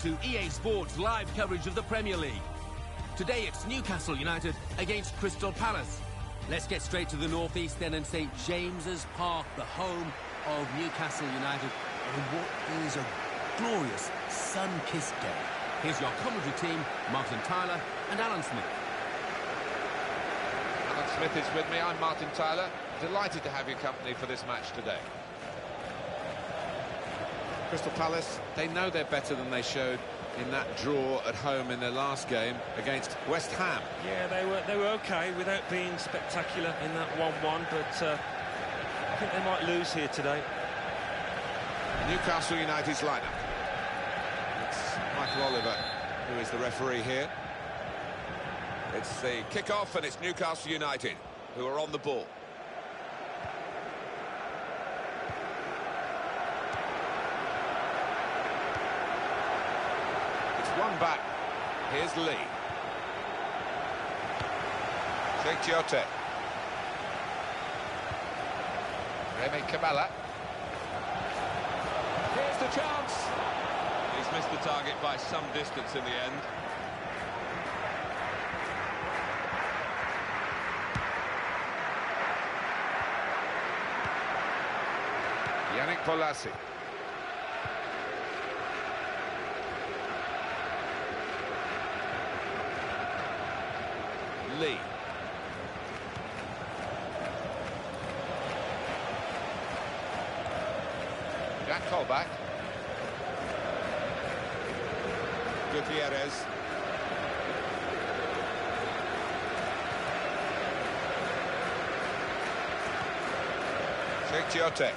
to EA Sports live coverage of the Premier League. Today it's Newcastle United against Crystal Palace. Let's get straight to the northeast then and St James's Park, the home of Newcastle United, on what is a glorious sun-kissed day. Here's your commentary team, Martin Tyler and Alan Smith. Alan Smith is with me, I'm Martin Tyler. Delighted to have your company for this match today. Crystal Palace, they know they're better than they showed in that draw at home in their last game against West Ham. Yeah, they were okay without being spectacular in that 1-1, but I think they might lose here today. Newcastle United's lineup. It's Michael Oliver who is the referee here. It's the kick-off and it's Newcastle United who are on the ball. One back. Here's Lee. Tiote. Remy Kamala. Here's the chance. He's missed the target by some distance in the end. Yannick Bolasie. Lee. Jack Colback. Gutierrez. Tiote.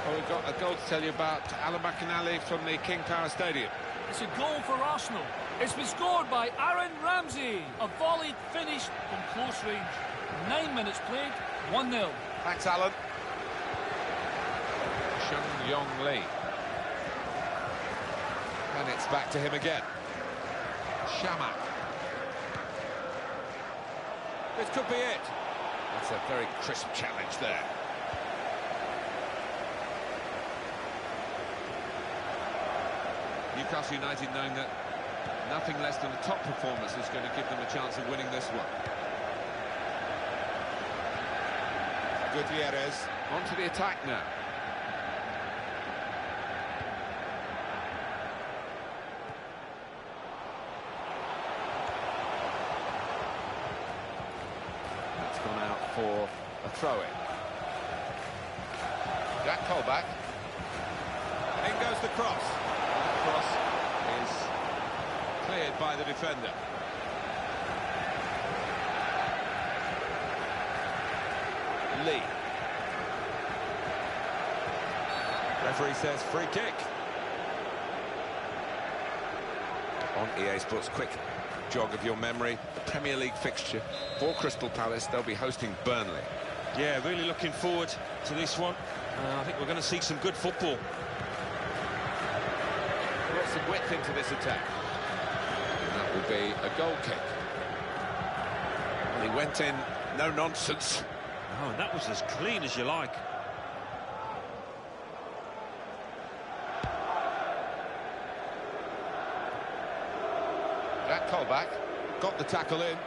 Well, we've got a goal to tell you about Alan McInally from the King Power Stadium. It's a goal for Arsenal. It's been scored by Aaron Ramsey. A volley finished from close range. 9 minutes played, 1-0. Thanks, Alan. Shung Yong Lee. And it's back to him again. Shamak. This could be it. That's a very crisp challenge there. Newcastle United knowing that nothing less than a top performance is going to give them a chance of winning this one. Gutierrez onto the attack now. That's gone out for a throw-in. Jack Colback. In goes the cross. The cross is cleared by the defender. Lee. Referee says free kick. On EA Sports, quick jog of your memory. The Premier League fixture for Crystal Palace. They'll be hosting Burnley. Yeah, really looking forward to this one. I think we're going to see some good football. Got some width into this attack. That will be a goal kick. Well, he went in, no nonsense. Oh, and that was as clean as you like. Jack Colback got the tackle in.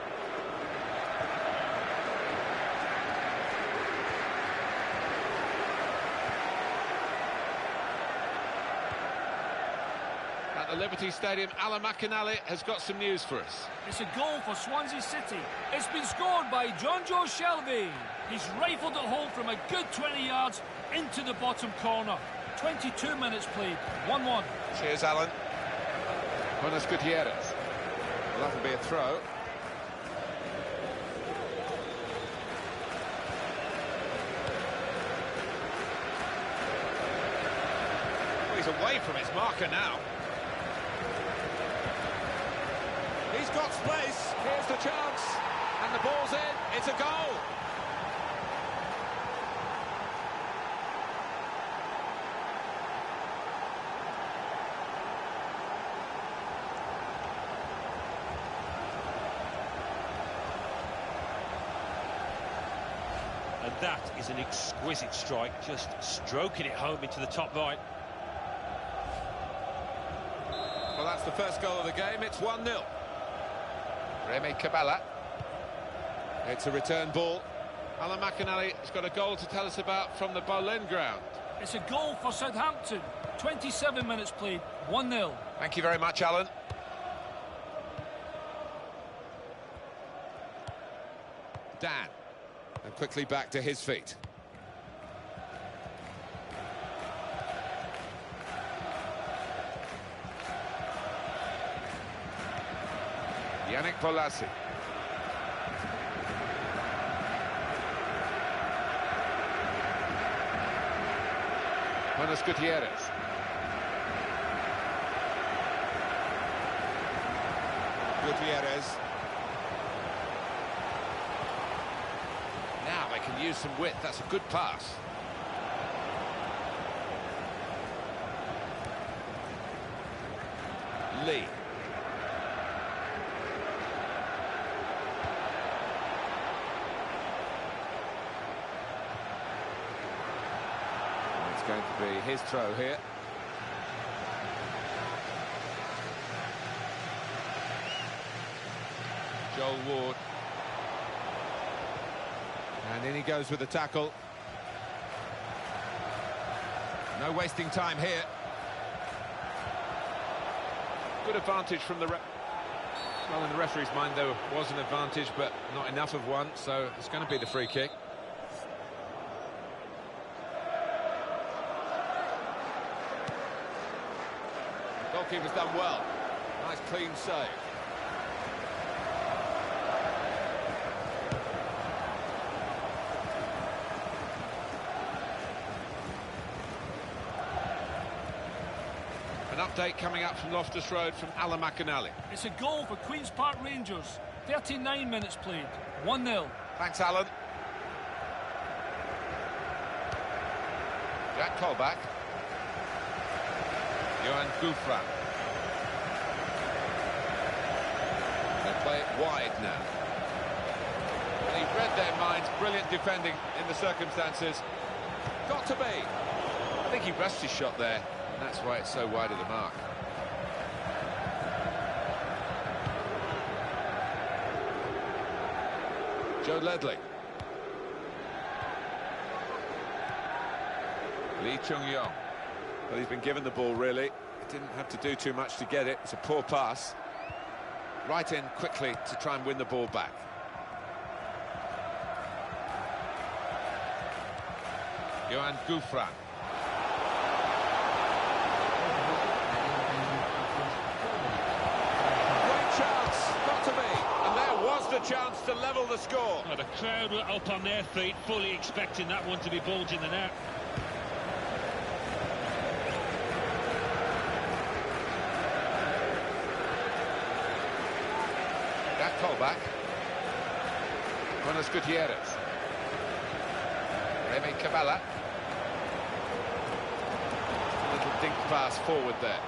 At the Liberty Stadium, Alan McInally has got some news for us. It's a goal for Swansea City. It's been scored by John Joe Shelby. He's rifled it home from a good 20 yards into the bottom corner. 22 minutes played, 1-1. Cheers, Alan. Buenos Gutierrez. Well, that'll be a throw. Oh, he's away from his marker now. He's got space. Here's the chance. And the ball's in. It's a goal. And that is an exquisite strike, just stroking it home into the top right. Well, that's the first goal of the game. It's 1-0. Remy Cabala. It's a return ball. Alan McInally has got a goal to tell us about from the Boleyn ground. It's a goal for Southampton. 27 minutes played, 1-0. Thank you very much, Alan. Dan. And quickly back to his feet. Yannick Bolasie. Buenos Gutierrez. Gutierrez. Now they can use some width. That's a good pass. Lee. It's going to be his throw here. Joel Ward. And in he goes with the tackle. No wasting time here. Good advantage from the well, in the referee's mind there was an advantage, but not enough of one, so it's going to be the free kick. Goalkeeper's done well. Nice clean save. An update coming up from Loftus Road from Alan McInally. It's a goal for Queen's Park Rangers. 39 minutes played, 1-0. Thanks, Alan. Jack Colback. Johan Gouffran. They play it wide now. And he read their minds. Brilliant defending in the circumstances. Got to be. I think he rushed his shot there, and that's why it's so wide of the mark. Joe Ledley. Lee Chung-yong. Well, he's been given the ball, really. He didn't have to do too much to get it. It's a poor pass. Right in quickly to try and win the ball back. Johan Gouffran. Great chance, got to be. And there was the chance to level the score. Well, the crowd were up on their feet, fully expecting that one to be bulging the net. That callback. Buenos Gutierrez. Remy Cabala. A little dink pass forward there.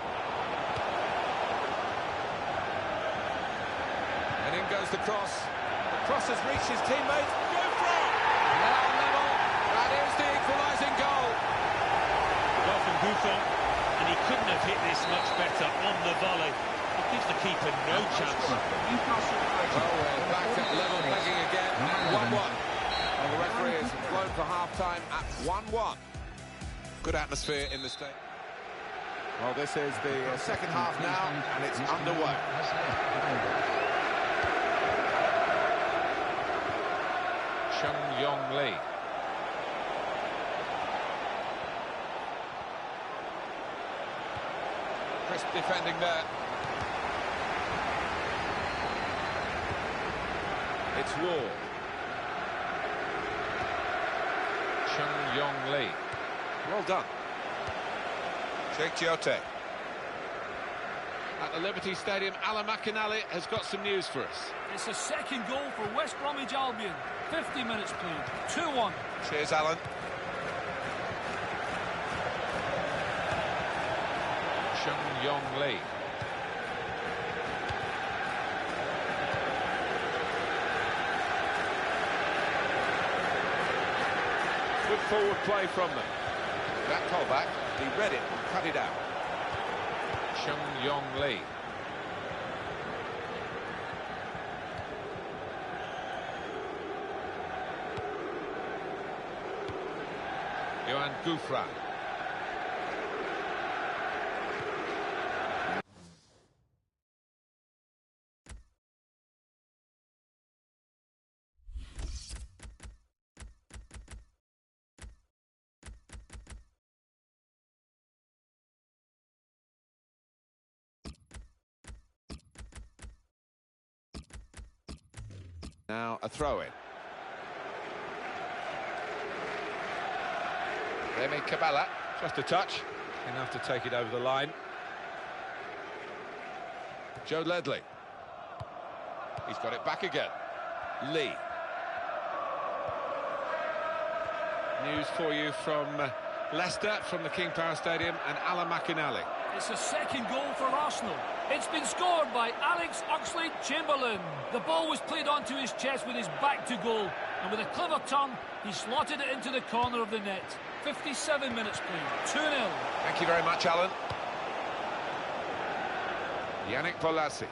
And in goes the cross. The cross has reached his teammate. Gouffran! Now level. That is the equalising goal. Well from Gouffran, and he couldn't have hit this much better on the volley. It gives the keeper no chance. Well, we're back at level pegging again at 1-1. Well, the referee has blown for half-time at 1-1. Good atmosphere in the stadium. Well, this is the second half now, and it's underway. Chung-yong Lee. Crisp defending there. It's Ward. Chung-yong Lee. Well done. Jake Giote. At the Liberty Stadium, Alan McInally has got some news for us. It's a second goal for West Bromwich Albion. 50 minutes played, 2-1. Cheers, Alan. Chung-yong Lee. Good forward play from them. That callback, he read it and cut it out. Chung-Yong Lee. Johan Gouffran. Now a throw-in. Remy Cabella, just a touch, enough to take it over the line. Joe Ledley. He's got it back again. Lee. News for you from Leicester, from the King Power Stadium, and Alan McInally. It's a second goal for Arsenal. It's been scored by Alex Oxlade-Chamberlain. The ball was played onto his chest with his back to goal, and with a clever turn, he slotted it into the corner of the net. 57 minutes played, 2-0. Thank you very much, Alan. Yannick Bolasie.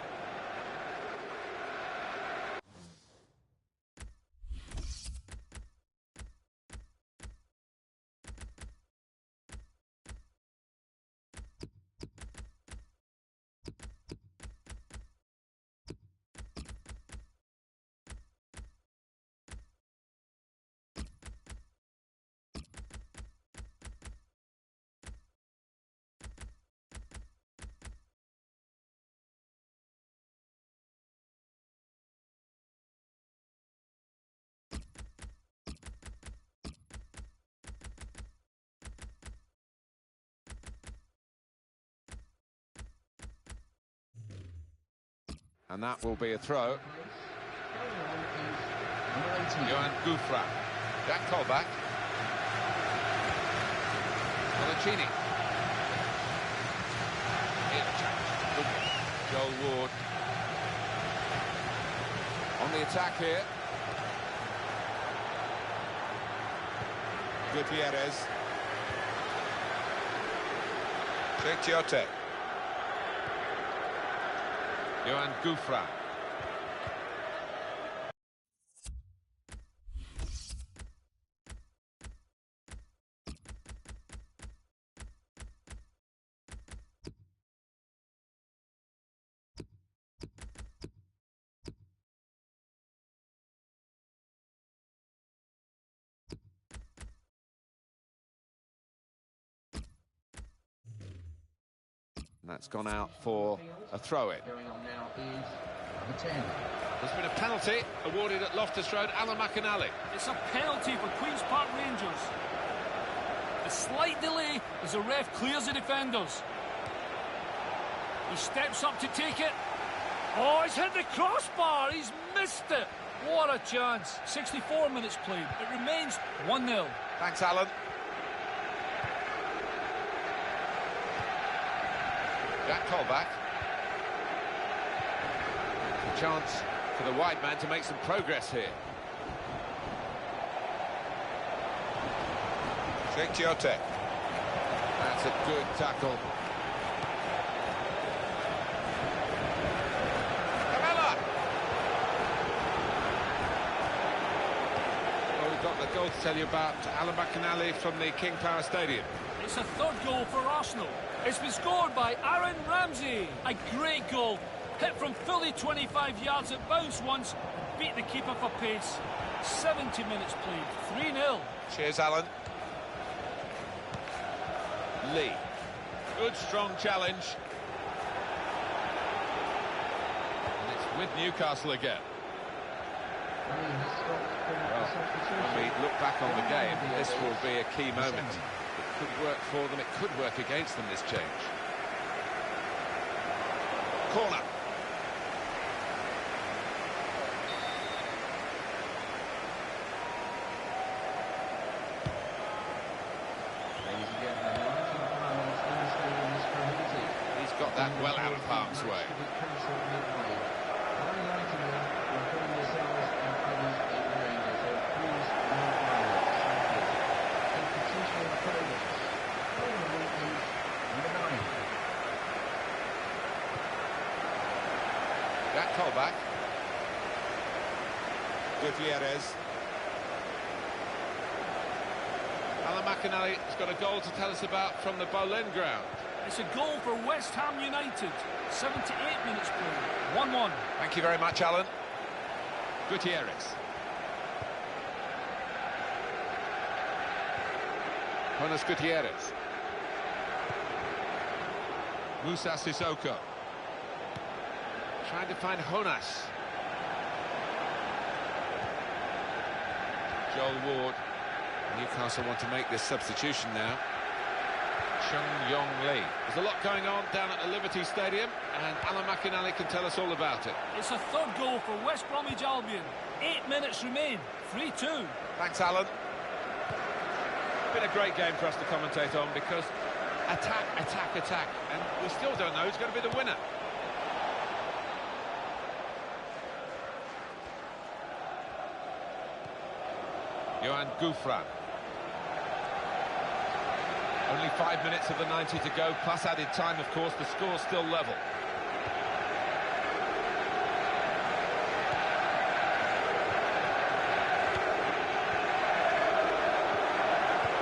And that will be a throw. Johan Gouffran. Jack Colback. Colaccini. Here's a challenge. Good one. Joel Ward. On the attack here. Gutierrez. Chiote. Johan Gouffran. That's gone out for a throw-in. There's been a penalty awarded at Loftus Road. Alan McInally. It's a penalty for Queen's Park Rangers. A slight delay as the ref clears the defenders. He steps up to take it. Oh, he's hit the crossbar. He's missed it. What a chance. 64 minutes played. It remains 1-0. Thanks, Alan. Jack Colback. A chance for the wide man to make some progress here. Chiote. That's a good tackle. Cabella. Well, we've got the goal to tell you about Alan McInally from the King Power Stadium. It's a third goal for Arsenal. It's been scored by Aaron Ramsey. A great goal. Hit from fully 25 yards, it bounced once, beat the keeper for pace. 70 minutes played, 3-0. Cheers, Alan. Lee. Good, strong challenge. And it's with Newcastle again. Well, when we look back on the game, this will be a key moment. It could work for them, it could work against them, this change. Corner. He's got that well out of harm's way. Jack Colback. Gutierrez. Alan McInally has got a goal to tell us about from the Boleyn ground. It's a goal for West Ham United. 7 to 8 minutes played. 1-1. Thank you very much, Alan. Gutierrez. Jonas Gutierrez. Musa Sissoko. Trying to find Jonas. Joel Ward. Newcastle want to make this substitution now. Chung Yong Lee. There's a lot going on down at the Liberty Stadium, and Alan McInally can tell us all about it. It's a third goal for West Bromwich Albion. 8 minutes remain. 3-2. Thanks, Alan. Been a great game for us to commentate on because attack, attack, attack, and we still don't know who's going to be the winner. Johan Gouffran. Only 5 minutes of the 90 to go, plus added time, of course. The score's still level.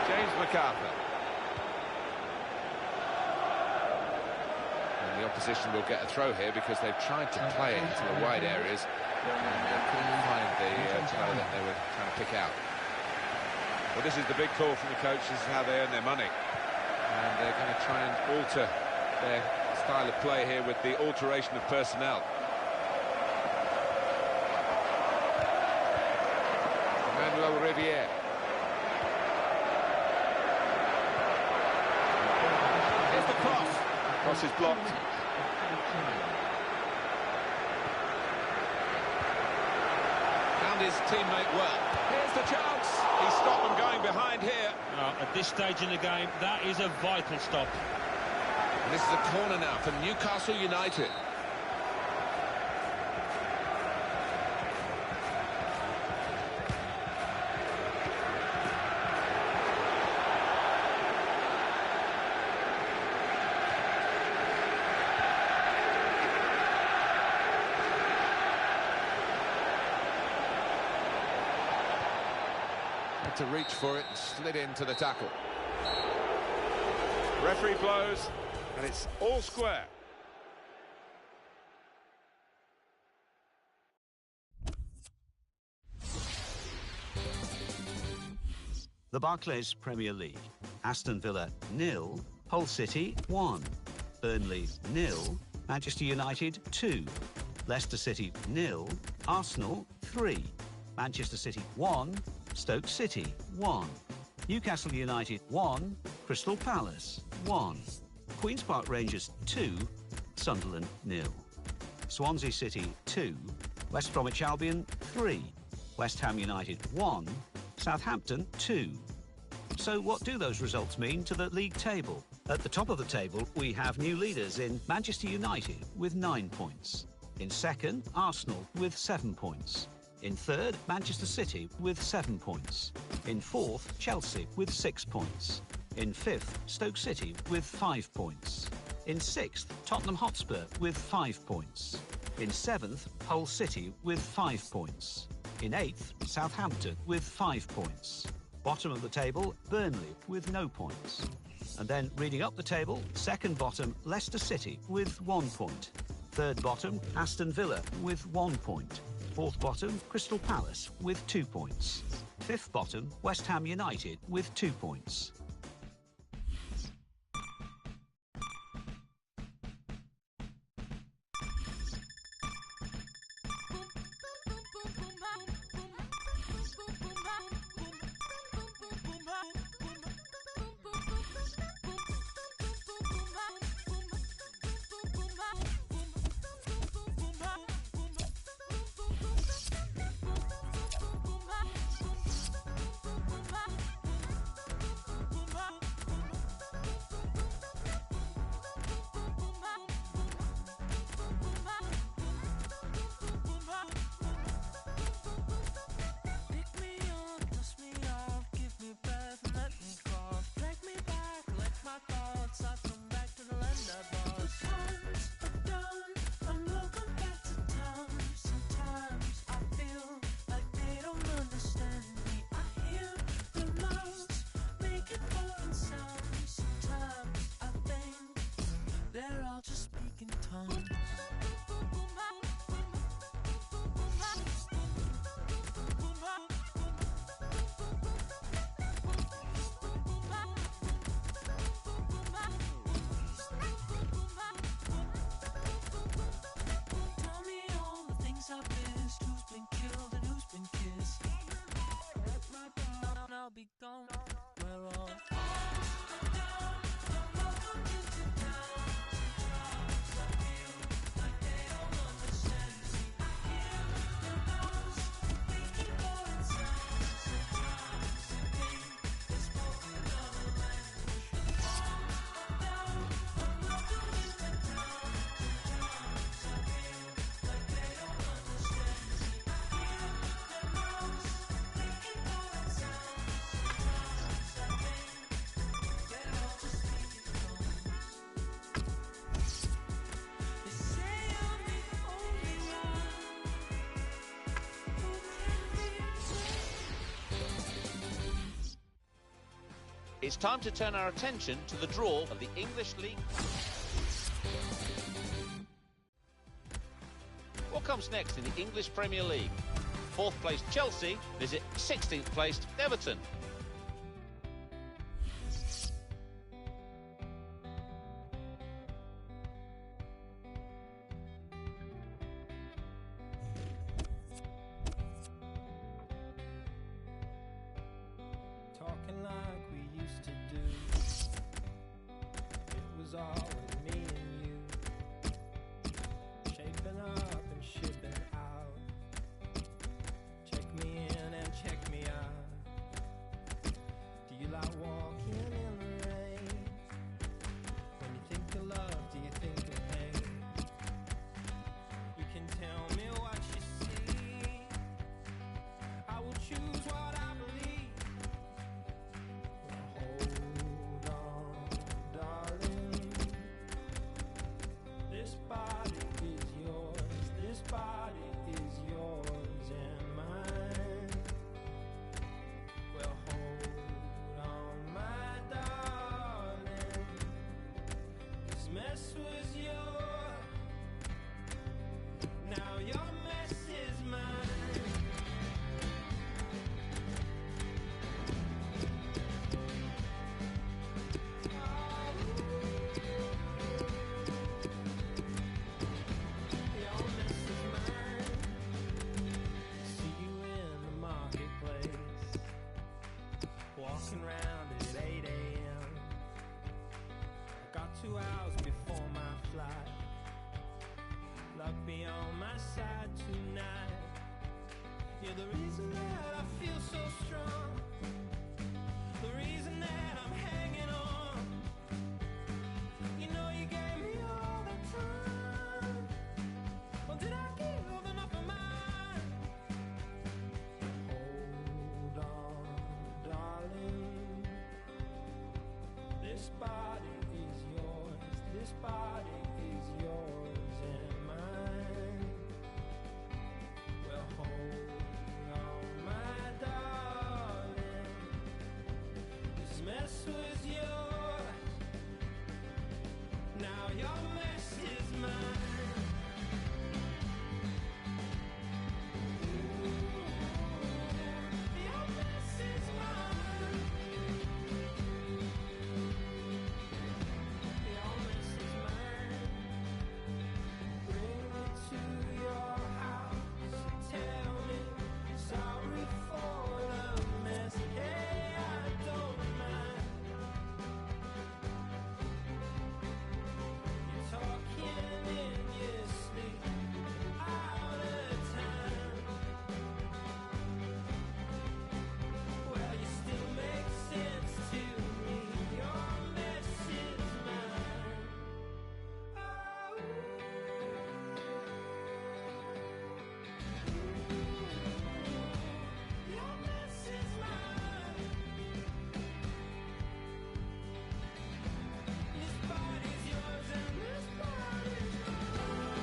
James MacArthur. And the opposition will get a throw here because they've tried to play it into the wide areas and they couldn't find the player that they were trying to pick out. Well, this is the big call from the coach. This is how they earn their money. And they're going to try and alter their style of play here with the alteration of personnel. Emmanuel Riviere. Here's the cross. Cross is blocked. Found his teammate well. Here's the chance. He stopped them going behind here. At this stage in the game, that is a vital stop. And this is a corner now for Newcastle United. To reach for it and slid into the tackle. Referee blows, and it's all square. The Barclays Premier League. Aston Villa 0, Hull City 1, Burnley 0, Manchester United 2, Leicester City 0, Arsenal 3, Manchester City 1, Stoke City 1, Newcastle United 1, Crystal Palace 1, Queen's Park Rangers 2, Sunderland 0, Swansea City 2, West Bromwich Albion 3, West Ham United 1, Southampton 2. So what do those results mean to the league table? At the top of the table we have new leaders in Manchester United with 9 points. In second, Arsenal with 7 points. In third, Manchester City with 7 points. In fourth, Chelsea with 6 points. In fifth, Stoke City with 5 points. In sixth, Tottenham Hotspur with 5 points. In seventh, Hull City with 5 points. In eighth, Southampton with 5 points. Bottom of the table, Burnley with no points. And then reading up the table, second bottom, Leicester City with 1 point. Third bottom, Aston Villa with 1 point. Fourth bottom, Crystal Palace with 2 points. Fifth bottom, West Ham United with 2 points. It's time to turn our attention to the draw of the English League. What comes next in the English Premier League? 4th placed Chelsea visit 16th placed Everton. Talking like we used to do. It was always me and you. Shaping up and shipping out. Check me in and check me out. Do you like walking in the rain? When you think of love, do you think of pain? You can tell me what you see. I will choose what I believe. Hold on, darling. This body is yours. This body is yours and mine. Well, hold on, my darling. This mess was yours. Now your mess is mine. Your mess is mine. See you in the marketplace, walking round at 8 a.m. I got 2 hours before my flight. Luck be on my side tonight. You're the reason that I feel so strong. The reason that I'm hanging on. You know you gave me all the time. Well, did I give enough of mine? Hold on, darling. This body is yours. This body is yours and mine. Well, hold on, my darling. This mess was yours. Now your mess is mine. Your mess is mine. Your mess is mine. Bring me to your house and tell me sorry for the mess. Hey, I don't mind. You're talking in your sleep, out of time. Well, you still make sense to me. Your mess is mine. Oh, your mess is mine. This body's yours and this body's mine.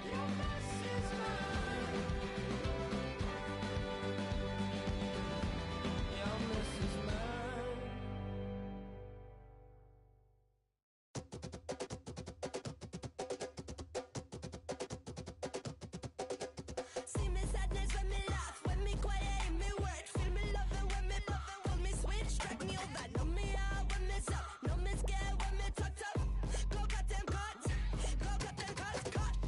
Your mess is mine. Your mess is mine. See me sadness when me laugh, when me quiet in me word. Feel me loving when me hold me sweet. Strike me over, know me out when me stop. Know me scared when me tuck up. Go cut them cut, go cut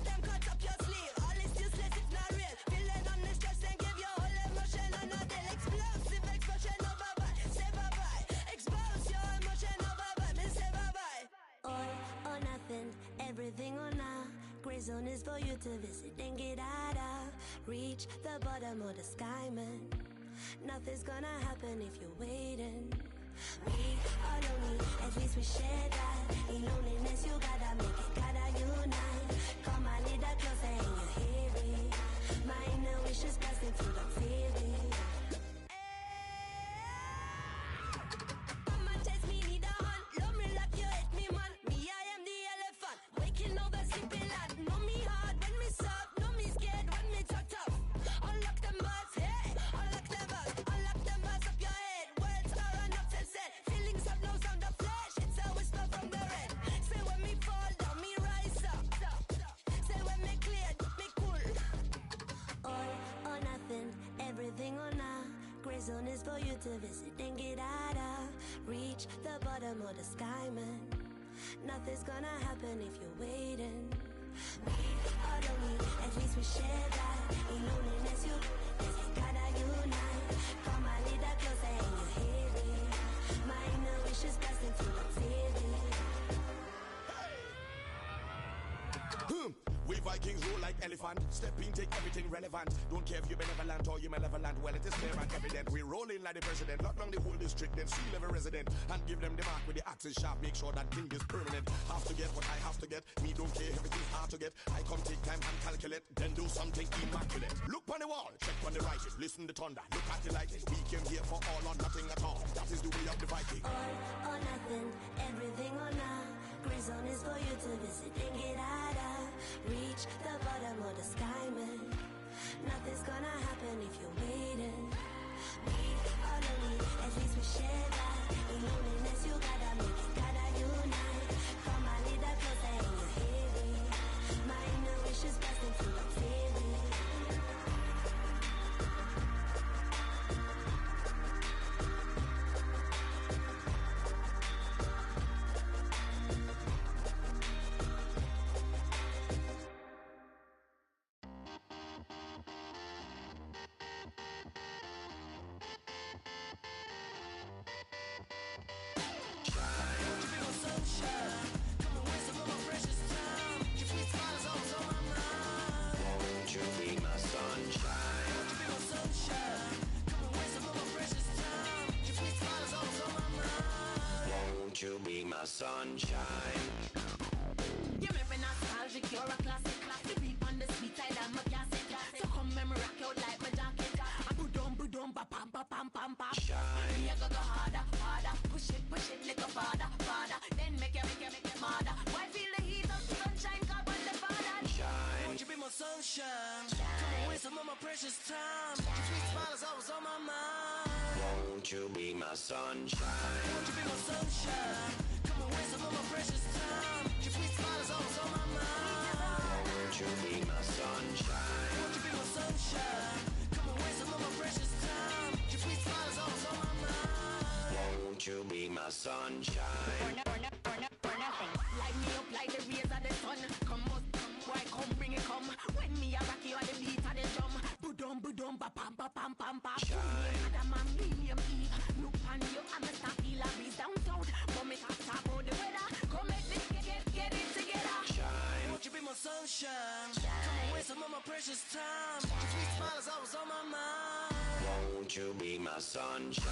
them cut up your sleeve. All is useless, it's not real. Feeling on the stress and give your whole emotion on a deal. Explosive explosion over bye, say bye bye. Expose your emotion over bye, me say bye bye. All or nothing, everything or now. Gray zone is for you to visit and get out of. Reach the bottom of the sky, man. Nothing's gonna happen if you're waiting. We are lonely, at least we share that. In loneliness, you gotta make it, gotta unite. Come a little closer and you hear it. My inner wishes passing through the feeling. Come and chase me, need a hunt. Love me like you hate me, man. Me, I am the elephant. Waking over sleeping lad. Know me hard when me soft. Know me scared when me talk tough. Unlock them zone is for you to visit and get out of. Reach the bottom of the sky, man. Nothing's gonna happen if you're waiting. We are lonely, at least we share that. In loneliness, you gotta unite. Come a little closer and you hear it. My inner wish is blasting through the feeling. We Vikings rule like elephant. Step in, take everything relevant. Don't care if you're benevolent or you're malevolent. Well, it is clear and evident. We roll in like the president. Lock down the whole district, then seal every resident. And give them the mark with the axis sharp. Make sure that thing is permanent. Have to get what I have to get. Me don't care, everything's hard to get. I come take time and calculate. Then do something immaculate. Look on the wall, check on the writing. Listen to thunder, look at the lightning. We came here for all or nothing at all. That is the way of the Viking. All or nothing, everything or none. Gray zone is for you to visit and get out of. Reach the bottom of the sky, man. Nothing's gonna happen if you're waiting. We are lonely, at least we share that. In loneliness, you gotta make it, gotta unite. Come a little closer and you hear it. My inner wish is blasting through the feeling. You be my sunshine. You make me nostalgic, you're a classic. The beat on the sweet side, I'm a classic. So come and rock out like my jacket. Boom, ba pam, pa pam, pam, pam. Shine. You go harder, harder. Push it, little farther, farther. Then make you harder. Why feel the heat of the sunshine, come on the father. Shine. Won't you be my sunshine? Come away some of my precious time. Your sweet smile is always on my mind. Won't you be my sunshine? Won't you be my sunshine? Come away some of my precious time. Your sweet smile is always on my mind. Won't you be my sunshine? Won't you be my sunshine? Come away some of my precious time. Your sweet smile is always on my mind. Won't you be my sunshine? For nothing. Light me up like the rays of the sun. Come on, boy, come bring it, come. When me a rock you on the beat of the drum. Boom, ba pam, pa pam, pam, pam. Shine. Adam and William Eve. Look on you, I'm a star, feel a breeze down south. But me talk about the weather. Come let me get it together. Shine. Won't you be my sunshine? Come away some of my precious time. Your sweet smile is always on my mind. Won't you be my sunshine?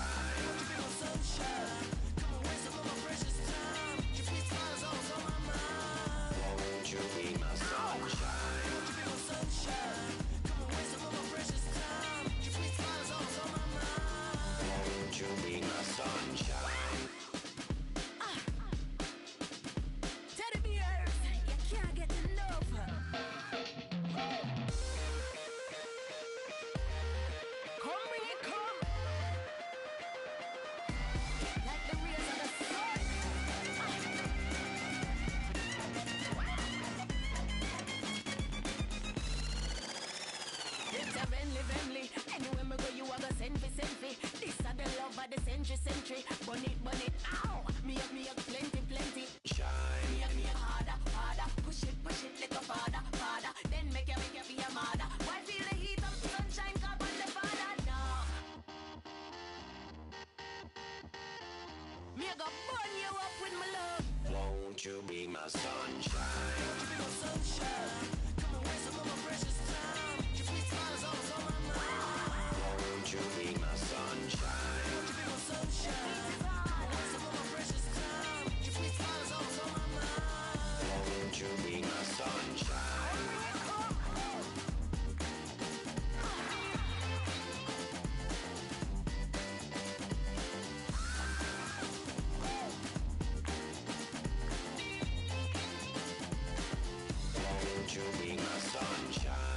Won't you be my sunshine? Come away some of my precious time. Your sweet smile is always on my mind. Won't you be my sunshine? Won't you be my sunshine? Come away some of my precious time. Your sweet smile is always on my mind. Won't you be my sunshine? Teddy bears, you can't get enough. Come bring it, come. Like the rays of the sun. It's a friendly. Anywhere me go, you a go send me. This a the love of the century. Burn it, ow. Me up, plenty. Shine. Me up harder. Push it, little farther. Then make you be a mother. Why feel the heat of the sunshine, come on the father now. Me a go burn you up with my love. Won't you be my sunshine? Won't you be my sunshine? Come away some of my precious time. Your sweet smile is always on my mind. Won't you be my sunshine? Won't you be my sunshine? Come away some of my precious time. Your sweet smile is always on my mind. Won't you be my sunshine? Won't you be my sunshine?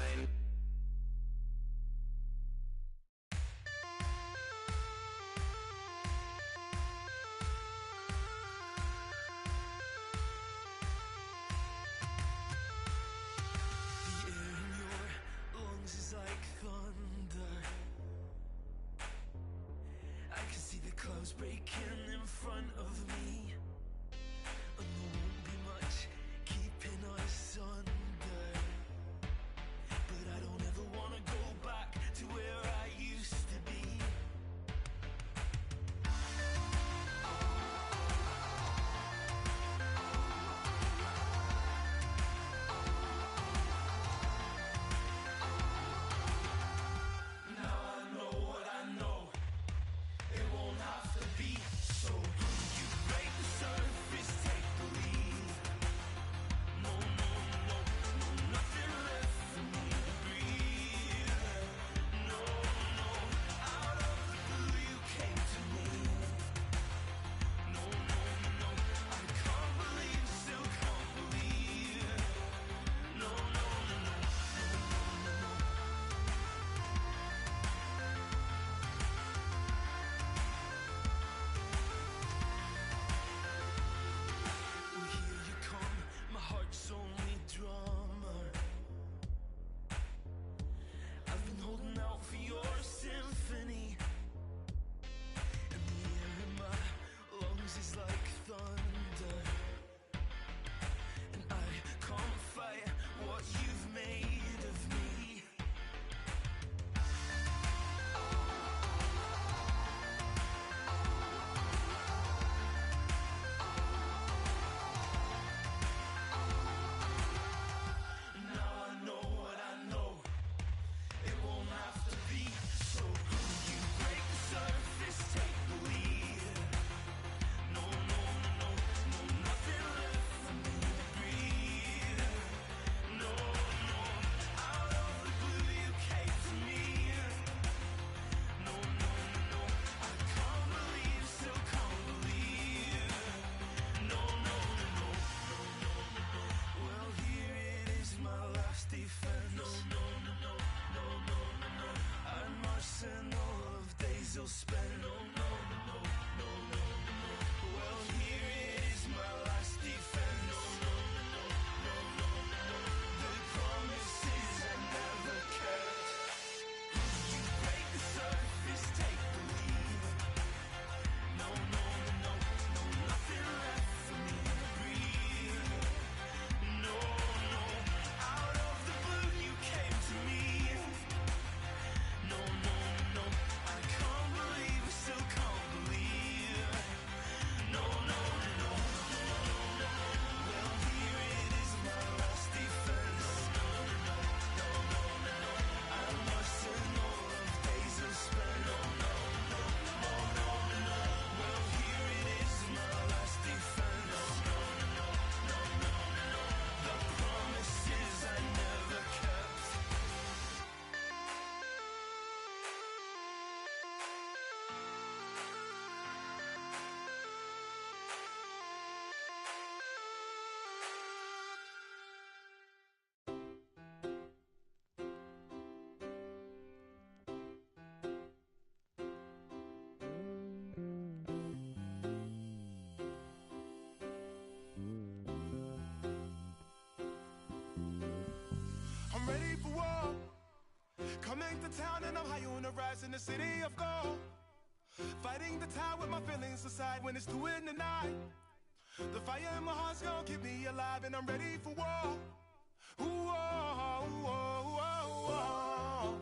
town and I'm high on the rise in the city of gold. Fighting the tide with my feelings aside when it's 2 in the night. The fire in my heart's gonna keep me alive and I'm ready for war. Ooh, oh, oh, oh, oh, oh.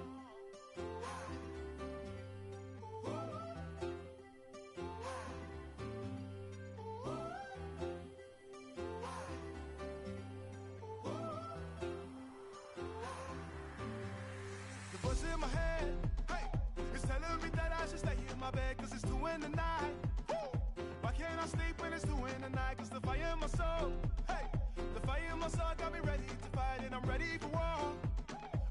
The voice in my head, hey, it's telling me that I should stay in my bed cause it's 2 in the night. Woo! Why can't I sleep when it's 2 in the night? Cause the fire in my soul, hey, the fire in my soul got me ready to fight and I'm ready for war.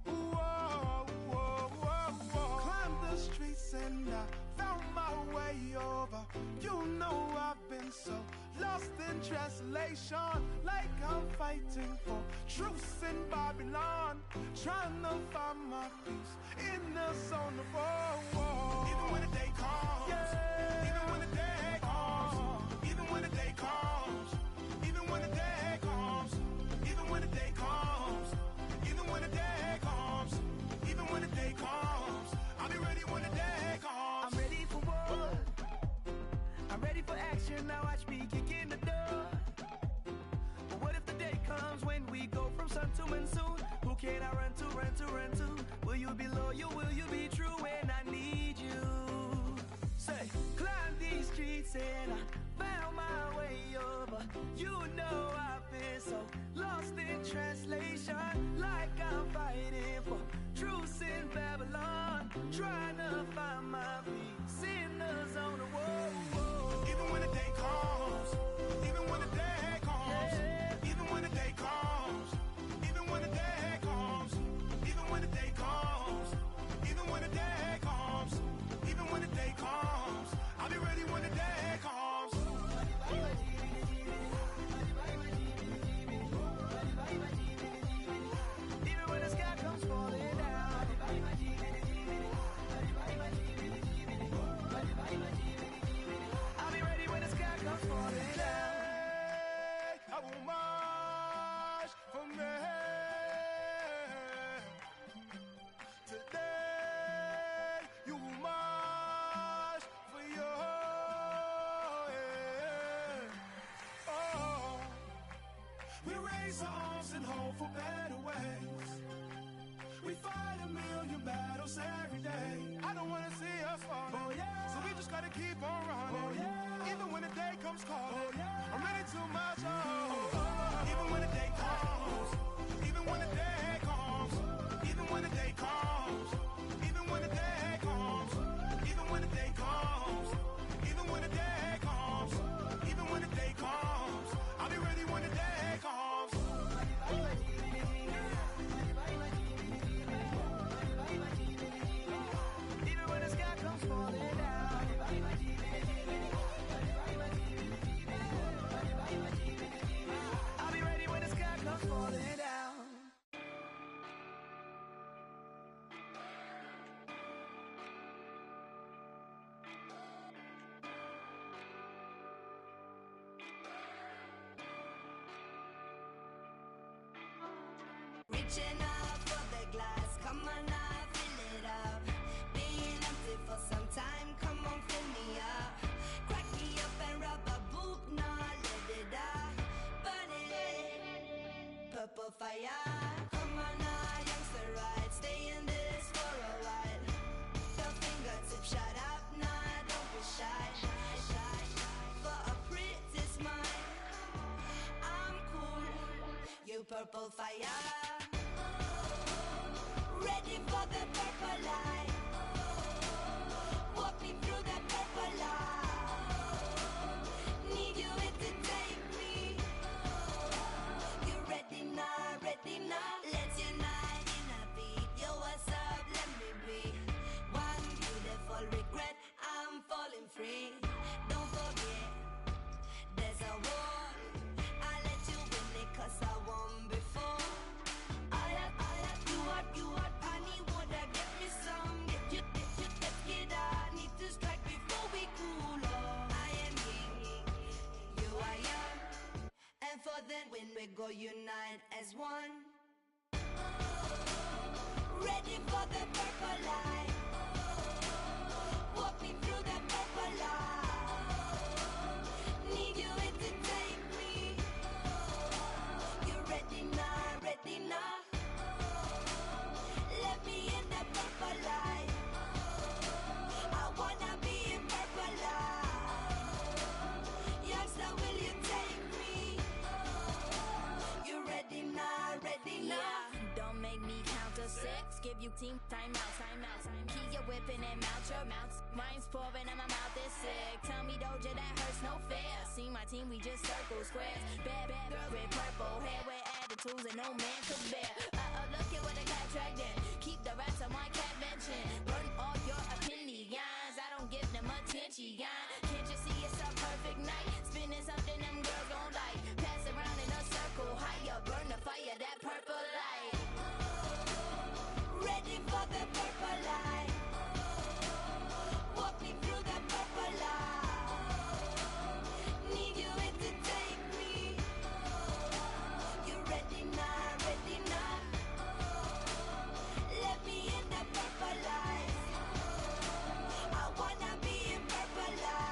Ooh, oh, oh, oh, oh. Climbed the streets and I found my way over. You know I've been so lost in translation, like I'm fighting for truce in Babylon, trying to find my peace in the zone of war. Even when the day comes, yeah. Even when the day comes, even when the day comes, even when the day comes, even when the day comes, even when the day comes, even when the day comes, I'll be ready when the day comes. I'm ready for war. I'm ready for action. Now watch me kick in the door. But what if the day comes when we go from sun to moon soon? Who can I run to, run to, run to? Will you be loyal? Will you be true when I need you? Say, climb these streets and I found my way over. You know I've been so lost in translation, like I'm fighting for truce in Babylon, trying to find my peace in the zone of war. Even when the day comes, even when the day comes, yeah. Even when the day comes, even when the day comes, even when the day comes, even when the day comes, even when the day comes, I'll be ready when the day comes. Even when the sky comes falling down, I'll be ready when the sky comes falling down. I will march from there. Today, you will march for your end. Oh, we raise our arms and hope for better ways. We fight a million battles every day. I don't wanna see us falling. Oh, yeah. So we just gotta keep on running. Oh, yeah. Even when the day comes calling. Oh, yeah. I'm ready to march on. Even when the day comes. Even when the day comes. Even when the day comes. Even when the day comes. Even when the day comes. Even when the day comes. Even when the day comes. I'll be ready when the day comes. Even when the sky comes falling down, I'll be ready when the sky comes falling down. Reaching out for the glass, come on now, fill it up. Being empty for some time, come on, fill me up. Crack me up and rub a boot, now let it out. Burn it, purple fire. Come on now, youngster, right? Stay in this for a while. The fingertip shut up, nah, don't be shy. For a pretty smile, I'm cool. You purple fire. Ready for the purple light. Walk me through the purple light. Need you here to take me. You ready now, ready now? Let's unite in a beat. Yo, what's up? Let me be. One beautiful regret. I'm falling free. Don't forget, there's a war. I'll let you win it 'cause I won before. You are honey, woulda get me some. Get out. Need to strike before we cool off. I am king, you are young. And for then when we go unite as one. Ready for the purple light. Walk me through the purple light. Need you here to take me. You ready now, ready now. Let me in the purple light. I wanna be in purple light. Youngster, will you take me? You ready now, ready now. Don't make me count to six. Give you team time out, time out. Key your whipping and mount your mounts. Rhymes pouring and my mouth is sick. Tell me Doja that hurts no fear. See my team, we just circle squares. Bad girl with purple hair with attitudes and no man could bear. Look at what I got dragged in. Keep the rats on my cat mention. Burn all your opinions. I don't give them attention. Can't you see it's a perfect night? Spinning something them girls gon' like. Pass around in a circle higher. Burn the fire, that purple light. Ready for the purple light. Walk me through the purple light. Need you here to take me. You ready now, ready now. Let me in the purple light. I wanna be in purple light.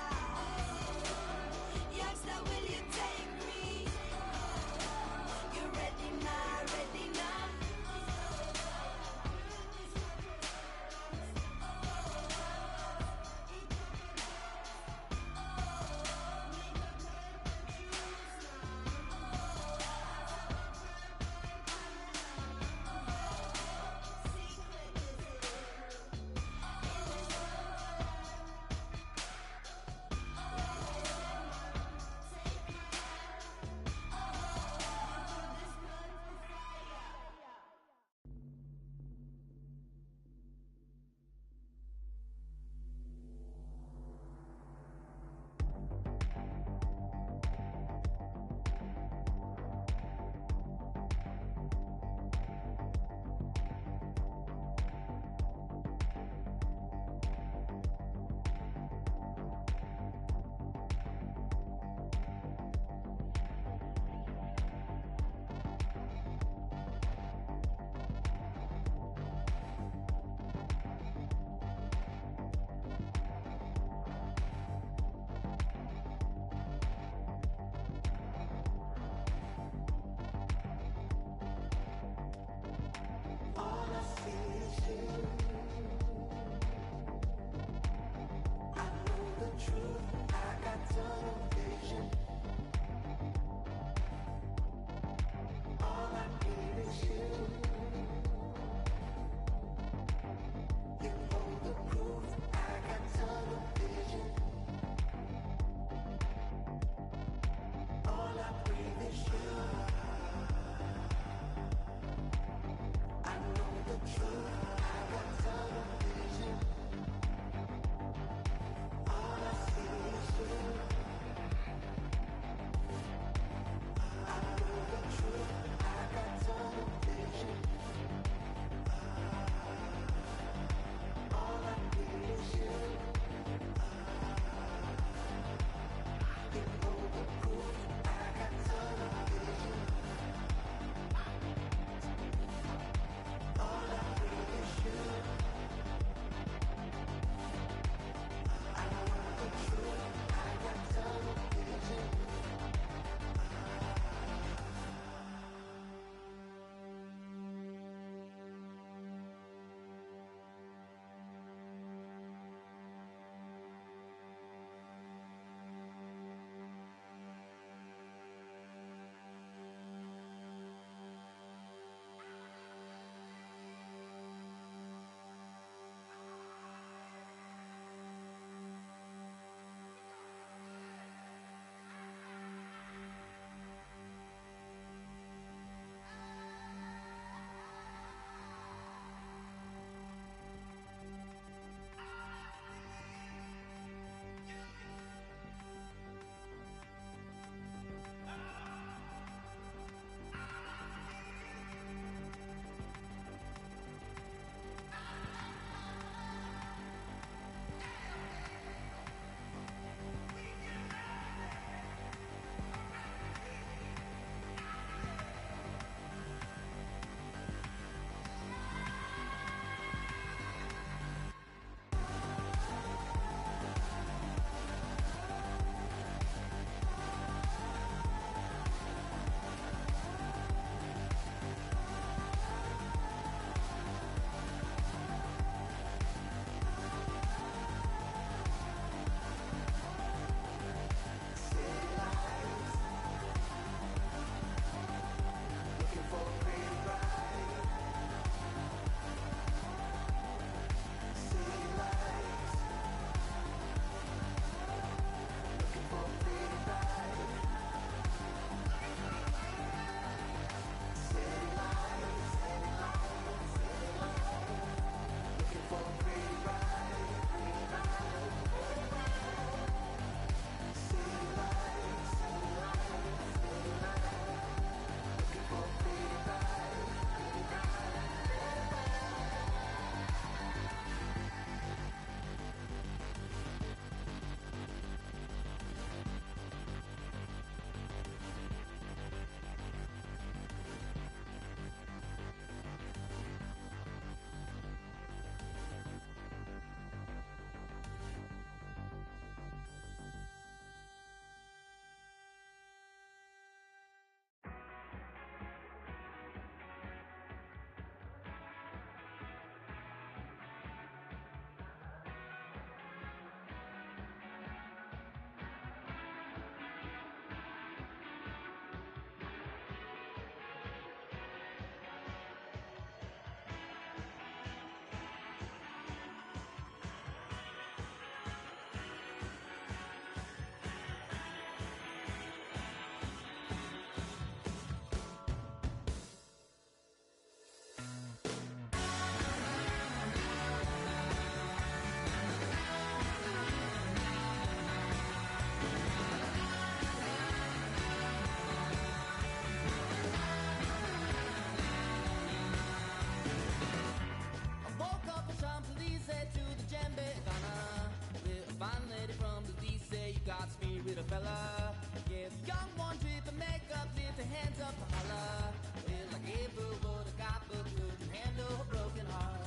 hands up to holler. It's like April would have got but couldn't handle a broken heart.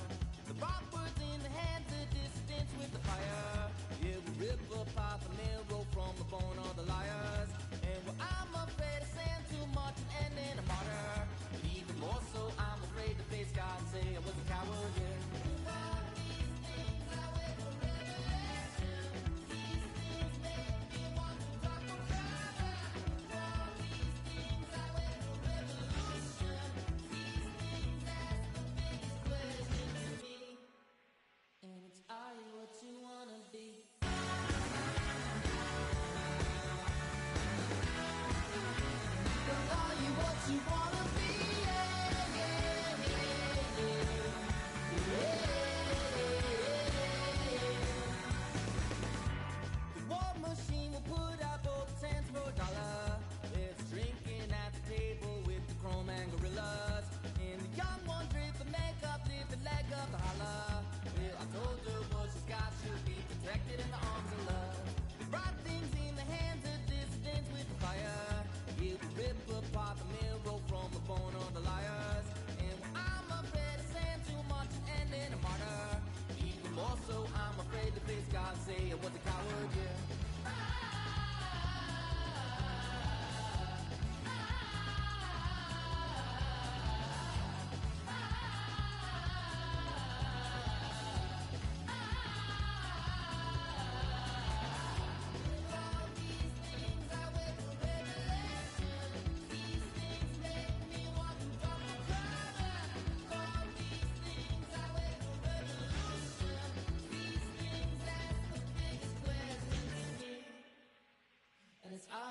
The backwards in the hands of distance with the fire. Yeah, we rip apart the marrow from the bone of the liars. And well, I'm afraid of saying too much and ending a martyr. But even more so, I'm afraid to face God and say I was a coward, yeah. Are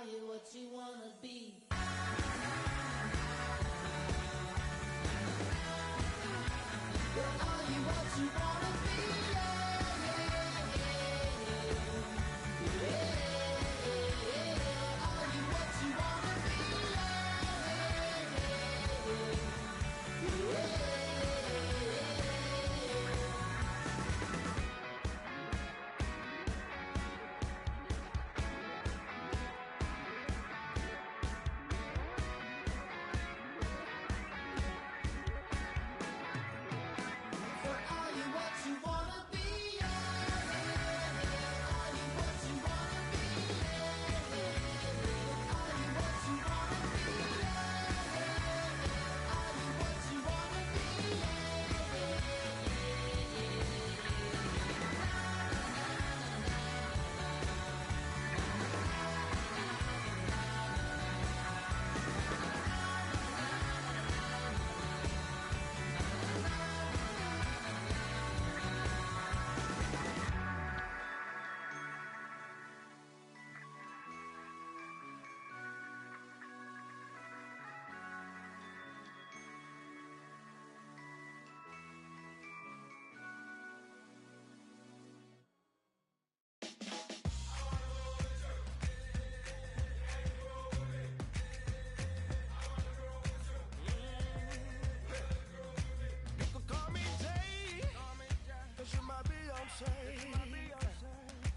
you what you wanna be? Well, are you what you wanna be? Yeah, yeah, yeah, yeah. Are you what you wanna be? Yeah, yeah, yeah.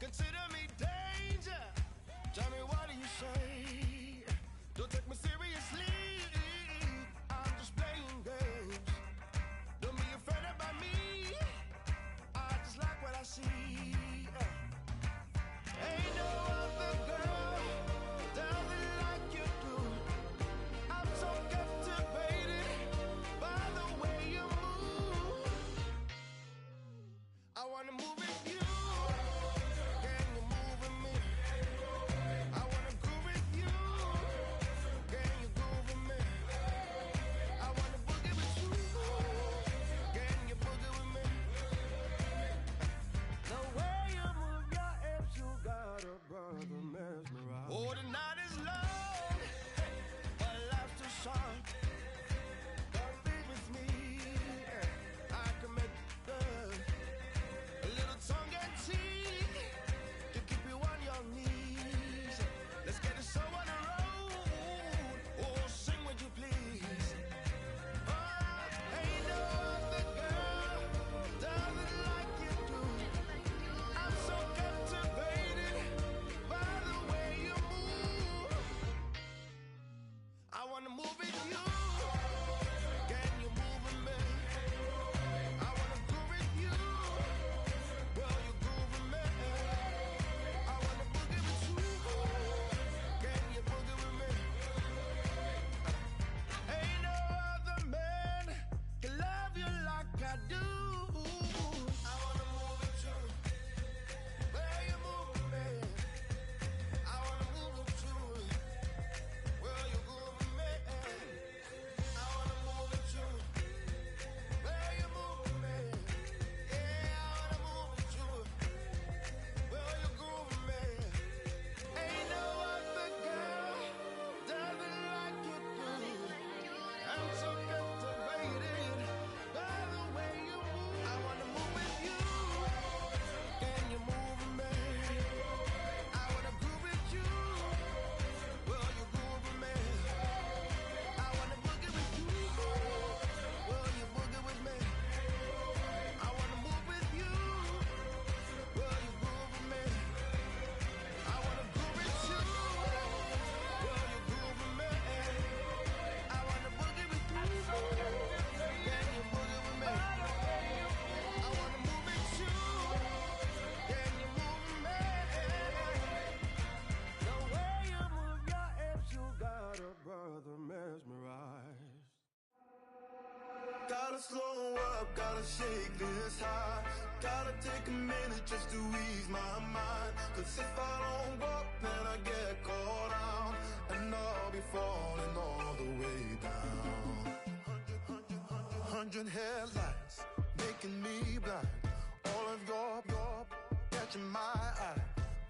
Consider me danger. Tell me, what do you say? Don't take me seriously. I'm just playing games. Don't be afraid about me. I just like what I see. Ain't no other girl does it like you do. I'm so captivated by the way you move. I wanna move with you. Can you move with me? I wanna groove with Gotta slow up, gotta shake this high. Gotta take a minute just to ease my mind. Cause if I don't walk, then I get caught out. And I'll be falling all the way down. 100 headlights, making me blind. All of your catching my eye.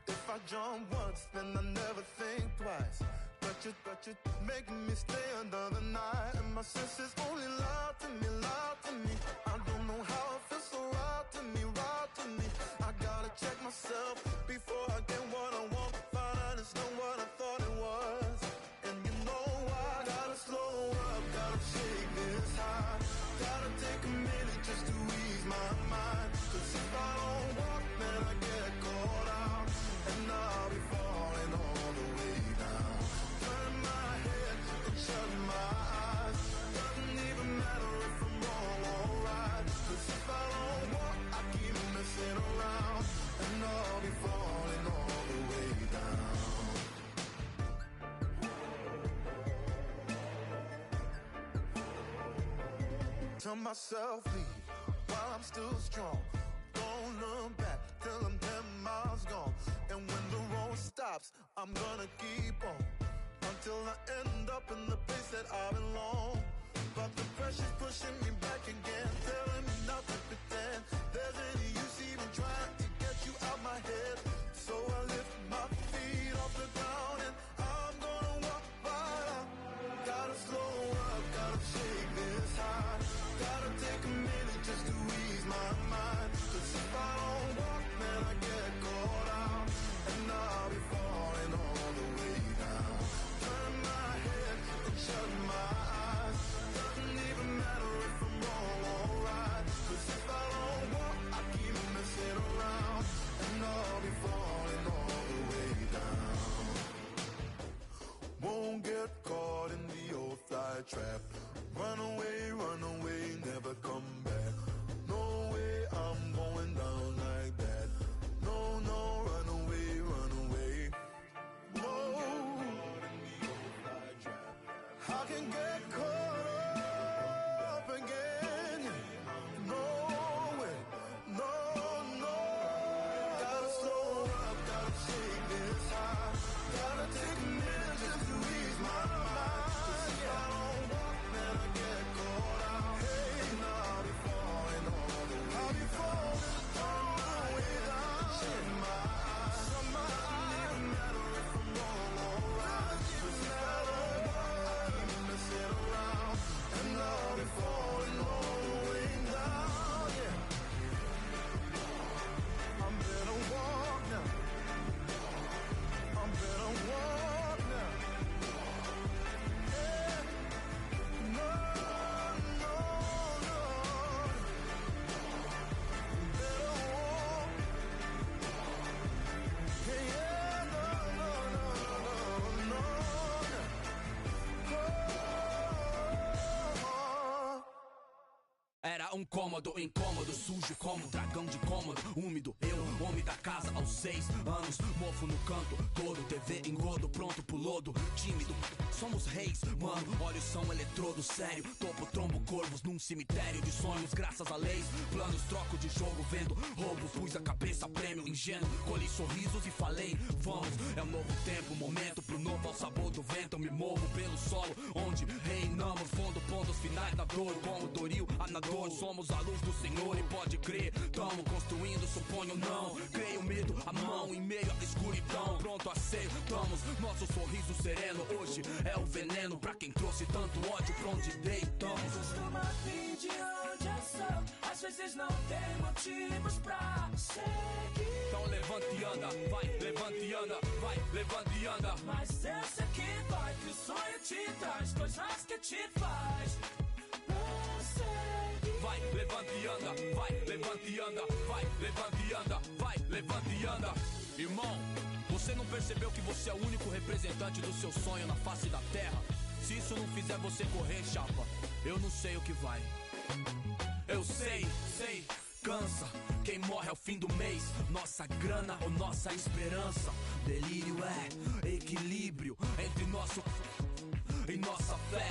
If I jump once, then I never think twice. But you're making me stay another night. And my senses only lie to me. I don't know how it feels so right to me. I gotta check myself before I get what I want. Find out it's not what I thought it was. And you know I gotta slow up, gotta shake this high. Gotta take a minute just to ease my mind. Cause if I don't walk, then I get caught out. And I'll be falling all the way down. Turn my head and shut my eyes. Doesn't even matter if I'm wrong or right. Cause if I don't walk, I keep messing around. And I'll be falling all the way down. Tell myself leave while I'm still strong. Don't look back till I'm 10 miles gone. And when the road stops, I'm gonna keep on until I end up in the place that I belong. But the pressure's pushing me back again, telling me not to pretend there's any use even trying to get you out my head. So I lift my feet off the ground and I'm gonna walk right out. Gotta slow up, gotta shake this high. Gotta take a minute just to ease my mind. Cause if I don't walk, then I get caught out. And I'll be falling all the way down. Turn my head and shut my eyes. Doesn't even matter if I'm wrong or right. Cause if I don't walk, I keep messing around. And I'll be falling all the way down. Won't get caught in the old fly trap. Run away, never come back. No way, I'm going down like that. No, run away. No, I can get caught up again. No way, no. Gotta slow up, gotta shake this high. Gotta take a minute just to ease my mind. If I don't walk, then I get caught out. Hey, and I'll be falling all the way. I'll be falling all the way down. Shut my eyes. Doesn't even matter if I'm wrong or right. Cause if I don't walk, I keep messing around. And I'll be falling all the way down. Yeah, I'm better walk now. I'm better walk now. Yeah. No. Better walk. Yeah, no. Era um cômodo incômodo, sujo como dragão de cômodo, úmido. Eu, homem da casa aos 6 anos, mofo no canto todo, TV engodo, pronto pro lodo, tímido. Somos reis, mano, olhos são eletrodo sério. Topo, trombo, corvos num cemitério de sonhos, graças a leis, planos, troco de jogo, vendo roubos. Pus a cabeça, prêmio, ingênuo, colhi sorrisos e falei, vamos. É um novo tempo, momento pro novo, ao sabor do vento. Eu me movo pelo solo, onde reinamos, fundo, pontos finais da dor, como Doril, anador. Somos a luz do Senhor e pode crer, tamo construindo, suponho não. Creio medo, a mão em meio à escuridão, pronto a ser, estamos, nosso sorriso sereno. Hoje é o veneno pra quem trouxe tanto ódio, pra onde deitamos. Costuma vir de onde eu sou, às vezes não tem motivos pra seguir. Então levanta e anda, vai, levanta e anda, vai, levanta e anda. Mas eu sei que vai, que o sonho te traz coisas que te faz prosseguir. Vai, levanta e anda, vai, levanta e anda, vai, levanta e anda, vai, levanta e anda. Irmão, você não percebeu que você é o único representante do seu sonho na face da terra? Se isso não fizer você correr, chapa, eu não sei o que vai. Eu sei, cansa. Quem morre ao fim do mês, nossa grana ou nossa esperança. Delírio é equilíbrio entre nosso e nossa fé.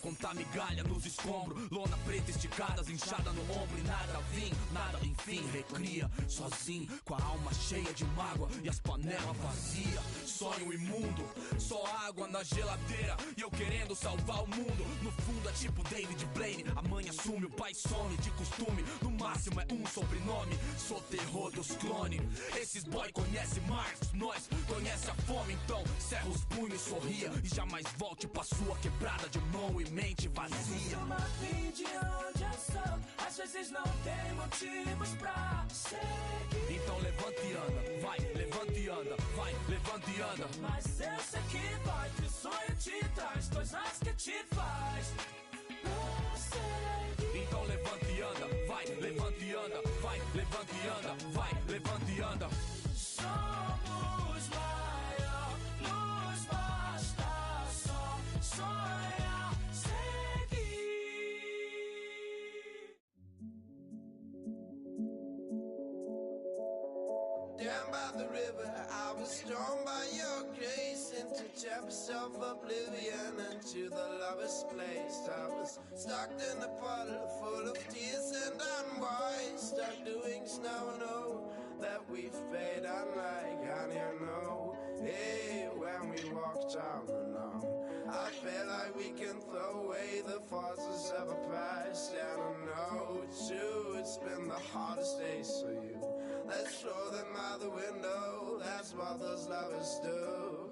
Com Muita migalha nos escombros, lona preta esticadas, inchada no ombro e nada vim, nada enfim, recria, sozinho, com a alma cheia de mágoa e as panelas vazias. Sonho imundo, só água na geladeira e eu querendo salvar o mundo. No fundo é tipo David Blaine, a mãe assume, o pai some de costume. No máximo é um sobrenome, sou terror dos clones. Esses boy conhecem mais, nós conhece a fome. Então cerra os punhos, sorria e jamais volte pra sua quebrada de mão e mente vazia. Uma fim de onde eu sou, às vezes não tem motivos pra seguir. Então levanta e anda, vai, levanta e anda, vai, levanta e anda. Mas eu sei que vai, que o sonho te traz coisas que te faz prosseguir. Então levanta e anda, vai, levanta e anda, vai, levanta e anda, vai, levanta e anda. Somos maior, nos basta só sonhar, seguir. Down by the river, I was drawn by your grace into depths of oblivion, into the lover's place. I was stuck in a puddle full of tears and unwise, stuck doing snow, know that we've paid unlike, and you know, hey, when we walked down and on, I feel like we can throw away the forces of a past, and I know too, it's been the hardest days for you. Let's throw them out the window, that's what those lovers do.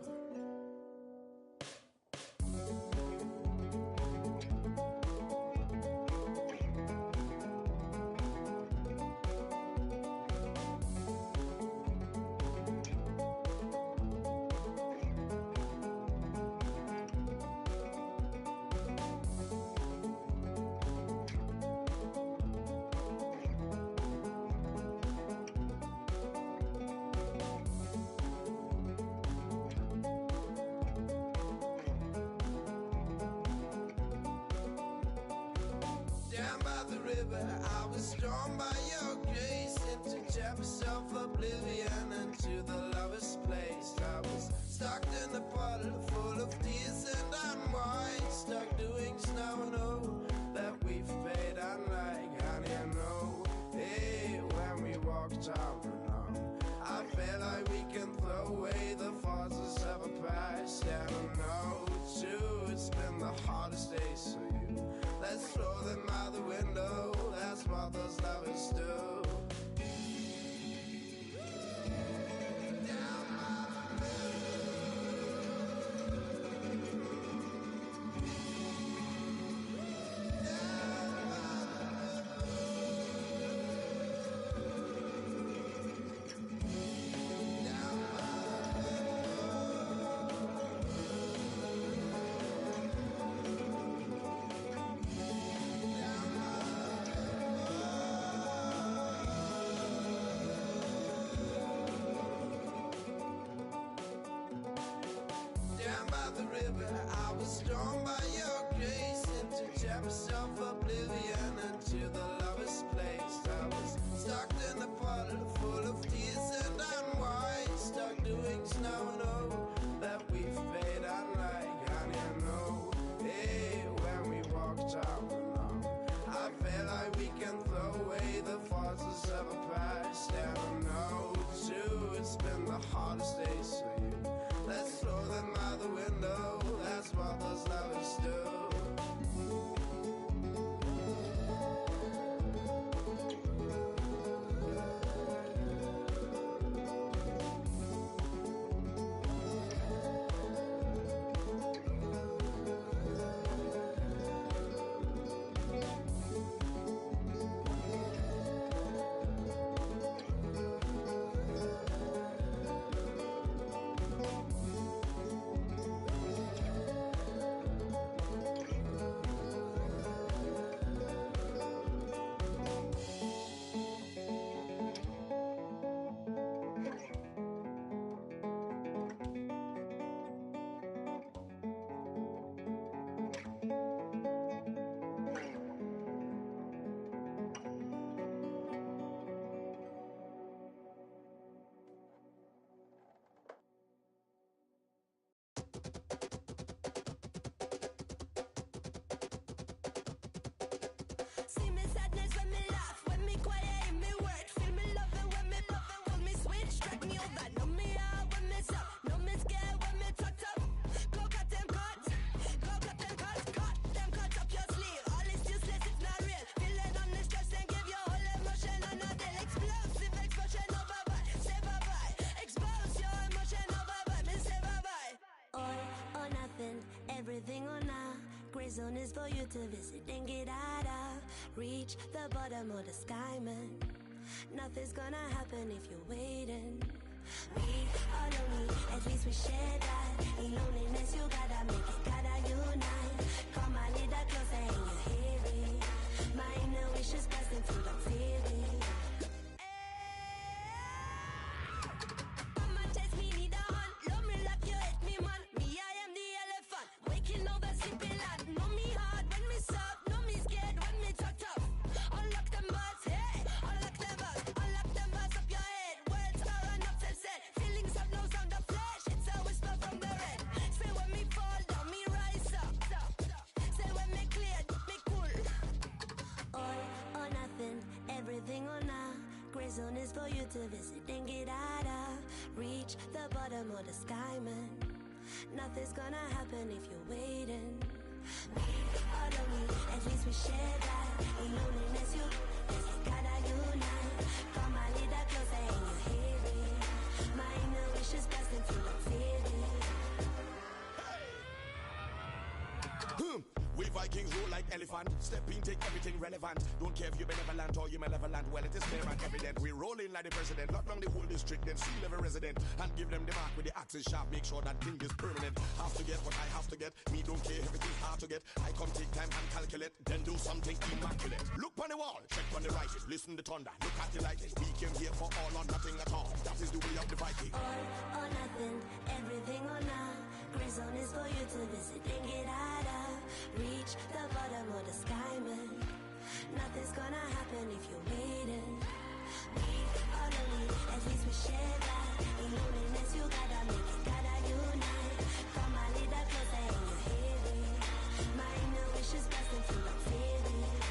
I was drawn by your grace into depths of oblivion, into the lover's place. I was stuck in a puddle full of tears and unwise, stuck doing snow, know that we've paid unlike, and you know, hey, when we walked out and on, I feel like we can throw away the forces of a past, and I know too, it's been the hardest days for you. Let's throw them out the window, that's what those lovers do. I was drawn by your grace into depths of oblivion, into the lover's place. I was stuck in a puddle full of tears and unwise, stuck doing snow, know that we've paid unlike, and you know, hey, when we walked out and on, I feel like we can throw away the forces of a past, and I know too, it's been the hardest days for you. Let's throw them out the window, that's what those lovers do. everything on our gray zone is for you to visit and get out of. Reach the bottom of the sky, man. Nothing's gonna happen if you're waiting. We are lonely, at least we share that. In loneliness you gotta make it, gotta unite. Come a little closer and you hear it. My inner wish is bursting through, don't feel it. Come and chase me, need a hunt. Love me like you hate me, man. Me, I am the elephant, waking over sleeping land. Know me hard when me soft, know me scared when me talk tough. Unlock them bars, hey, unlock them bars up your head. Words are enough self-said. Feelings have no sound of flesh. It's a whisper from the red. Say when me fall down, me rise up. Say when me clear, me cool. All or nothing, everything or nah. Gray zone is for you to visit and get out of. Reach the bottom of the sky, man. Nothing's gonna happen if you're waiting. We are lonely, at least we share that. In loneliness you gotta unite. Come a little closer and you hear it. My inner wish is bursting through, don't feel it. We Vikings rule like elephant. Step in, take everything relevant. Don't care if you're benevolent or you're malevolent. Well, it is clear and evident. We roll in like the president. Lock down the whole district, then seal every resident. And give them the mark with the axis sharp. Make sure that thing is permanent. Have to get what I have to get. Me don't care, everything's hard to get. I come take time and calculate. Then do something immaculate. Look on the wall, check on the writing. Listen to thunder, look at the lighting. We came here for all or nothing at all. That is the way of the Viking. All or nothing, everything or nah. Gray zone is for you to visit and get out of. Reach the bottom of the sky, man. Nothing's gonna happen if you're waiting. We are lonely, at least we share that. In loneliness you gotta make it, gotta unite. Come a little closer and you hear it. My inner wish is bursting through, don't feel it.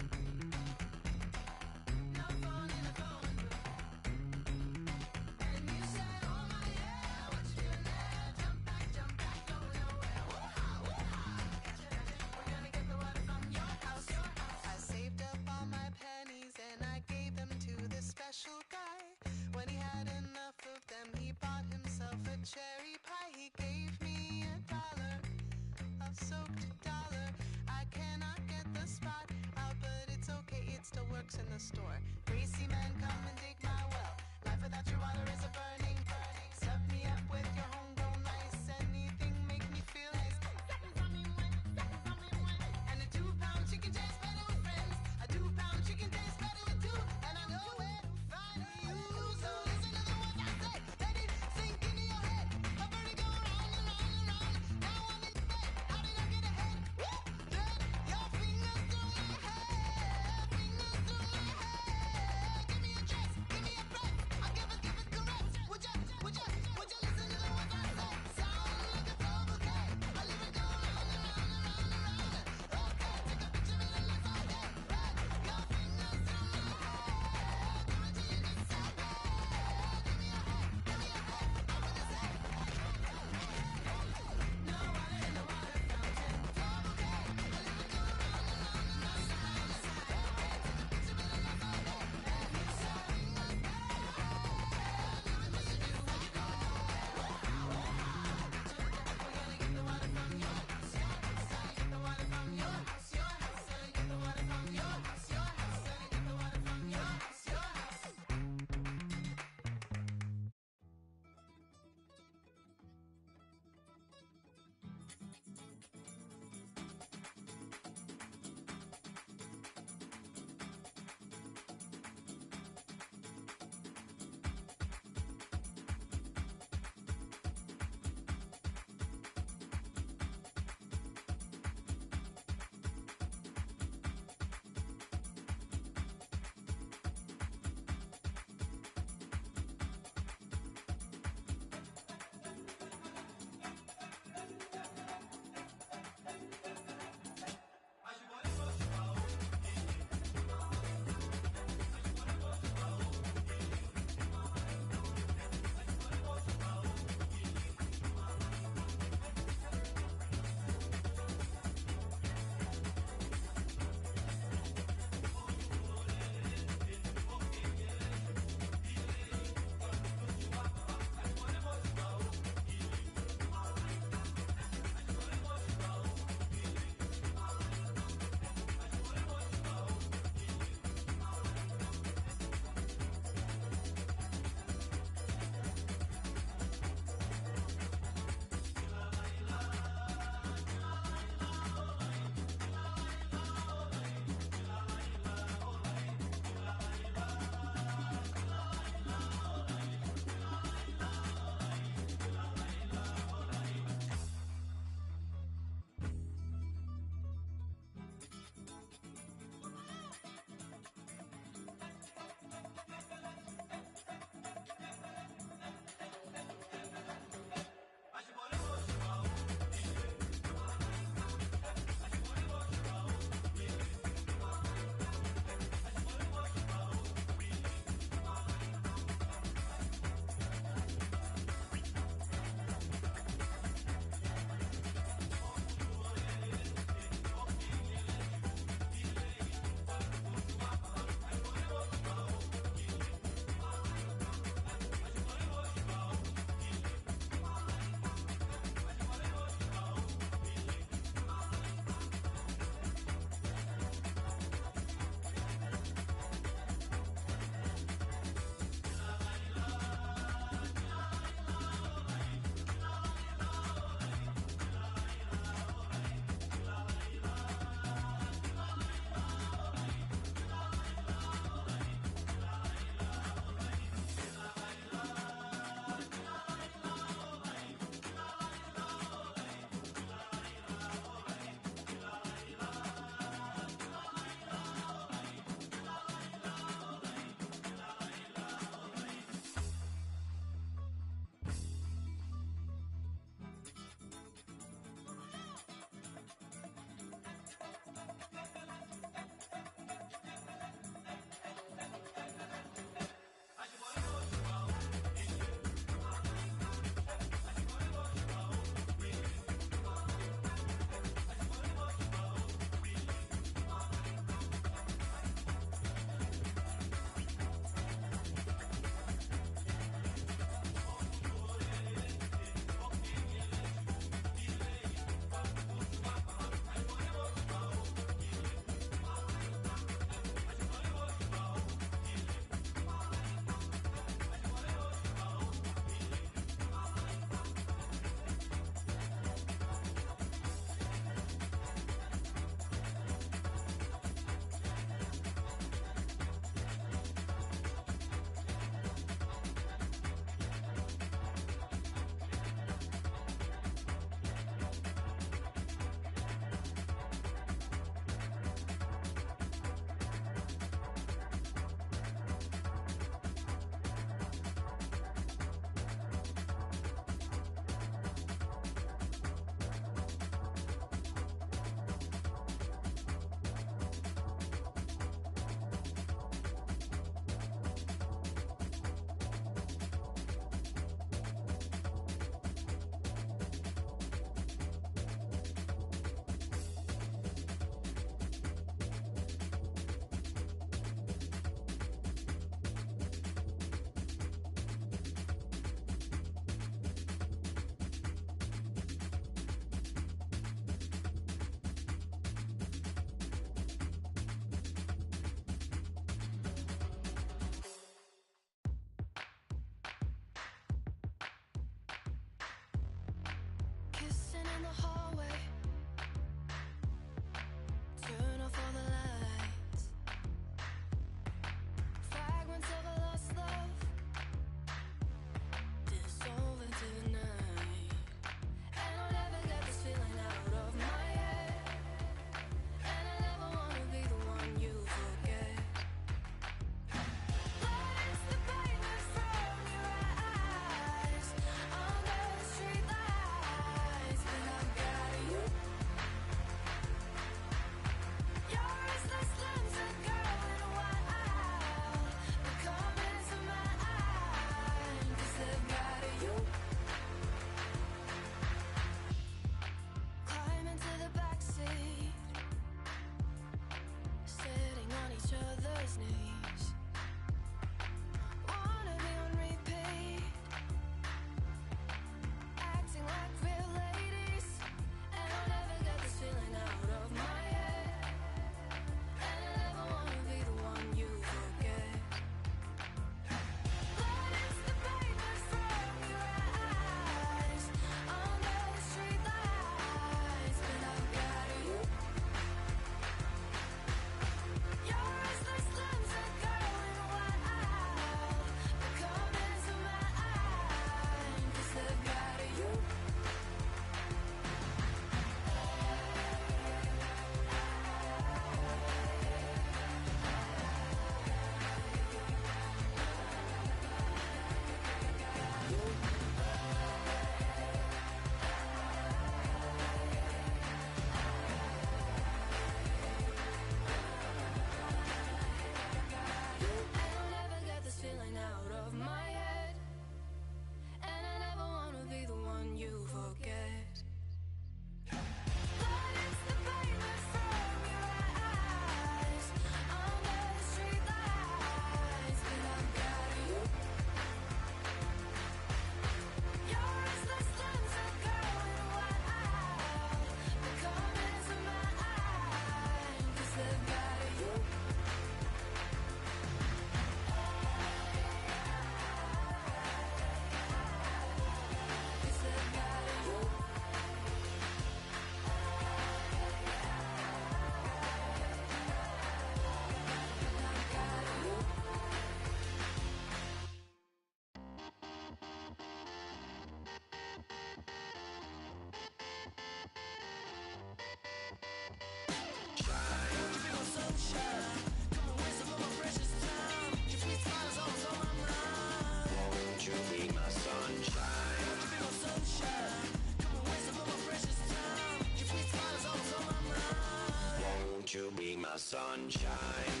sunshine.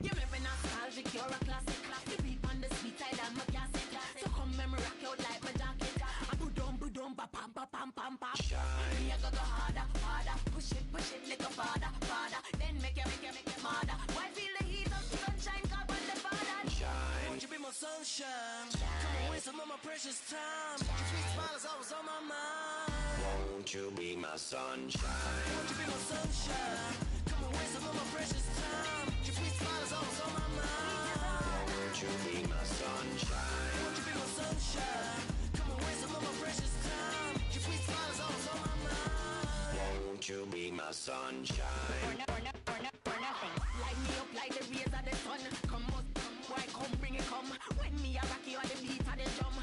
Give me a nostalgic, you're a classic. The beat on the sweet side, I'm a classic. So come and rock out like my jacket. Boom, ba pam pa pam pam pam. Shine. Me a go harder, harder. Push it, little farther, farther. Then make it harder. Why feel the heat of the sunshine? Come on the father. Shine. Won't you be my sunshine? Come away some of my precious time. Your sweet smile is always on my mind. Won't you be my sunshine? Won't you be my sunshine? Come away some of my precious time. Your sweet smile is always on my mind. Won't you be my sunshine? Won't you be my sunshine? Come away some of my precious time. Your sweet smile is always on my mind. Won't you be my sunshine? For nothing. Light me up like the rays of the sun. Come on, boy, come bring it, come. When me a rock you on the beat of the drum.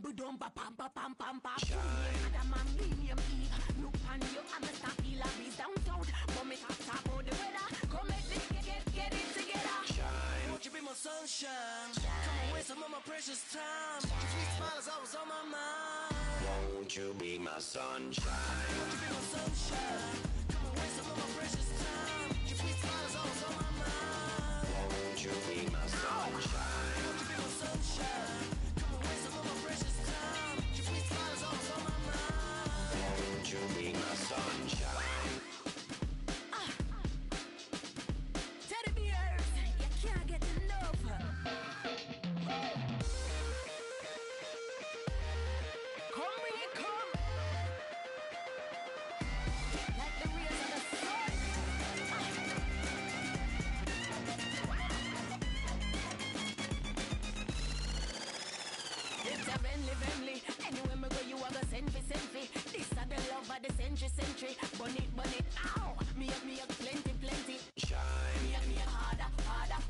Boom, ba pam pa pam pam pam. Adam and medium E. Look on you, I'm a star killer. Breeze down south. But me talk about the weather. Come make me get it together. Shine. Won't you be my sunshine? Come away some of my precious time. Your sweet smile is always on my mind. Won't you be my sunshine? Won't you be my sunshine? Come away some of my precious time. Your sweet smile is always on my mind. Won't you be my sunshine? Won't you be my sunshine? Come away some of my precious time. Your sweet smile is always on my mind. Won't you be my sunshine? Teddy bears, you can't get enough. Come bring it, come. Like the rays of the sun. It's a friendly. Anywhere me go, you a go send me. This a the love of the century. Bun it, ow. Me up, plenty. Shine. Me a harder.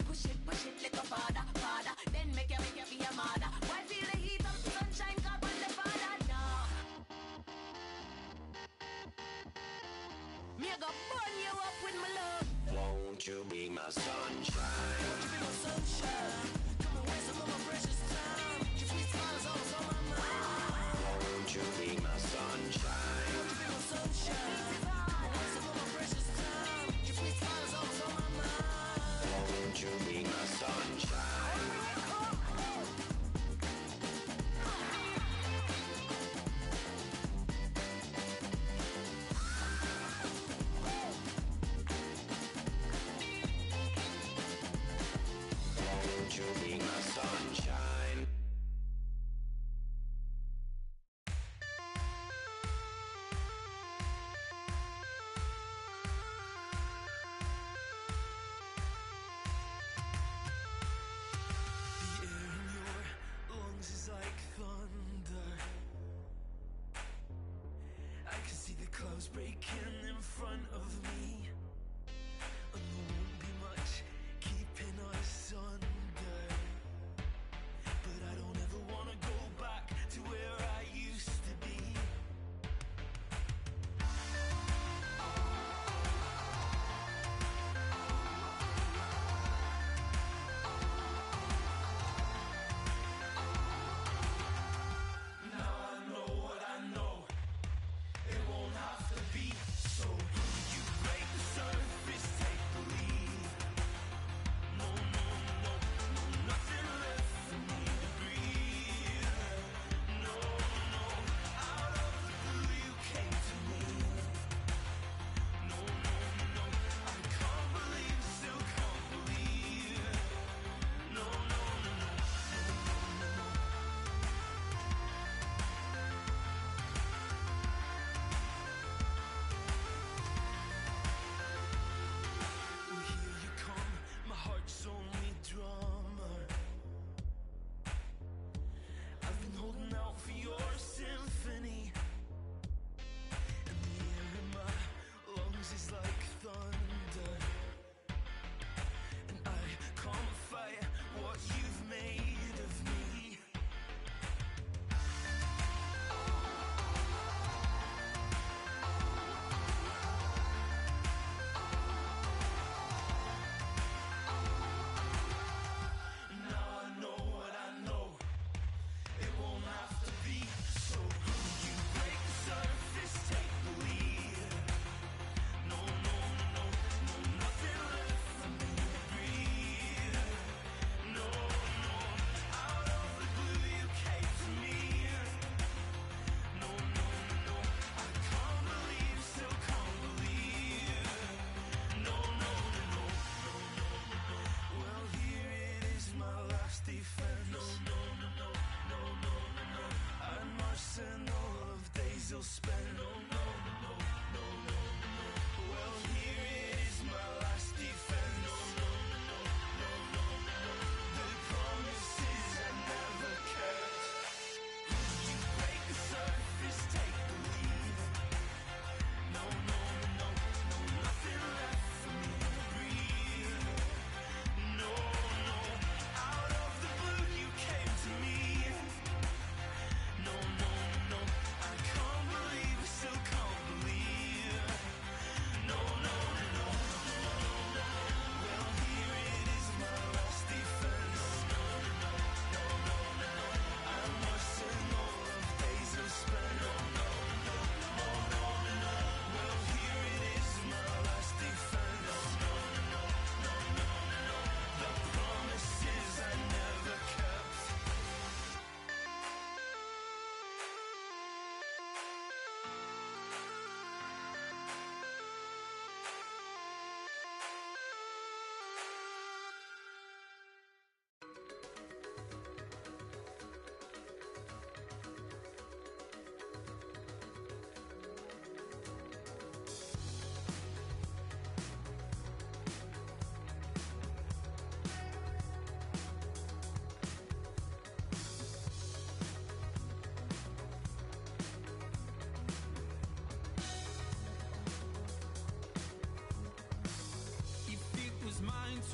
Push it, little farther. Then make you be a mother. Why feel the heat of the sunshine? Come on the father, no. Me a go burn you up with my love. Won't you be my sunshine? Won't you be my sunshine? Come away some of my precious time. Your sweet smile is always on my mind. Won't you be my sunshine? Won't you be my sunshine? Come away some of my precious time. Your sweet smile is always on my mind. Won't you be my sunshine?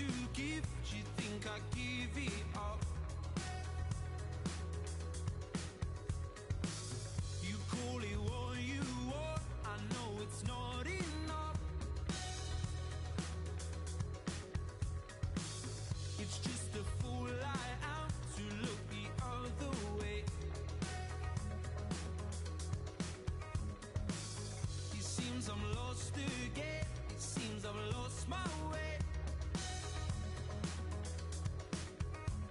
to give. Do you think I give it up? You call it what you want, I know it's not enough. It's just a fool I am to look the other way. It seems I'm lost again, it seems I've lost my way.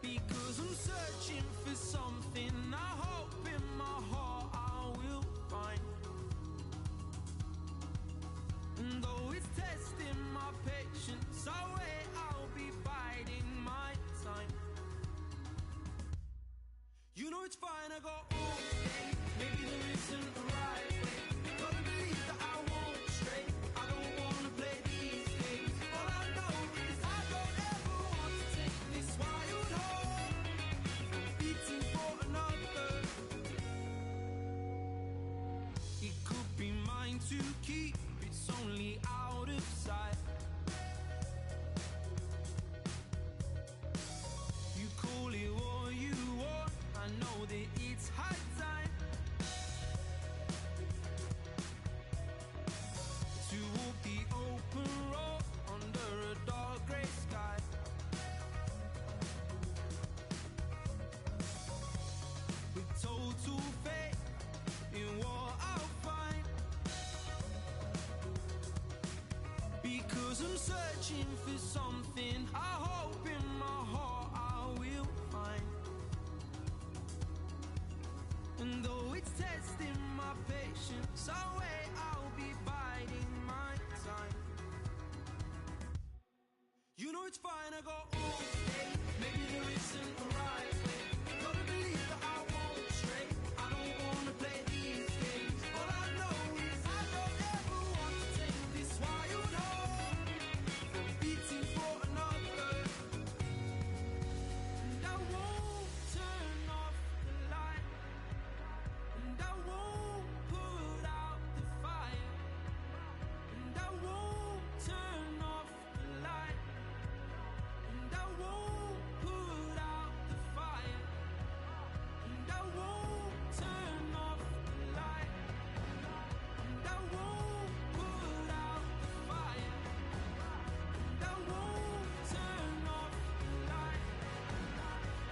Because I'm searching for something I hope in my heart I will find. And though it's testing my patience, I wait, I'll be biding my time. You know it's fine, I got all day. Maybe there isn't a right way. Gotta believe that I won't stray. I don't wanna play these games. All I know is I don't ever want to take this wild heart from beating for another. It could be mine to keep, it's only out of sight. You call it what you want, I know that it's high time to walk the open road under a dark grey sky. With total faith in what I'll find. Because I'm searching for something I hope in my heart I will find. And though it's testing my patience, I wait, I'll be biding my time. You know it's fine, I got all day. Maybe there isn't a right way. Gotta believe that I won't stray. I don't wanna play these games. All I know is I don't ever want to take this wild heart from beating for another. And I won't turn off the light. And I won't put out the fire. And I won't turn off the light. And I won't put out the fire. And I won't turn off the light. And I won't put out the fire. And I won't turn off the light.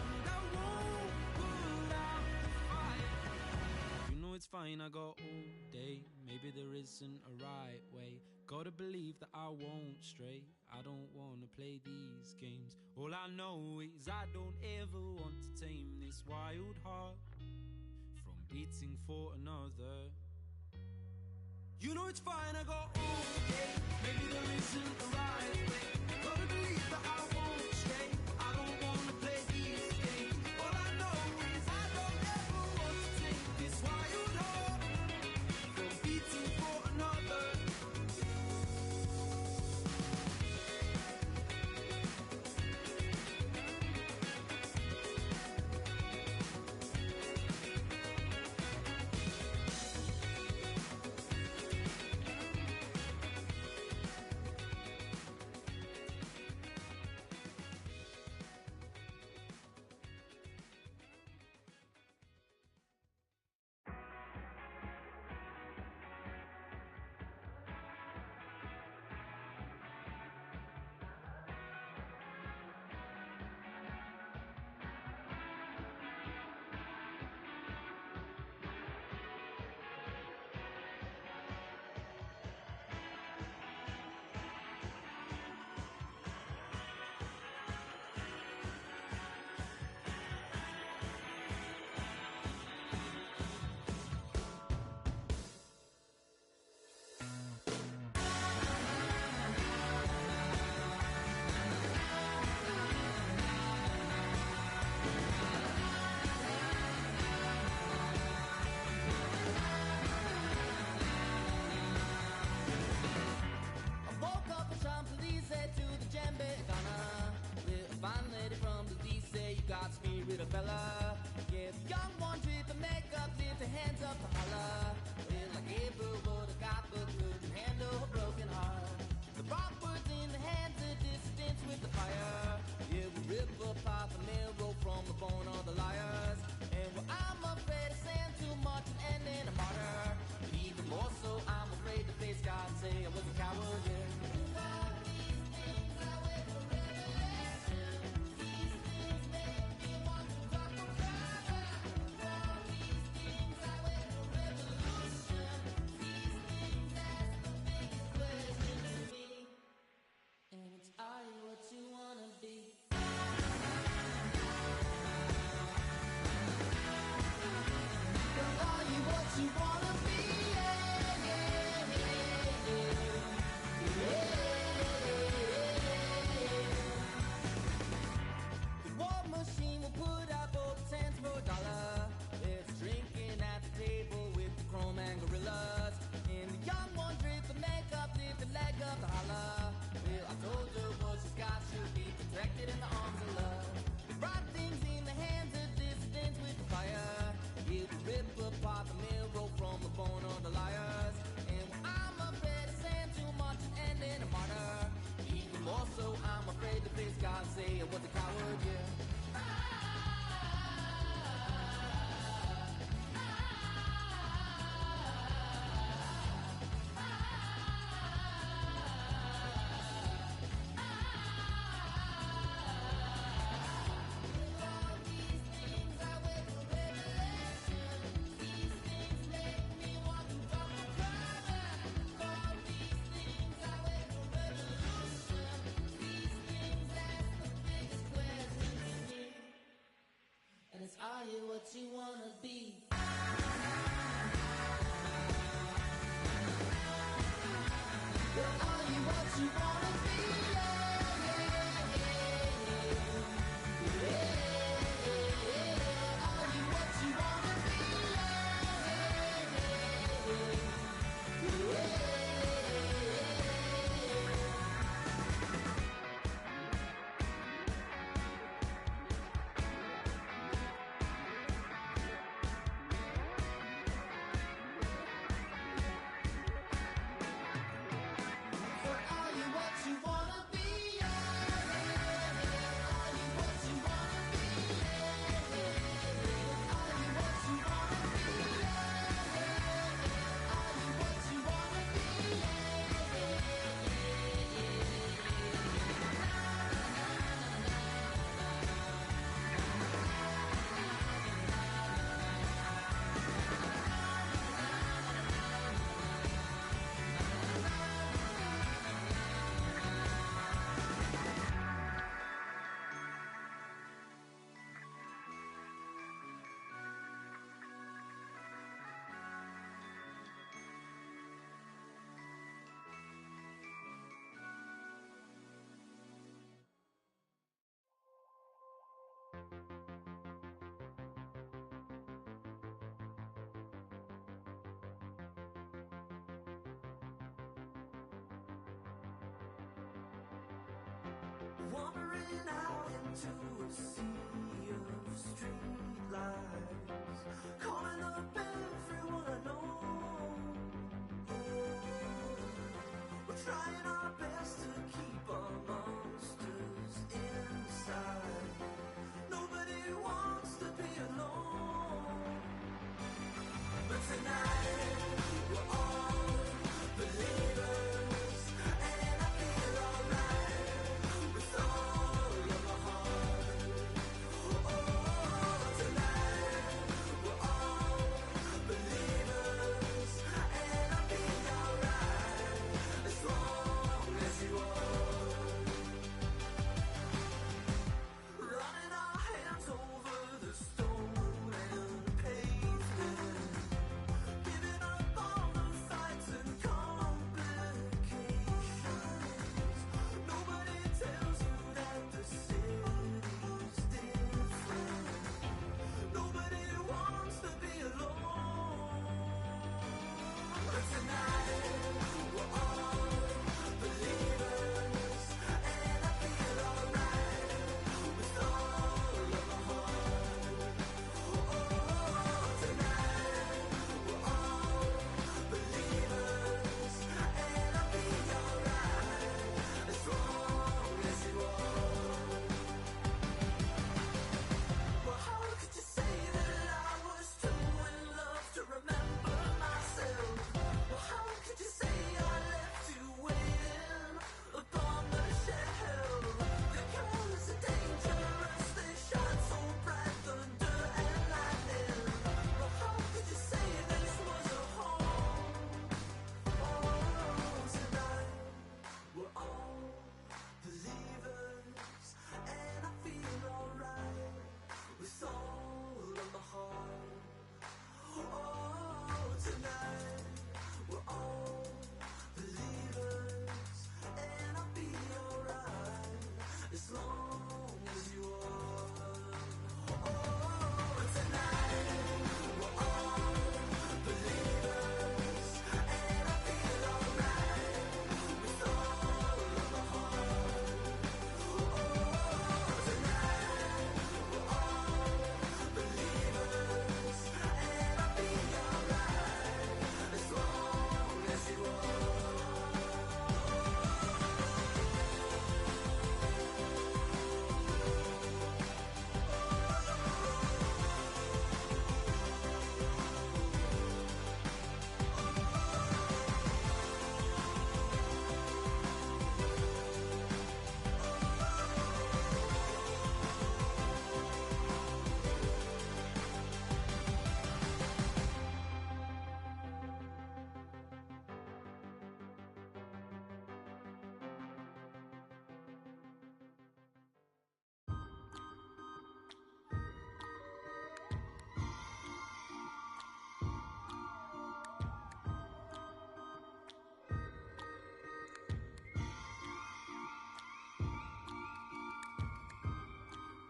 And I won't put out the fire. You know it's fine, I got all day. Maybe there isn't a right way. Gotta believe that I won't stray. I don't wanna play these games. All I know is I don't ever want to tame this wild heart from beating for another. You know it's fine, I got all day. Maybe there isn't a right way. Gotta believe that I won't stray. I don't wanna play these games. All I know is I don't ever want to take this wild heart from beating for another. will put out both cents for a dollar. It's drinking at the table with the chrome and gorillas. And the young one drip the makeup, lift the leg up to holler. Well, I told her what she's got should be protected in the arms of love. Right things in the hands of dissidents with the fire. It will rip apart the mirror from the bone of the liars. And I'm afraid of saying too much and ending a martyr. Even more so, I'm afraid to face God and say I was a coward, yeah. Are you what you wanna be? Are you what you wanna be? Are you what you wanna be? Wandering out into a sea of street lights, calling up everyone I know. We're trying our best to keep our monsters inside. Nobody wants to be alone. But tonight we're all believers, and I feel alright with all of my heart.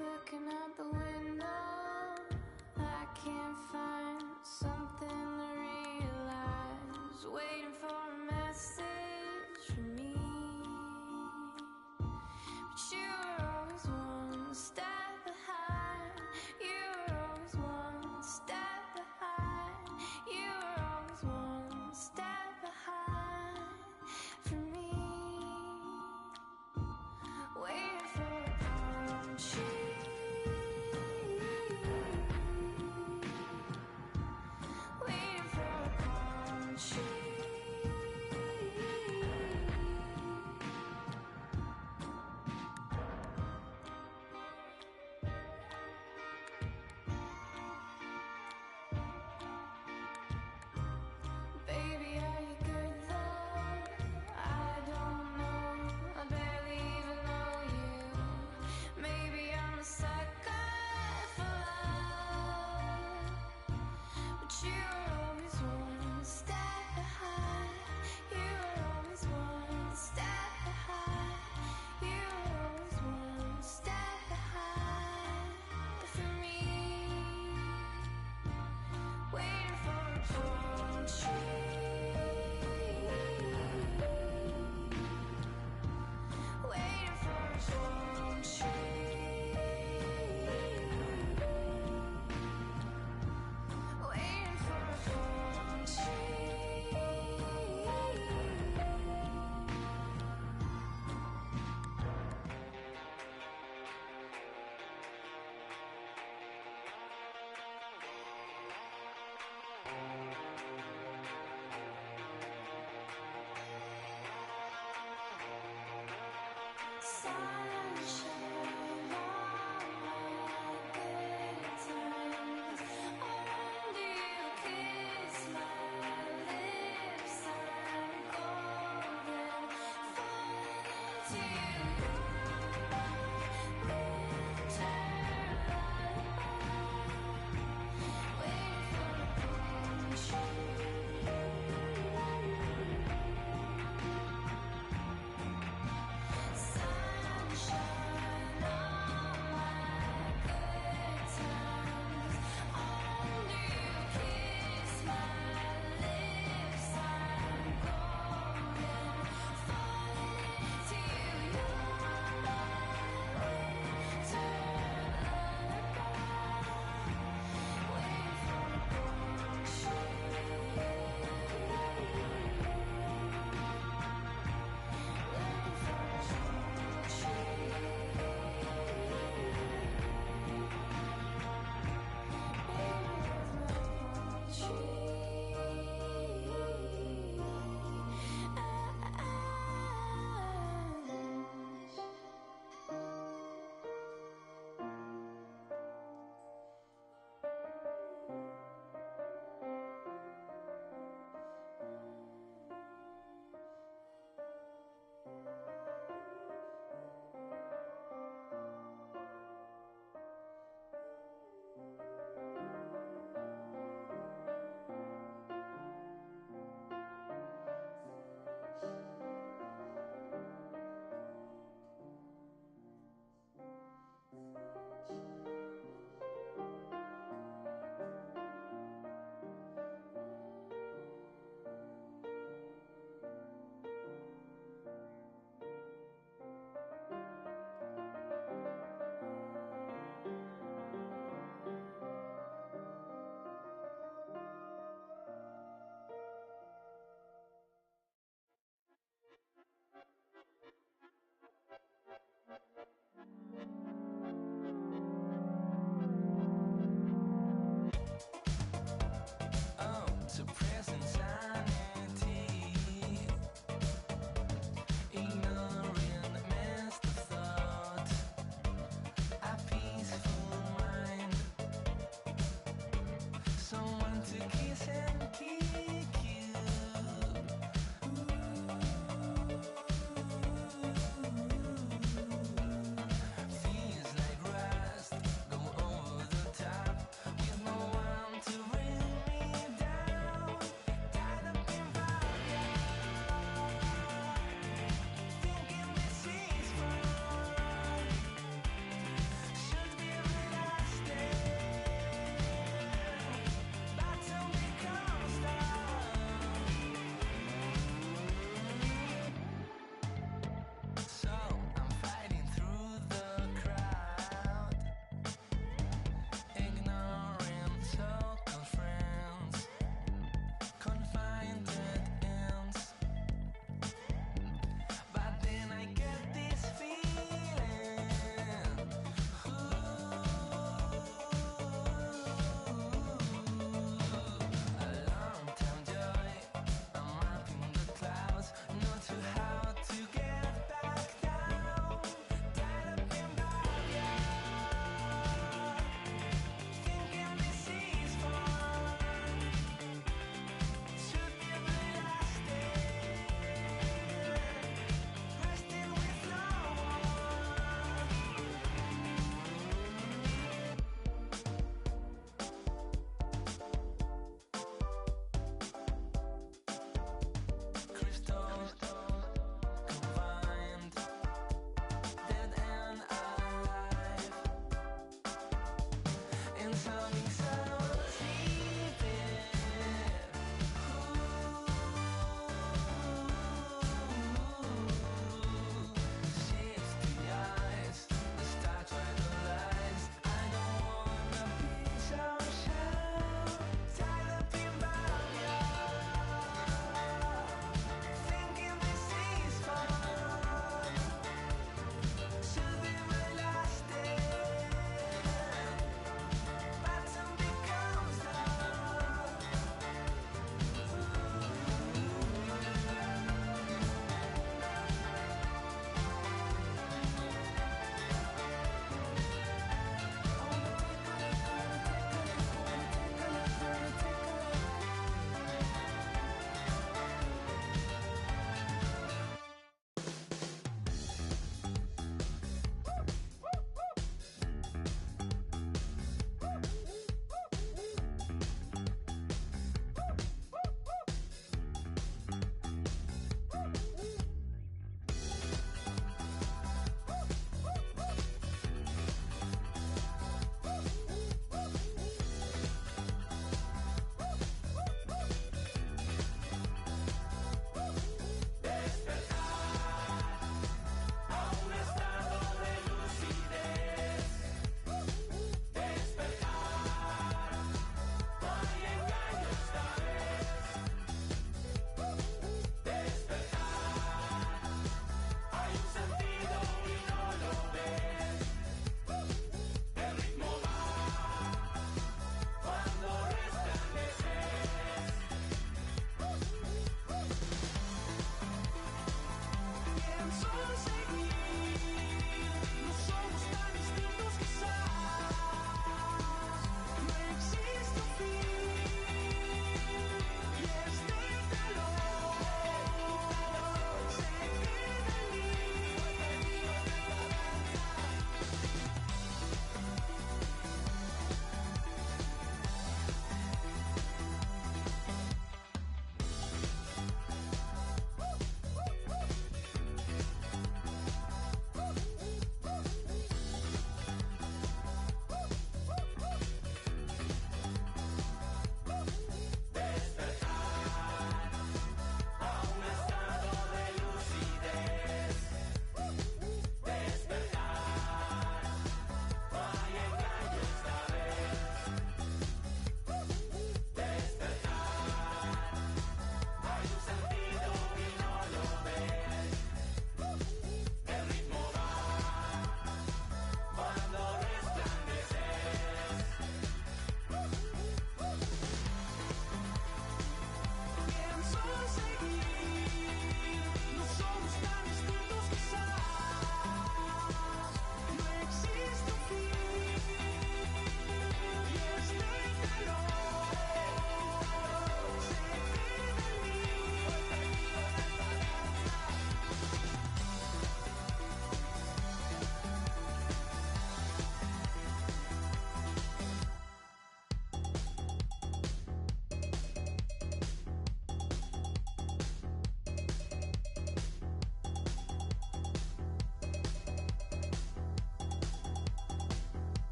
Looking out the window, I can't find something to realize. Waiting for a message from me, but you were always one step behind. You were always one step behind. You were always one step behind from me. Waiting for a palm tree. Waiting for a palm tree. Baby, are you good though? I don't know. I barely even know you. Maybe I'm a sucker for love, but you were always one step behind. You were always one step behind. You were always one step behind for me. Waiting for a palm tree. Waiting for a palm tree. Waiting for a palm tree.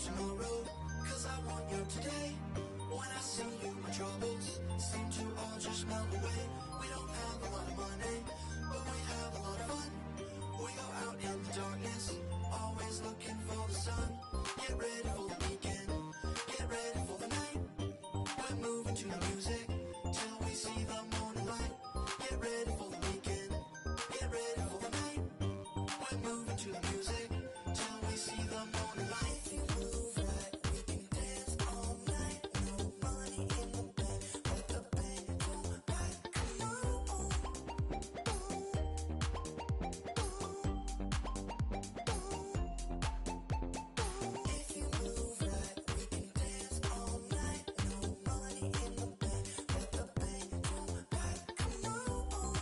tomorrow, 'cause I want you today. When I see you, my troubles seem to all just melt away. We don't have a lot of money, but we have a lot of fun. We go out in the darkness, always looking for the sun. Get ready for the weekend, get ready for the night. We're moving to the music till we see the morning light. Get ready for the weekend, get ready for the night. We're moving to the music till we see the morning light. If you move right, we can dance all night. No money in the bank, but the bank don't bite. Come on. If you move right, we can dance all night. No money in the bank, but the bank don't bite. Come on.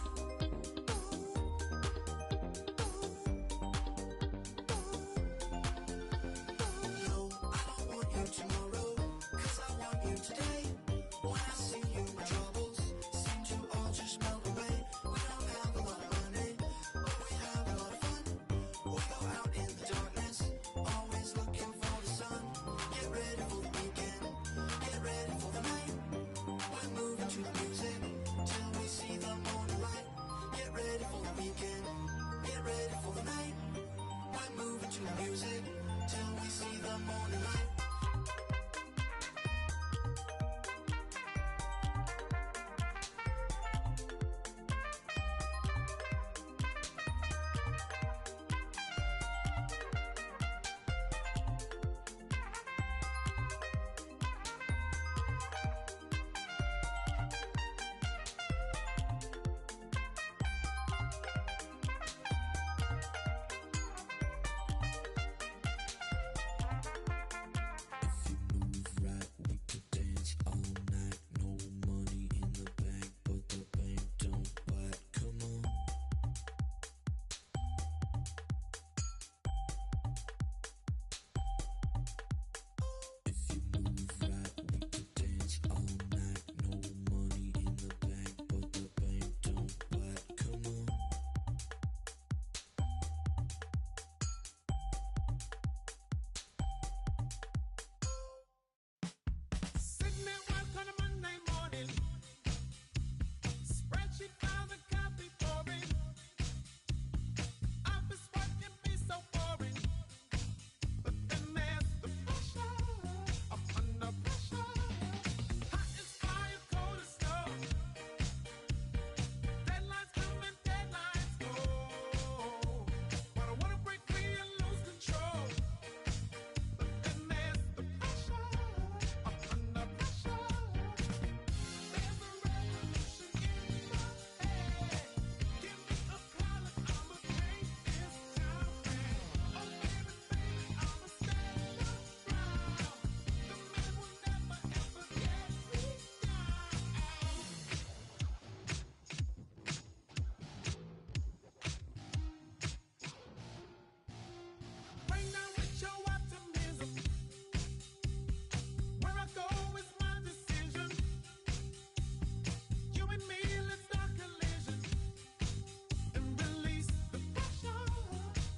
No, I don't want you tomorrow, 'cause I want you today. When I see you, my troubles seem to all just melt away. We don't have a lot of money, but we have a lot of fun. We go out in the darkness, always looking for the sun. Get ready for the weekend, get ready for the night. We're moving to the music till we see the morning light. Get ready for the weekend, get ready for the night. We're moving to the music till we see the morning light. Sitting at work on a Monday morning, spreadsheet files and coffee pouring. Office work can be so boring, but then there's the pressure. I'm under pressure. Hot as fire, cold as snow. Deadlines come and deadlines go. But I wanna break free and lose control. But then there's the pressure. I'm under pressure. There's a revolution in my head. Give me a collar, I'ma paint this town red. Oh baby, baby, I'ma stand up proud. The man will never ever get me down. Rain down with your optimism. Where I go is my decision. You and me, let's start collision and release the pressure.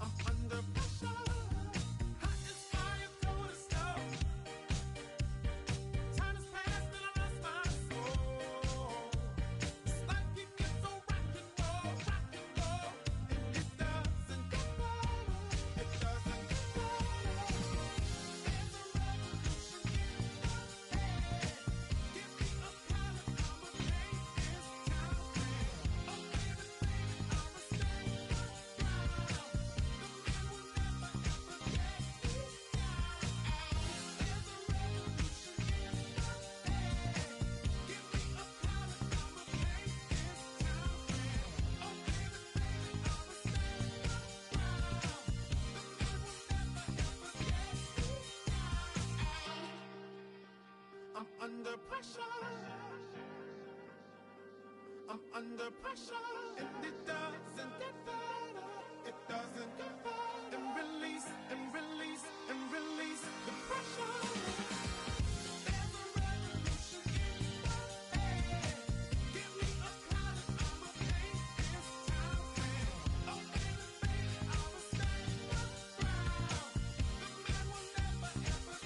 I'm under pressure. Hot as fire, cold as snow. Time has passed and I lost my soul. This life can get so rock and roll, and it doesn't get better. It doesn't get better. There's a revolution in my head. Give me a collar, I'ma paint this town red. Oh baby, baby, I'ma stand up proud. The man will never ever get me down. There's a revolution in my head. Give me a collar, I'ma paint this town red. Oh baby, baby, I'ma stand up proud. The man will never ever get me down. I'm under pressure. I'm under pressure, and it doesn't get better. It doesn't get better. And release, and release, and release the pressure. There's a revolution in my head. Give me a collar, I'ma paint this town red. Oh baby, baby, I'ma stand up proud. The man will never ever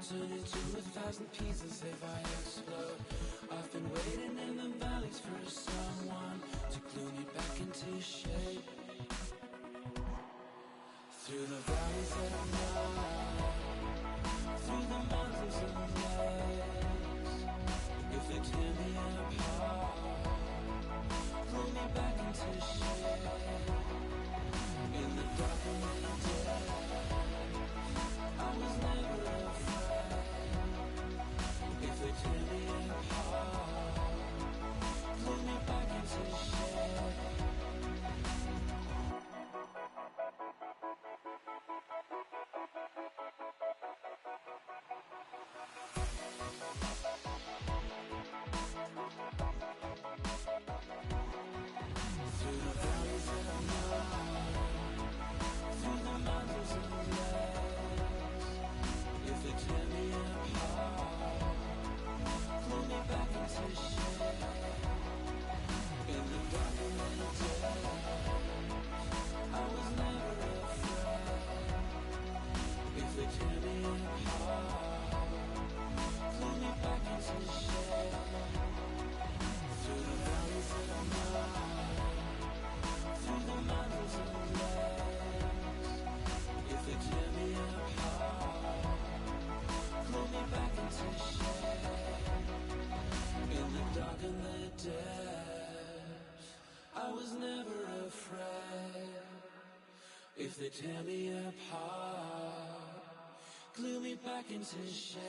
turn into 1,000 pieces if I explode. I've been waiting in the valleys for someone to glue me back into shape. Through the valleys at night, through the mountains and lakes. If they tear me apart, glue me back into shape. In the dark and the day, I was never afraid. If they tear me apart, glue me back into shape. Through the valleys at night, through the mountains and lakes. If they tear me apart, glue me back into shape. In the dark and the day, I was never afraid. If they tear me apart, glue me back into shape. Through the valleys at night, through the mountains and lakes. If they tear me apart, glue me back into shape. In the dark and the depths, I was never afraid. If they tear me apart, glue me back into shape.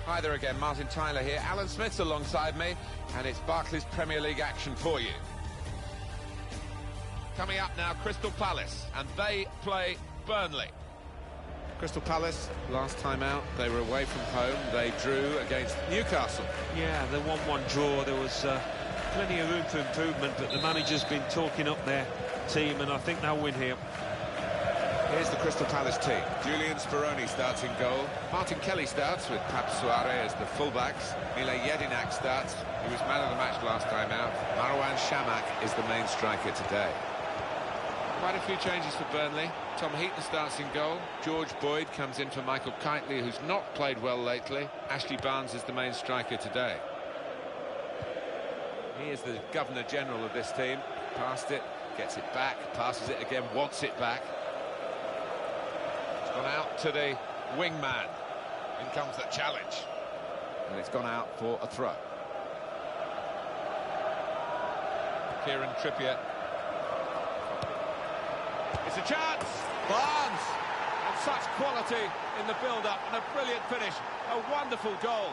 Hi there again, Martin Tyler here. Alan Smith's alongside me, and it's Barclays Premier League action for you. Coming up now, Crystal Palace, and they play Burnley. Crystal Palace, last time out, they were away from home. They drew against Newcastle. Yeah, the 1-1 draw, there was plenty of room for improvement, but the manager's been talking up their team, and I think they'll win here. Here's the Crystal Palace team. Julian Speroni starts in goal. Martin Kelly starts with Pap Suarez as the fullbacks. Mile Jedinak starts. He was man of the match last time out. Marwan Shamak is the main striker today. Quite a few changes for Burnley. Tom Heaton starts in goal. George Boyd comes in for Michael Kiteley, who's not played well lately. Ashley Barnes is the main striker today. He is the Governor-General of this team. Passed it, gets it back, passes it again, wants it back. It's gone out to the wingman. In comes the challenge. And it's gone out for a throw. Kieran Trippier. It's a chance! Barnes! And such quality in the build-up, and a brilliant finish. A wonderful goal.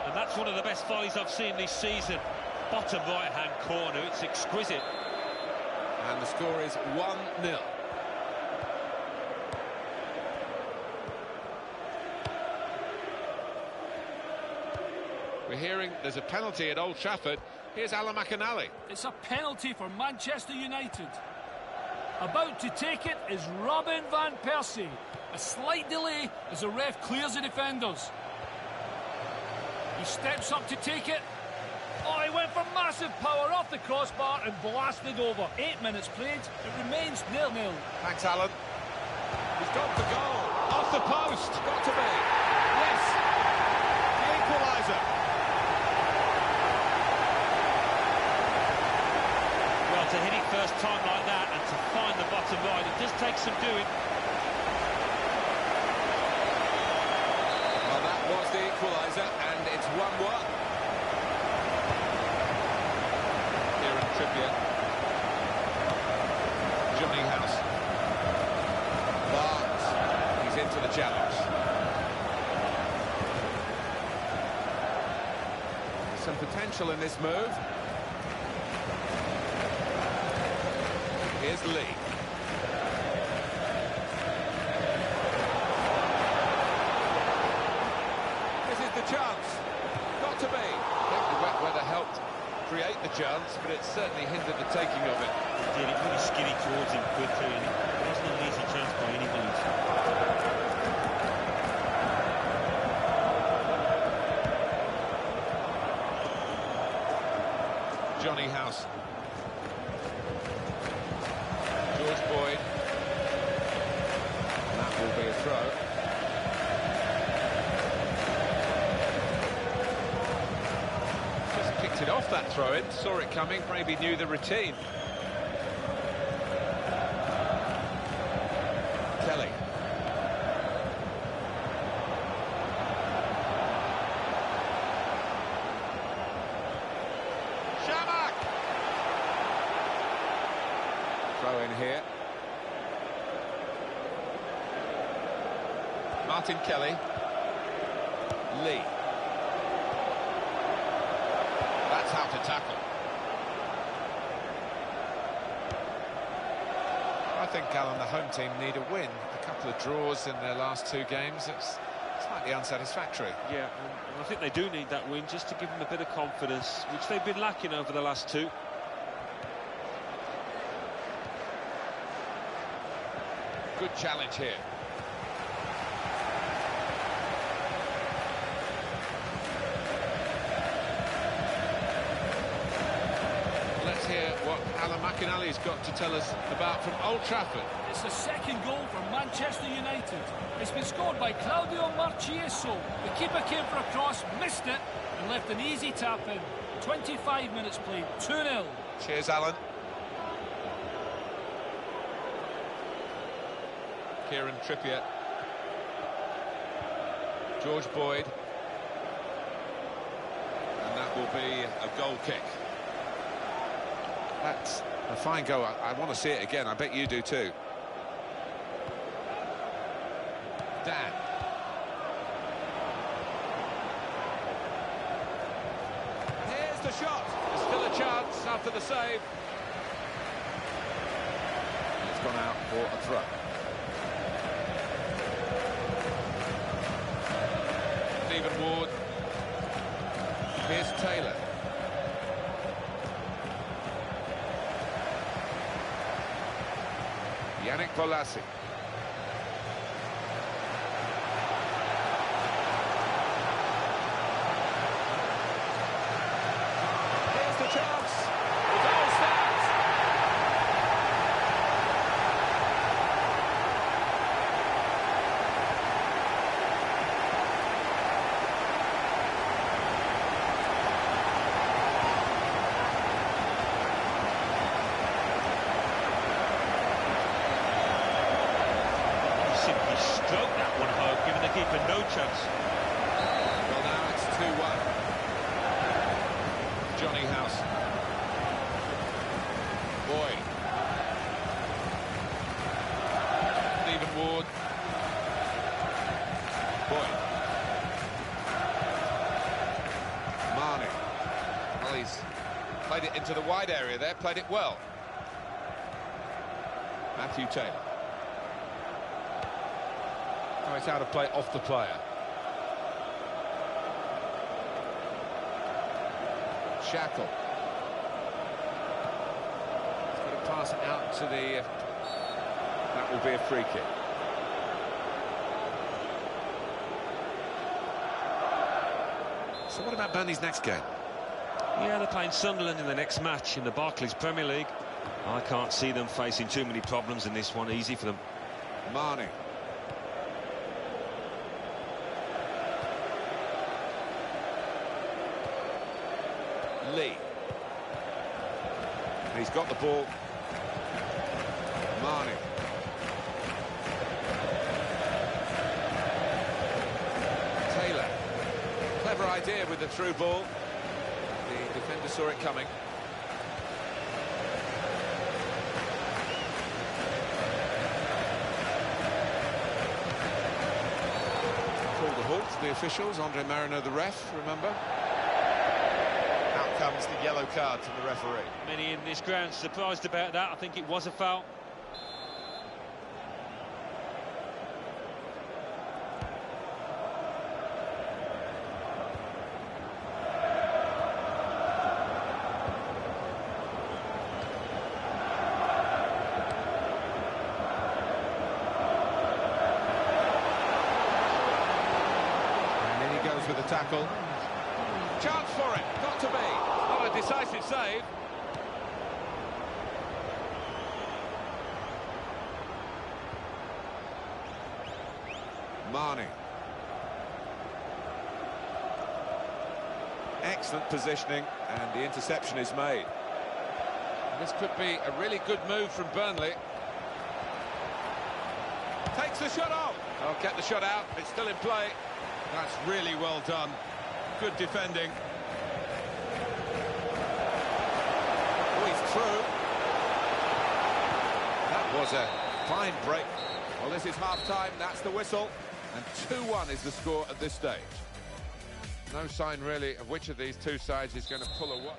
And that's one of the best volleys I've seen this season. Bottom right-hand corner, it's exquisite. And the score is 1-0. We're hearing there's a penalty at Old Trafford. Here's Alan McInally. It's a penalty for Manchester United. About to take it is Robin van Persie. A slight delay as the ref clears the defenders. He steps up to take it. Oh, he went for massive power off the crossbar and blasted over. 8 minutes played. It remains 0-0. Thanks, Alan. He's got the goal. Off the post. Got to be. Yes. The equaliser. Well, to hit it first time like that and to find the bottom right, it does take some doing. Well, that was the equaliser, and it's 1-1. Trippier. Johnny House. Barnes. He's into the challenge. There's some potential in this move. Here's Lee. This is the chance. Got to be. I think the wet weather helped create the chance, but it certainly hindered the taking of it. It did. It really skidded towards him quickly, and it wasn't an easy chance by any means. Johnny House. George Boyd. And that will be a throw. It off that throw-in, saw it coming, maybe knew the routine. Kelly. Shamak! Throw in here. Martin Kelly. Lee. That's how to tackle. I think, Alan, the home team need a win. A couple of draws in their last 2 games. It's slightly unsatisfactory. Yeah, and I think they do need that win just to give them a bit of confidence, which they've been lacking over the last 2. Good challenge here. Hear what Alan McInally's got to tell us about from Old Trafford. It's the second goal for Manchester United. It's been scored by Claudio Marchieso. The keeper came for a cross, missed it, and left an easy tap in. 25 minutes played, 2-0. Cheers, Alan. Kieran Trippier. George Boyd. And that will be a goal kick. That's a fine goal. I want to see it again. I bet you do too. Dan. Here's the shot. There's still a chance after the save. It's gone out for a throw. Stephen Ward. Here's Taylor. Yannick Bolasie. Here's the chance. The goal stands. Stroke that one home, giving the keeper no chance. Well, now it's 2-1. Johnny House. Boyd. Stephen Ward. Boyd. Marnie. Well, he's played it into the wide area there, played it well. Matthew Taylor. Oh, it's out of play off the player. Shackle. He's going to pass it out to the... that will be a free kick. So what about Burnley's next game? Yeah, they're playing Sunderland in the next match in the Barclays Premier League. I can't see them facing too many problems in this one. Easy for them. Marnie. Lee. He's got the ball. Marnie. Taylor. Clever idea with the through ball. The defender saw it coming. Called the halt, the officials. Andre Marino, the ref, remember? Comes the yellow card from the referee. Many in this ground surprised about that. I think it was a foul. And in he goes with the tackle. Chance for it, got to be. Not a decisive save. Marnie. Excellent positioning, and the interception is made. This could be a really good move from Burnley. Takes the shot off. Oh, get the shot out, it's still in play. That's really well done. Good defending. Oh, he's through. That was a fine break. Well, this is half-time, that's the whistle. And 2-1 is the score at this stage. No sign, really, of which of these two sides is going to pull away.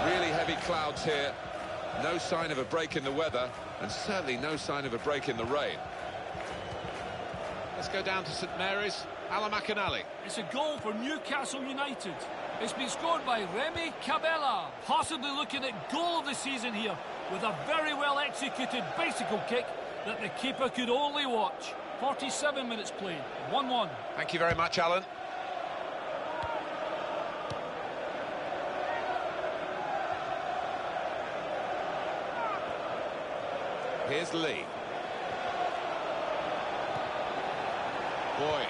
Really heavy clouds here. No sign of a break in the weather, and certainly no sign of a break in the rain. Let's go down to St Mary's. Alan McInally. It's a goal for Newcastle United. It's been scored by Remy Cabella, possibly looking at goal of the season here, with a very well executed bicycle kick that the keeper could only watch. 47 minutes played, 1-1. Thank you very much, Alan. Here's Lee. Boyd.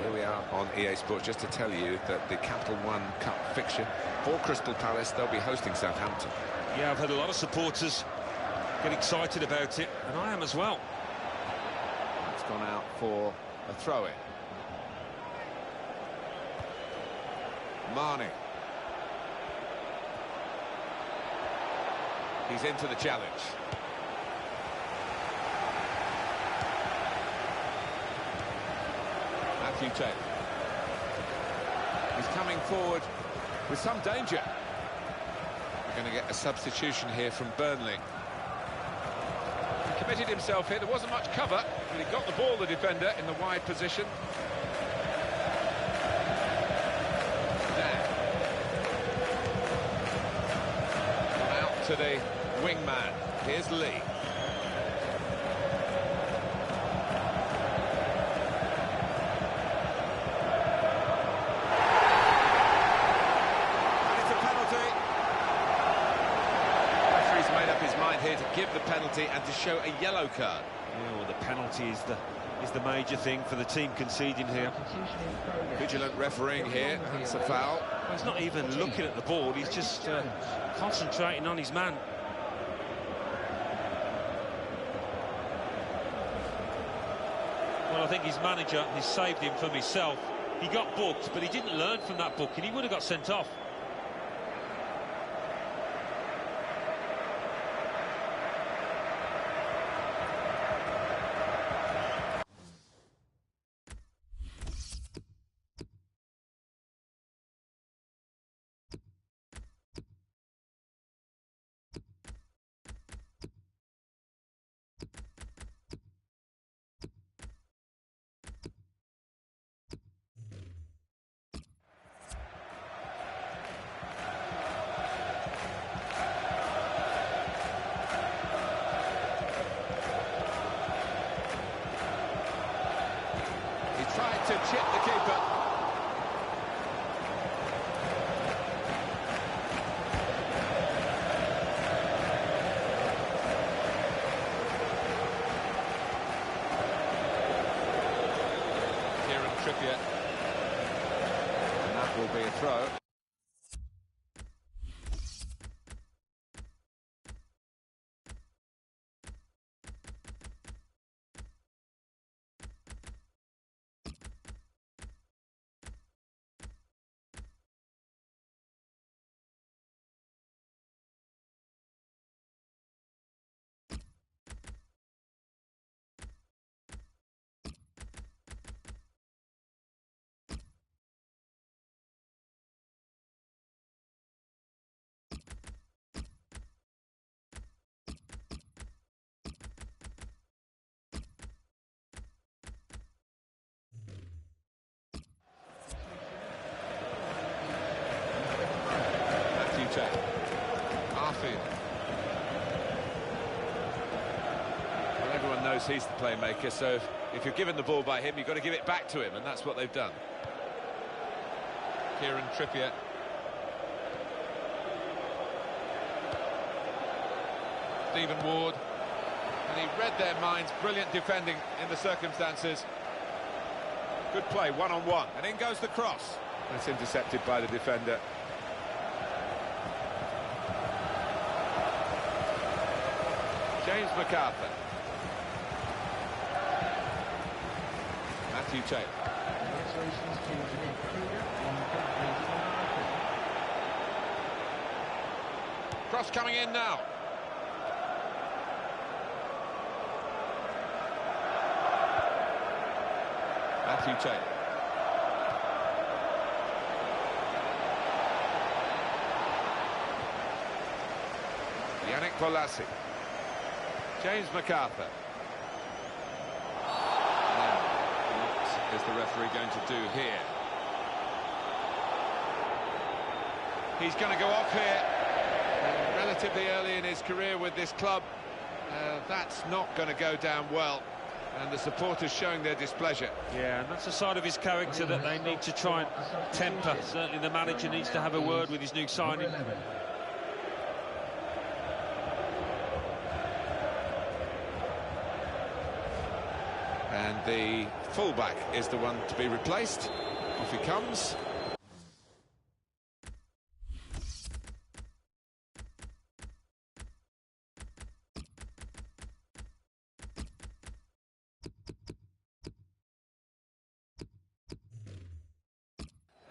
Here we are on EA Sports, just to tell you that the Capital One Cup fixture for Crystal Palace, they'll be hosting Southampton. Yeah, I've had a lot of supporters get excited about it, and I am as well. It's gone out for a throw-in. Marnie. He's into the challenge. Matthew Taylor. He's coming forward with some danger. We're going to get a substitution here from Burnley. He committed himself here. There wasn't much cover, but he got the ball, the defender, in the wide position. Out to the wingman. Here's Lee. Here to give the penalty and to show a yellow card. Yeah, well, the penalty is the major thing for the team conceding here. Vigilant refereeing here. That's a foul. Well, he's not even looking at the ball. He's just concentrating on his man. Well, I think his manager has saved him from himself. He got booked, but he didn't learn from that booking. He would have got sent off. Tried to chip the keeper. Kieran Trippier. And that will be a throw. Arfield. Well, everyone knows he's the playmaker, so if you're given the ball by him, you've got to give it back to him, and that's what they've done. Kieran Trippier. Stephen Ward. And he read their minds. Brilliant defending in the circumstances. Good play, one-on-one. And in goes the cross. That's intercepted by the defender. James MacArthur. Matthew Taylor. Cross coming in now. Matthew Taylor. Yannick Bolasie. James MacArthur. Now, what is the referee going to do here? He's going to go off here relatively early in his career with this club. That's not going to go down well, and the supporters showing their displeasure. Yeah, and that's a side of his character that they need to try and temper. Certainly the manager needs to have a word with his new signing. And the fullback is the one to be replaced. Off he comes.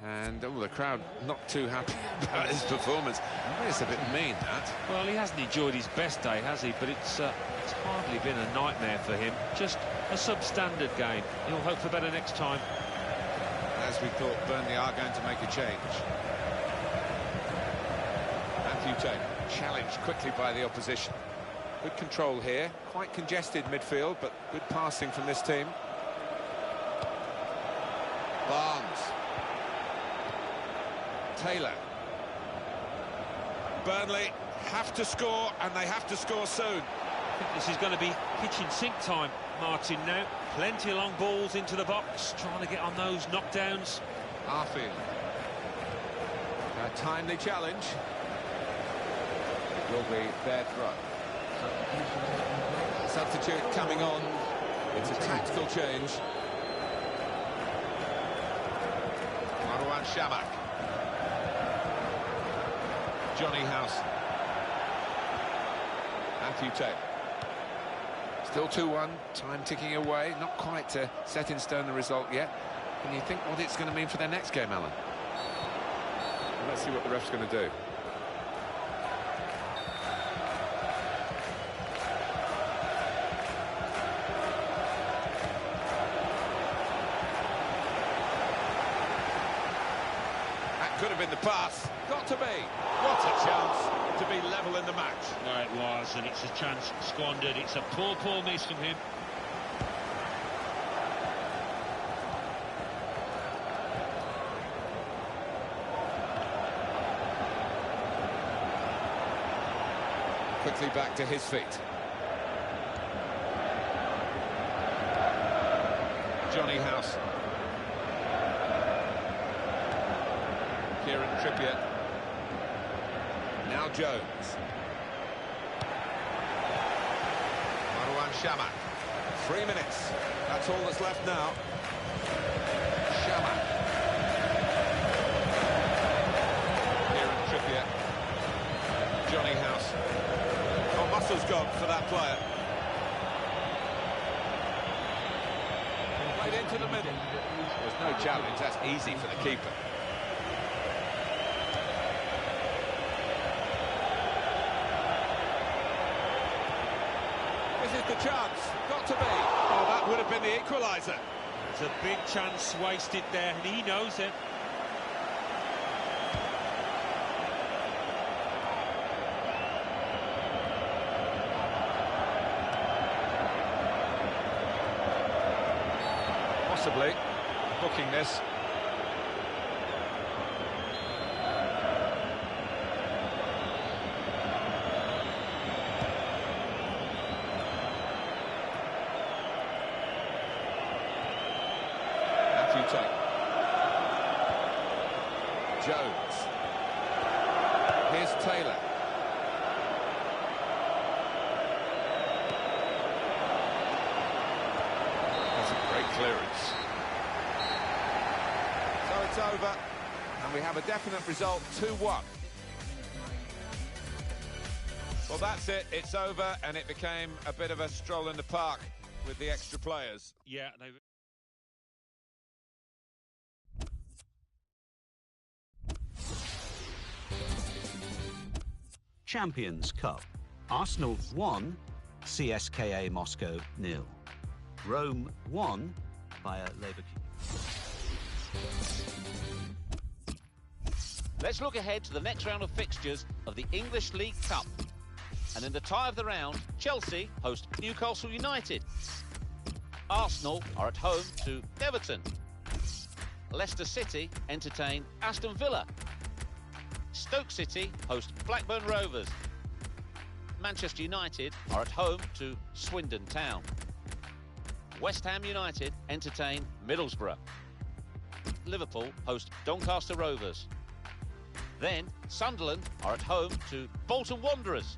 And the crowd not too happy about his performance. I mean, it's a bit mean, that. Well, he hasn't enjoyed his best day, has he? But it's hardly been a nightmare for him. Just a substandard game. He'll hope for better next time. As we thought, Burnley are going to make a change. Matthew Taylor challenged quickly by the opposition. Good control here. Quite congested midfield, but good passing from this team. Barnes. Taylor. Burnley have to score, and they have to score soon. I think this is going to be kitchen sink time, Martin, now. Plenty of long balls into the box, trying to get on those knockdowns. Arfield. A timely challenge. It will be their throw. Substitute coming on. It's a tactical change. Marwan Shamak. Johnny House. Matthew Taylor. Still 2-1, time ticking away, not quite set in stone the result yet. Can you think what it's going to mean for their next game, Alan? Well, let's see what the ref's going to do. That could have been the pass. Got to be. What a chance to be level in the match. No, it was, and it's a chance squandered. It's a poor miss from him. Quickly back to his feet. Johnny House. Kieran Trippier. Now Jones. Marwan Shamak. 3 minutes. That's all that's left now. Shamak. Kieran Trippier. Johnny House. Oh, muscle's gone for that player. Played into the middle. There's no challenge. That's easy for the keeper. This is the chance. Got to be. Oh, that would have been the equaliser. It's a big chance wasted there, and he knows it. Possibly booking this. Jones. Here's Taylor. That's a great clearance. So it's over, and we have a definite result, 2-1. Well, that's it. It's over, and it became a bit of a stroll in the park with the extra players. Yeah, they... Champions Cup. Arsenal 1, CSKA Moscow 0. Rome 1 via Leverkusen. Let's look ahead to the next round of fixtures of the English League Cup. And in the tie of the round, Chelsea host Newcastle United. Arsenal are at home to Everton. Leicester City entertain Aston Villa. Stoke City host Blackburn Rovers. Manchester United are at home to Swindon Town. West Ham United entertain Middlesbrough. Liverpool host Doncaster Rovers. Then Sunderland are at home to Bolton Wanderers.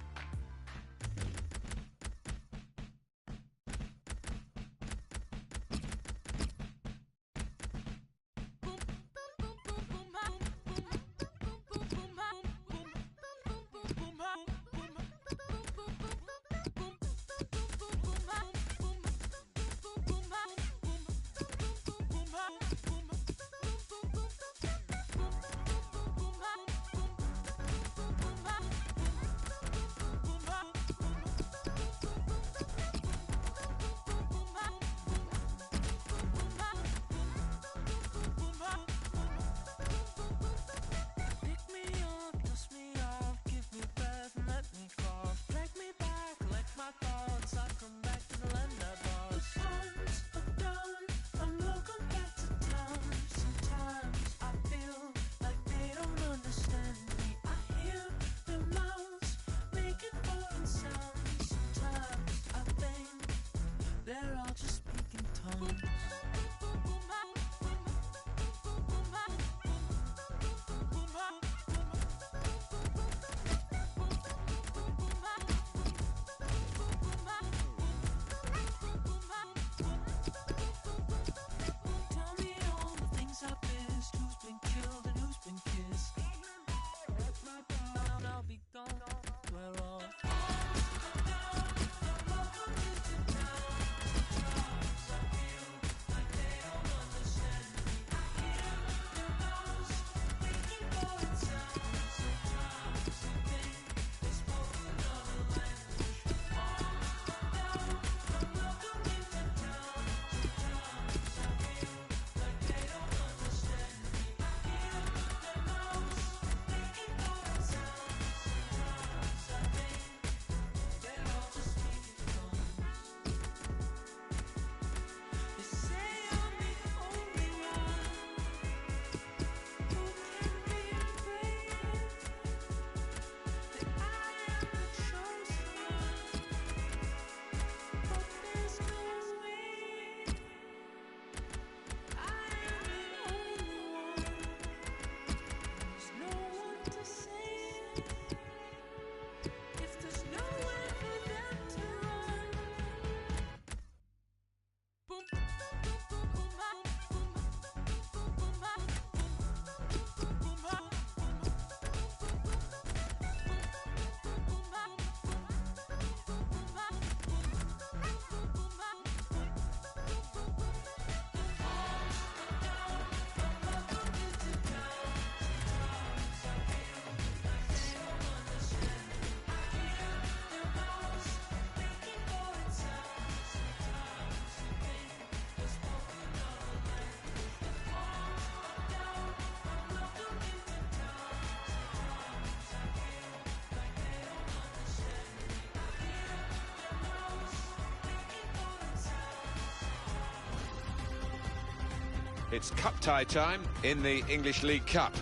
It's cup tie time in the English League Cup,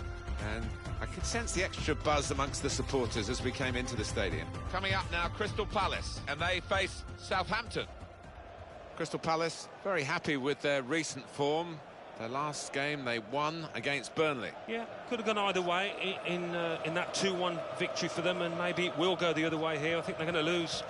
and I could sense the extra buzz amongst the supporters as we came into the stadium. Coming up now, Crystal Palace, and they face Southampton. Crystal Palace very happy with their recent form. Their last game they won against Burnley. Yeah, could have gone either way in that 2-1 victory for them, and maybe it will go the other way here. I think they're going to lose.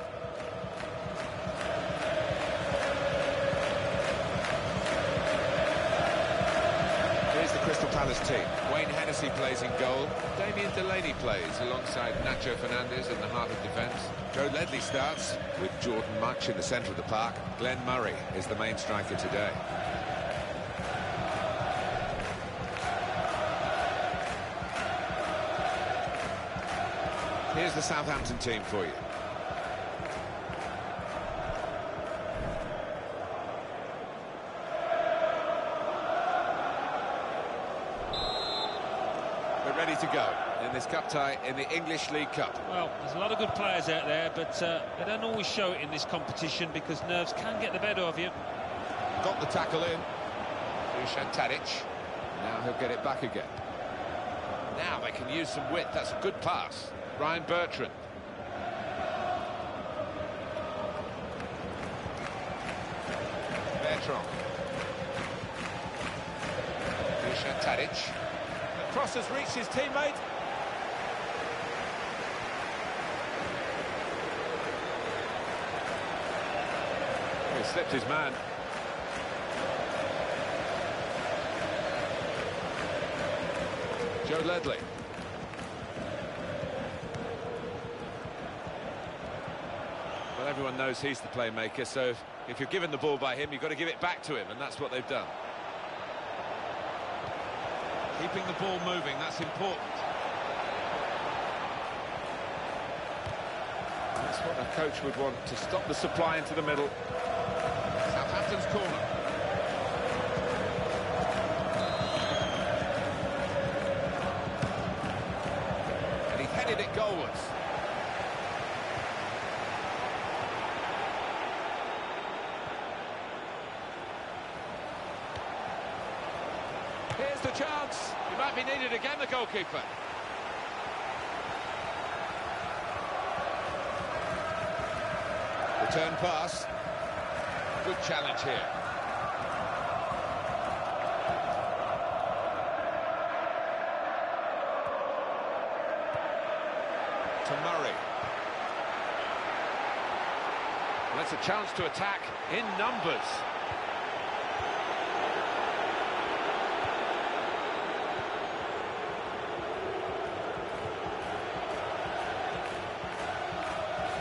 Here's the Crystal Palace team. Wayne Hennessy plays in goal. Damien Delaney plays alongside Nacho Fernandez in the heart of defence. Joe Ledley starts with Jordan Much in the centre of the park. Glenn Murray is the main striker today. Here's the Southampton team for you. We're ready to go in this cup tie in the English League Cup. Well, there's a lot of good players out there, but they don't always show it in this competition because nerves can get the better of you. Got the tackle in. Dusan Tadic. Now he'll get it back again. Now they can use some width. That's a good pass. Ryan Bertrand. Bertrand. Dusan Tadic. The cross has reached his teammate. He slipped his man. Joe Ledley. Well, everyone knows he's the playmaker, so if you're given the ball by him, you've got to give it back to him, and that's what they've done. Keeping the ball moving, that's important. That's what a coach would want, to stop the supply into the middle. Southampton's corner. And he headed it goalwards. Here's the chance. He might be needed again, the goalkeeper. Return pass. Good challenge here. That's a chance to attack in numbers.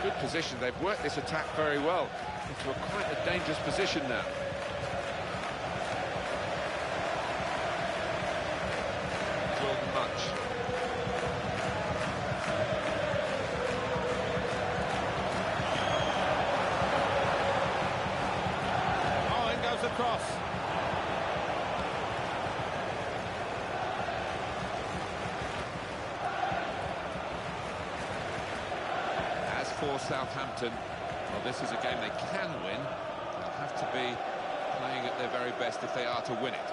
Good position. They've worked this attack very well into quite a dangerous position now. Jordan Much. Oh, in goes the cross. For Southampton, well, this is a game they can win. They'll have to be playing at their very best if they are to win it.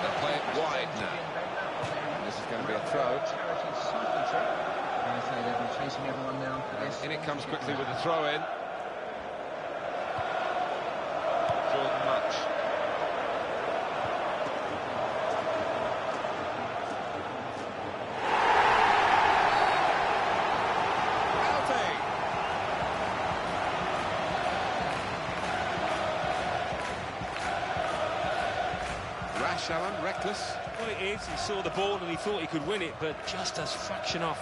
They'll play it wide now. And this is going to be a throw. In it comes quickly with the throw-in. Jordan Much. Alan, reckless. Well, it is. He saw the ball and he thought he could win it, but just a fraction off.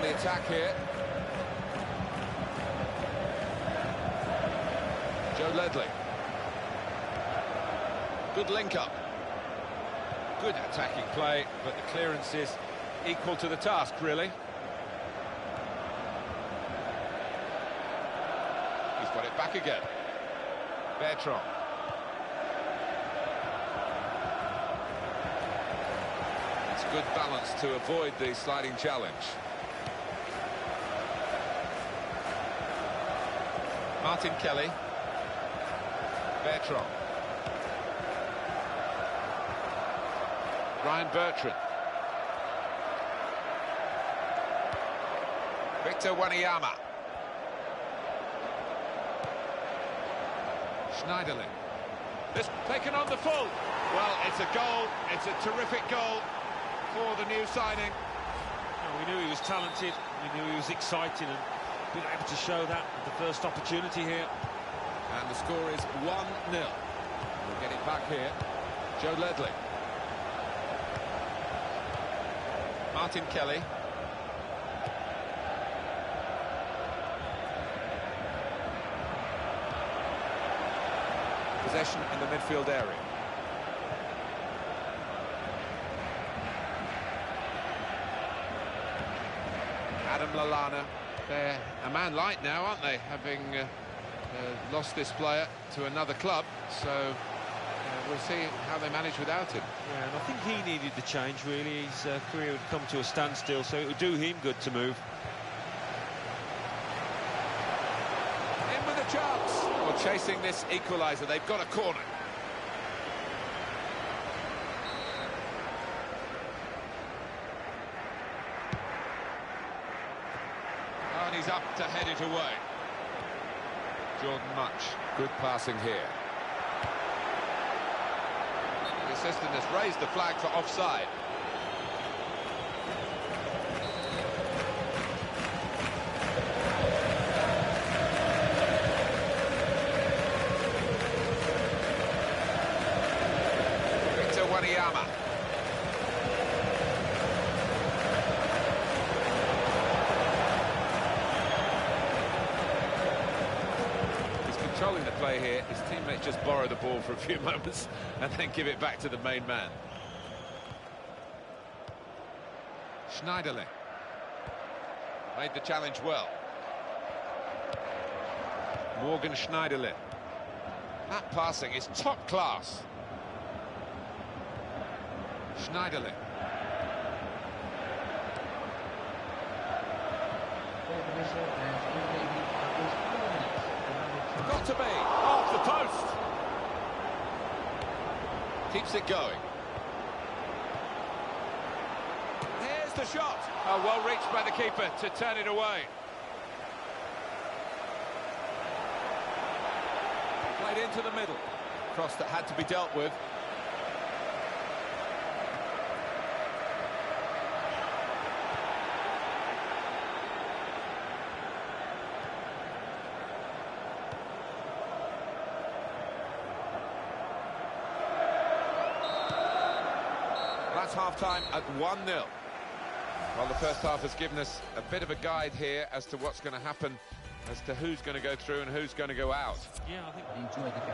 Attack here. Joe Ledley. Good link up. Good attacking play, but the clearance is equal to the task, really. He's got it back again. Bertrand. It's good balance to avoid the sliding challenge. Martin Kelly. Bertrand. Ryan Bertrand. Victor Wanyama. Schneiderlin. This taken on the full. Well, it's a goal. It's a terrific goal for the new signing. Well, we knew he was talented. We knew he was exciting and been able to show that at the first opportunity here. And the score is 1-0. We'll get it back here. Joe Ledley. Martin Kelly. Possession in the midfield area. Adam Lallana. They're a man light now, aren't they, having lost this player to another club, so we'll see how they manage without him. Yeah, and I think he needed the change, really. His career had come to a standstill, so it would do him good to move. In with a chance. Well, chasing this equaliser, they've got a corner. And he's up to head it away. Jordan Much, good passing here. The assistant has raised the flag for offside. Victor Wanyama. Controlling the play here, his teammates just borrow the ball for a few moments and then give it back to the main man. Schneiderlin made the challenge well. Morgan Schneiderlin. That passing is top class. Schneiderlin. Got to be off the post. Keeps it going. Here's the shot. Oh, well reached by the keeper to turn it away. Played into the middle. Cross that had to be dealt with. That's half-time at 1-0. Well, the first half has given us a bit of a guide here as to what's going to happen, as to who's going to go through and who's going to go out. Yeah, I think... Enjoy the game.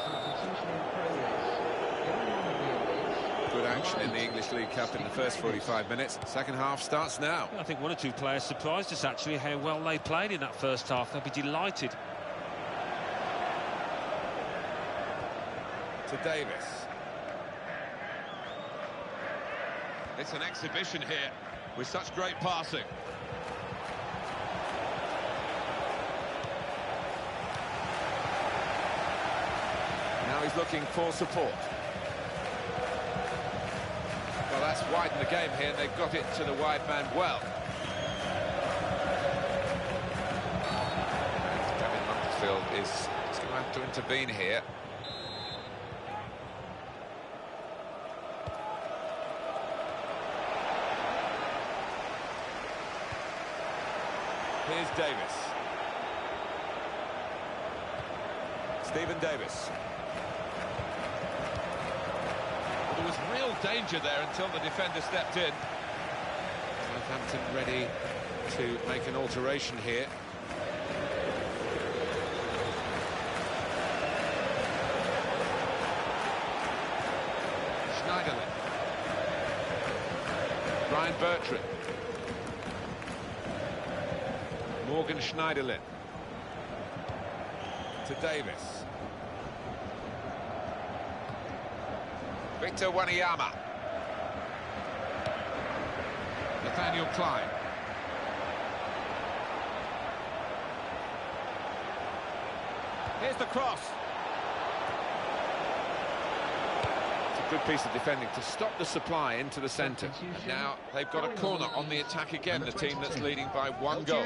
Substitution in progress. Good action in the English League Cup in the first 45 minutes. Second half starts now. I think one or two players surprised us, actually, how well they played in that first half. They'll be delighted. To Davis. It's an exhibition here with such great passing. Now he's looking for support. Well, that's widened the game here, and they've got it to the wide man well. Gavin Mansfield is going to have to intervene here. Here's Davis. Stephen Davis. There was real danger there until the defender stepped in. Southampton ready to make an alteration here. Schneiderlin. Ryan Bertrand. Morgan Schneiderlin. To Davis. Victor Wanyama. Nathaniel Klein. Here's the cross. It's a good piece of defending to stop the supply into the centre. And now they've got a corner on the attack again, the team that's leading by 1 goal.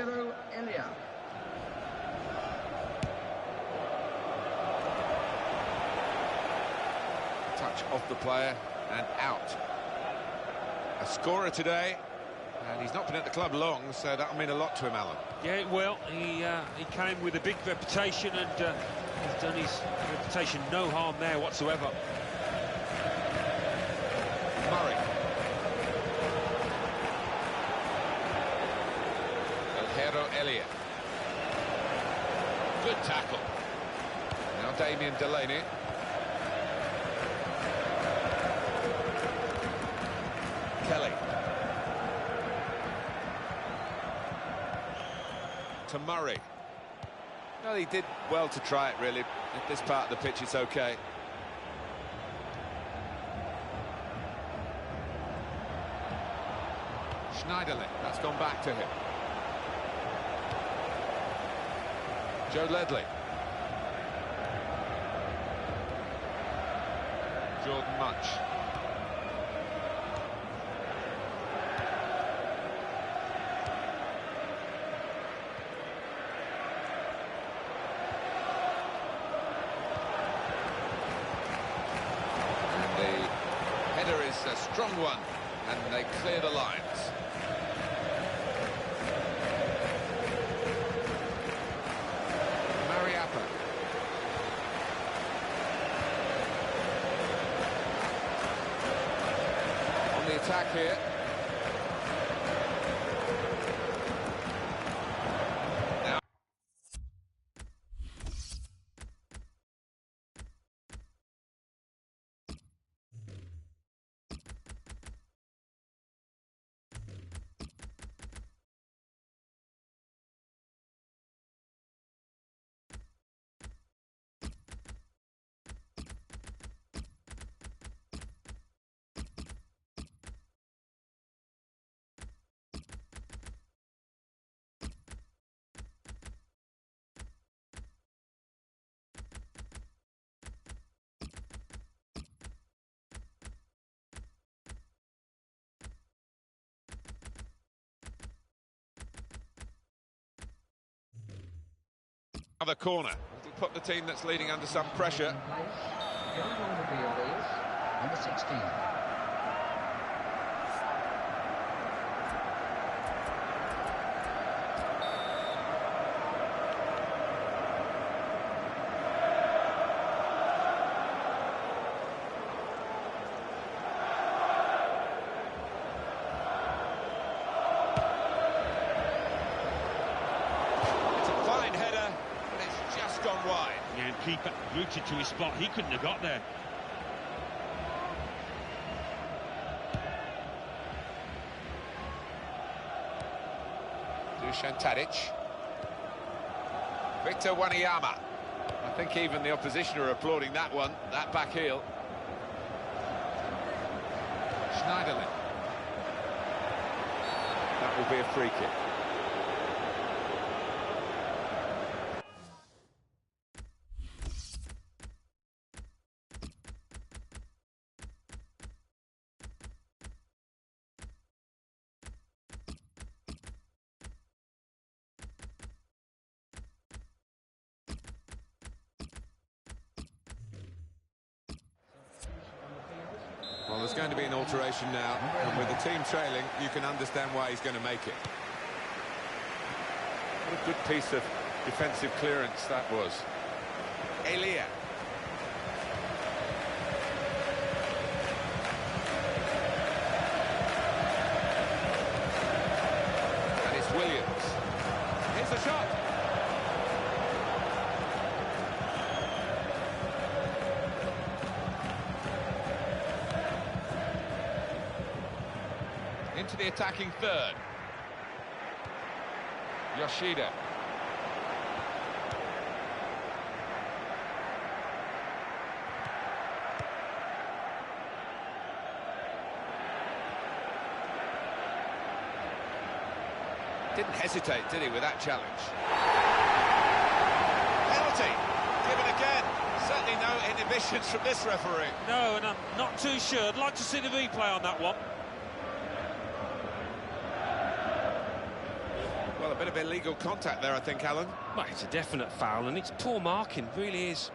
Touch off the player and out. A scorer today, and he's not been at the club long, so that'll mean a lot to him, Alan. Yeah, well, he came with a big reputation, and he's done his reputation no harm there whatsoever. Murray. El Hierro Elliott. Good tackle. Now Damien Delaney. Kelly. To Murray. Well, he did well to try it, really. At this part of the pitch, it's okay. Schneiderlin, that's gone back to him. Joe Ledley. Jordan Munch. And the header is a strong one, and they clear the lines. Attack here. Now. Other corner. It'll put the team that's leading under some pressure. Number 16. Gone wide. Yeah, and keeper rooted to his spot. He couldn't have got there. Dusan Tadic. Victor Wanyama. I think even the opposition are applauding that one, that back heel. Schneiderlin. That will be a free kick. Well, there's going to be an alteration now, and with the team trailing, you can understand why he's going to make it. What a good piece of defensive clearance that was. Elia. And it's Williams. Here's the shot. Into the attacking third. Yoshida. Didn't hesitate, did he, with that challenge? Penalty. Given again. Certainly no inhibitions from this referee. No, and I'm not too sure. I'd like to see the replay on that one. Well, a bit of illegal contact there, I think, Alan. Well, it's a definite foul, and it's poor marking, really is.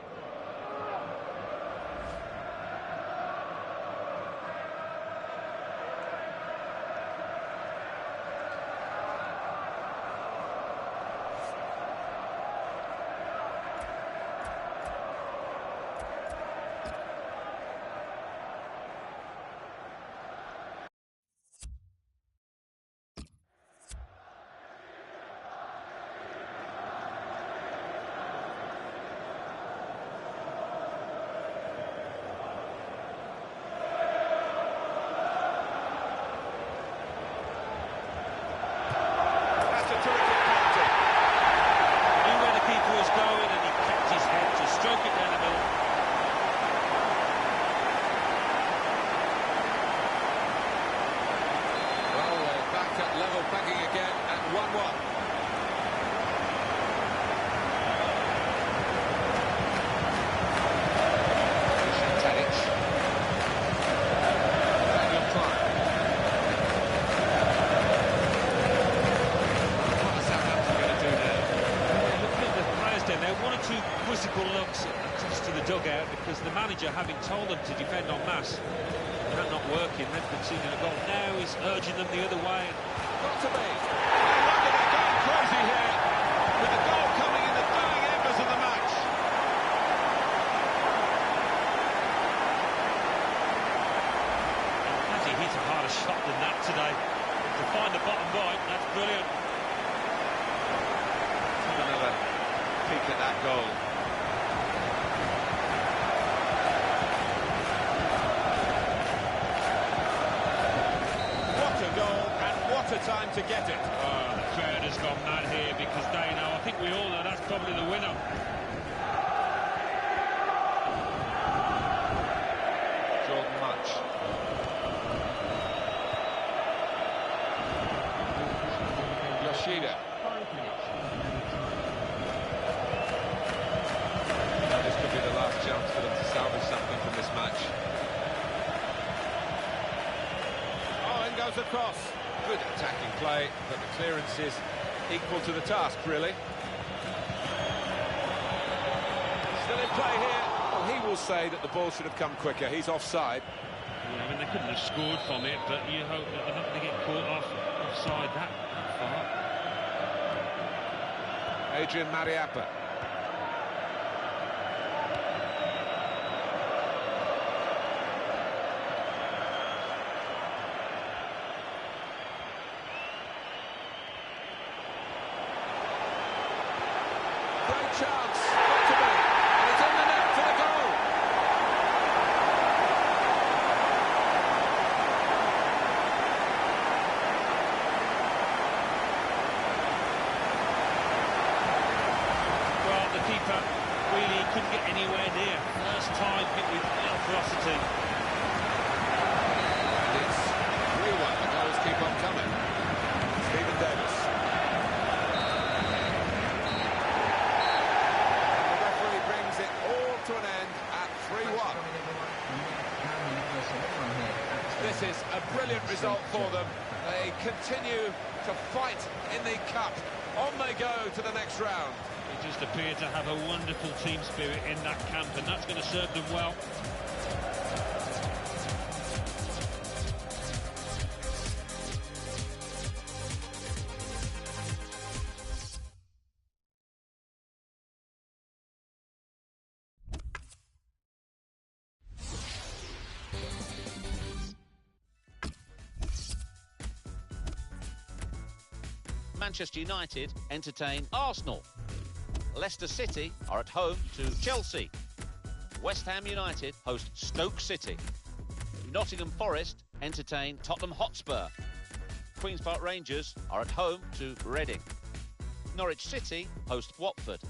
Level pegging again at 1-1. Tadic. Daniel Klein. What is Southampton going to do now? Looking at the players down there, one or two quizzical looks across to the dugout because the manager, having told them to defend en masse, that not working, they've conceded a goal. Now he's urging them the other way. Got to be. No wonder they're going crazy here, with the goal coming in the dying embers of the match. Has he hit a harder shot than that today? To find the bottom right, that's brilliant. Let's have another peek at that goal. What a time to get it. Oh, the crowd has gone mad here because they know, I think we all know, that's probably the winner. Jordan Much. Yoshida. Now this could be the last chance for them to salvage something from this match. Oh, in goes across. Good attacking play, but the clearance is equal to the task, really. Still in play here. Well, he will say that the ball should have come quicker. He's offside. Yeah, I mean, they couldn't have scored from it, but you hope that they're not going to get caught offside that far. Adrian Mariappa. Great chance, got to be, and it's in the net for the goal. Well, the keeper really couldn't get anywhere near. First time hit with real ferocity. And it's 3-1, the goals keep on coming. Stephen Davis. To an end at 3-1. This is a brilliant result for them. They continue to fight in the cup. On they go to the next round. They just appear to have a wonderful team spirit in that camp, and that's going to serve them well. Manchester United entertain Arsenal. Leicester City are at home to Chelsea. West Ham United host Stoke City. Nottingham Forest entertain Tottenham Hotspur. Queen's Park Rangers are at home to Reading. Norwich City host Watford.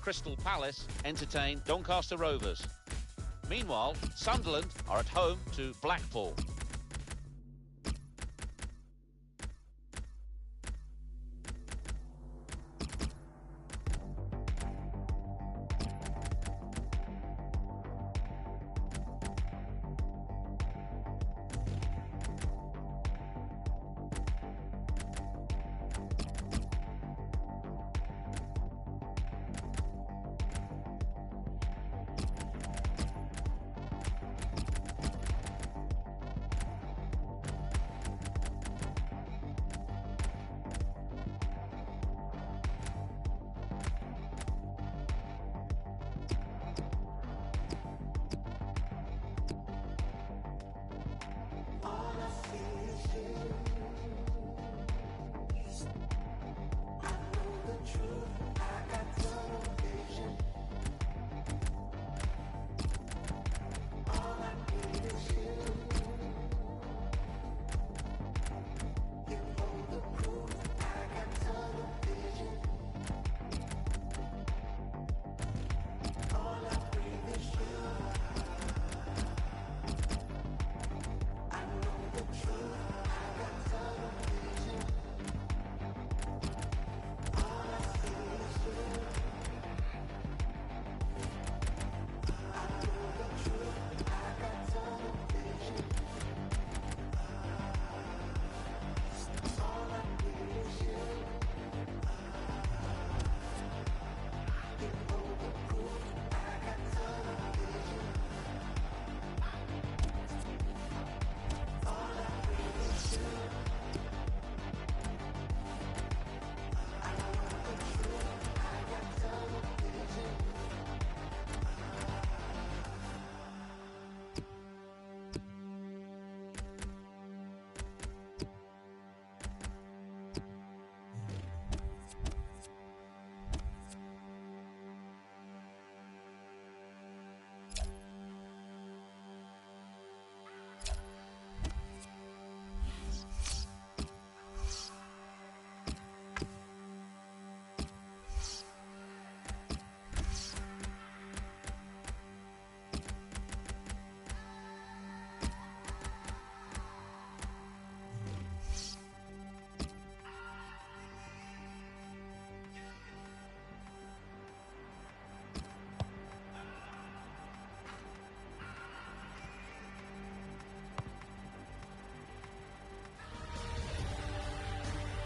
Crystal Palace entertain Doncaster Rovers. Meanwhile, Sunderland are at home to Blackpool.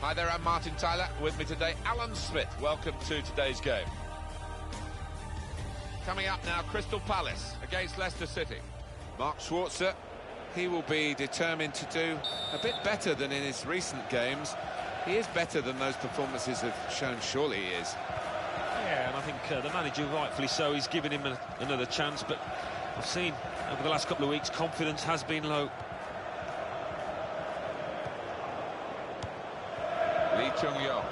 Hi there, I'm Martin Tyler. With me today, Alan Smith. Welcome to today's game. Coming up now, Crystal Palace against Leicester City. Mark Schwarzer, he will be determined to do a bit better than in his recent games. He is better than those performances have shown, surely he is. Yeah, and I think the manager, rightfully so, he's given him another chance, but I've seen over the last couple of weeks confidence has been low. Lee Chung-yong.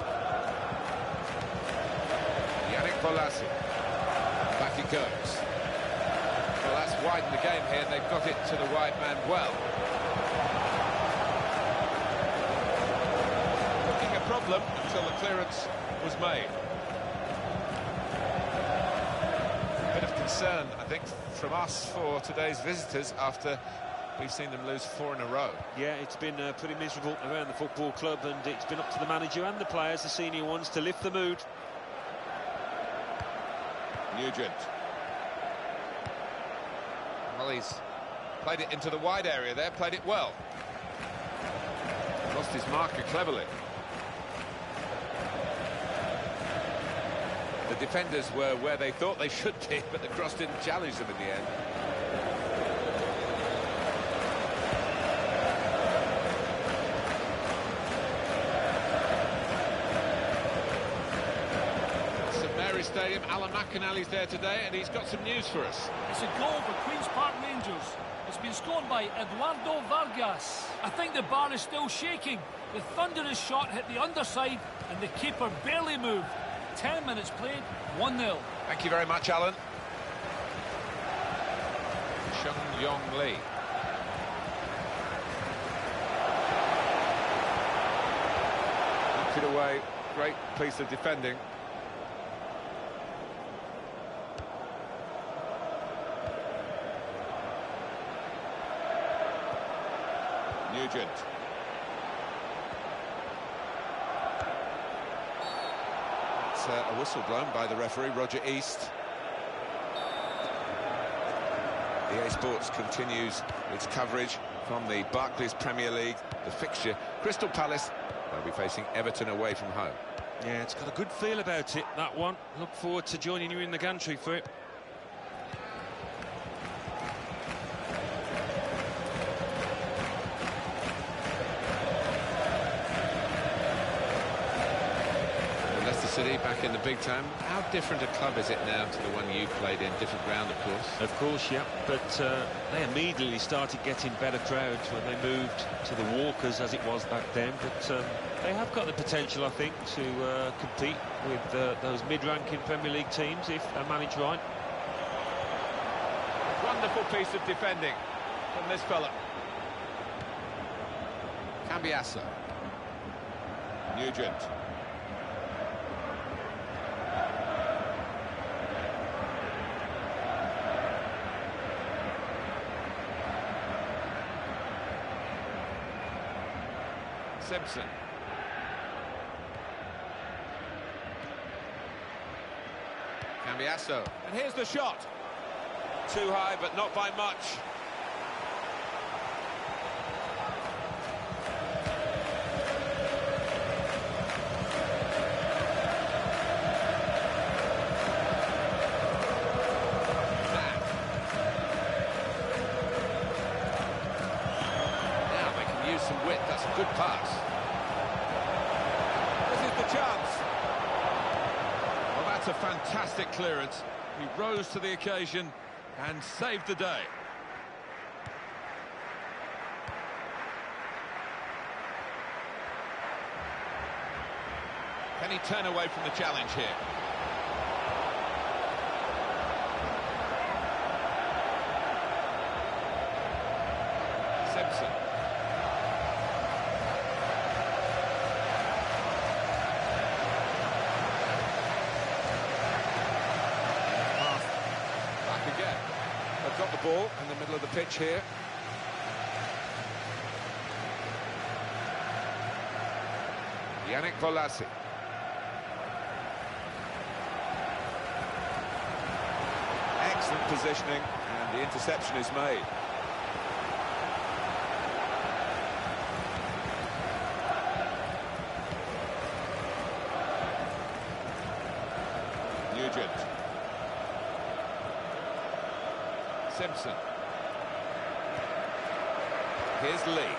Yannick Bolasie. Back he goes. Well, that's widened the game here, and they've got it to the wide man well. Looking a problem until the clearance was made. A bit of concern, I think, from us for today's visitors after we've seen them lose 4 in a row. Yeah, it's been pretty miserable around the football club, and it's been up to the manager and the players, the senior ones, to lift the mood. Nugent. Well, he's played it into the wide area there, played it well. Lost his marker cleverly. The defenders were where they thought they should be, but the cross didn't challenge them in the end. Stadium. Alan McInally's there today, and he's got some news for us. It's a goal for Queen's Park Rangers. It's been scored by Eduardo Vargas. I think the bar is still shaking. The thunderous shot hit the underside, and the keeper barely moved. 10 minutes played, 1-0. Thank you very much, Alan. Chung-yong Lee. Knocked it away. Great piece of defending. Nugent. It's a whistle blown by the referee, Roger East. EA Sports continues its coverage from the Barclays Premier League, the fixture. Crystal Palace, they'll be facing Everton away from home. Yeah, it's got a good feel about it, that one. Look forward to joining you in the gantry for it. City back in the big time. How different a club is it now to the one you played in? Different ground, of course. Of course, yeah. But they immediately started getting better crowds when they moved to the Walkers, as it was back then. But they have got the potential, I think, to compete with those mid-ranking Premier League teams if they're managed right. Wonderful piece of defending from this fella. Cambiasso. Nugent. Simpson. Cambiasso. And here's the shot. Too high, but not by much. Now they can use some width. That's a good pass. Chance. Well, that's a fantastic clearance. He rose to the occasion and saved the day. Can he turn away from the challenge here? Simpson. Got the ball in the middle of the pitch here. Yannick Bolasie. Excellent positioning, and the interception is made. Nugent. Simpson. Here's Lee.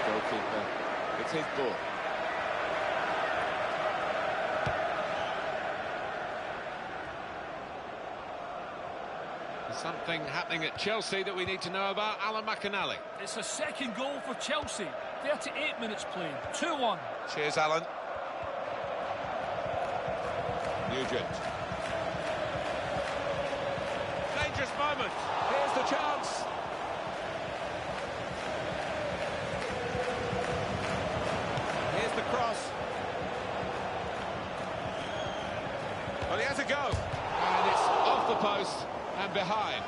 Goalkeeper. It's his ball. There's something happening at Chelsea that we need to know about. Alan McInally. It's a second goal for Chelsea. 38 minutes played. 2-1. Cheers, Alan. Nugent. Dangerous moment. Here's the chance. Here's the cross. Well, he has a go. And it's off the post and behind.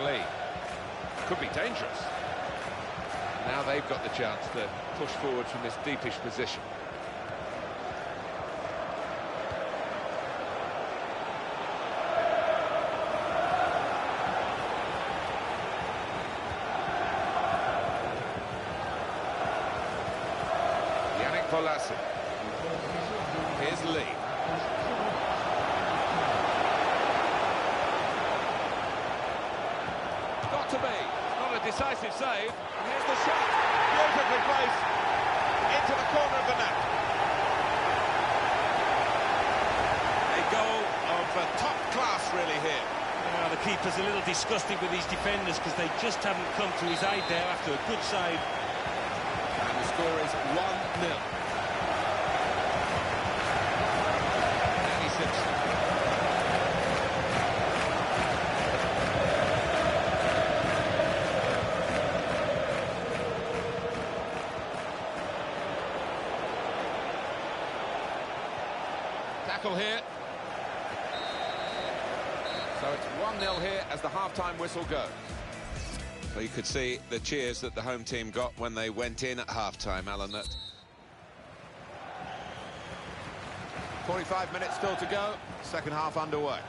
Lee. Could be dangerous. Now they've got the chance to push forward from this deepish position. Yannick Bolasie. Here's Lee. To be. It's not a decisive save. Here's the shot. Beautifully placed into the corner of the net. A goal of top class really here. The keeper's a little disgusted with these defenders because they just haven't come to his aid there after a good save. And the score is 1-0. Danny Simpson. Tackle here. So it's 1-0 here as the half-time whistle goes. So you could see the cheers that the home team got when they went in at half-time, Alan. 45 minutes still to go, second half underway.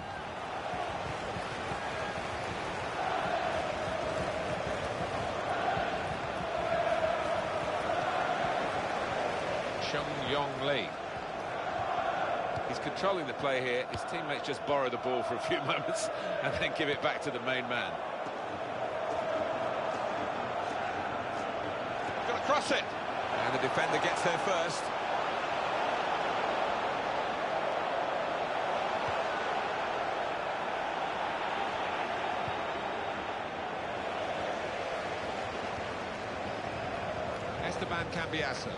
Chung-Yong Lee. He's controlling the play here. His teammates just borrow the ball for a few moments and then give it back to the main man. Got to cross it. And the defender gets there first. Esteban Cambiasso.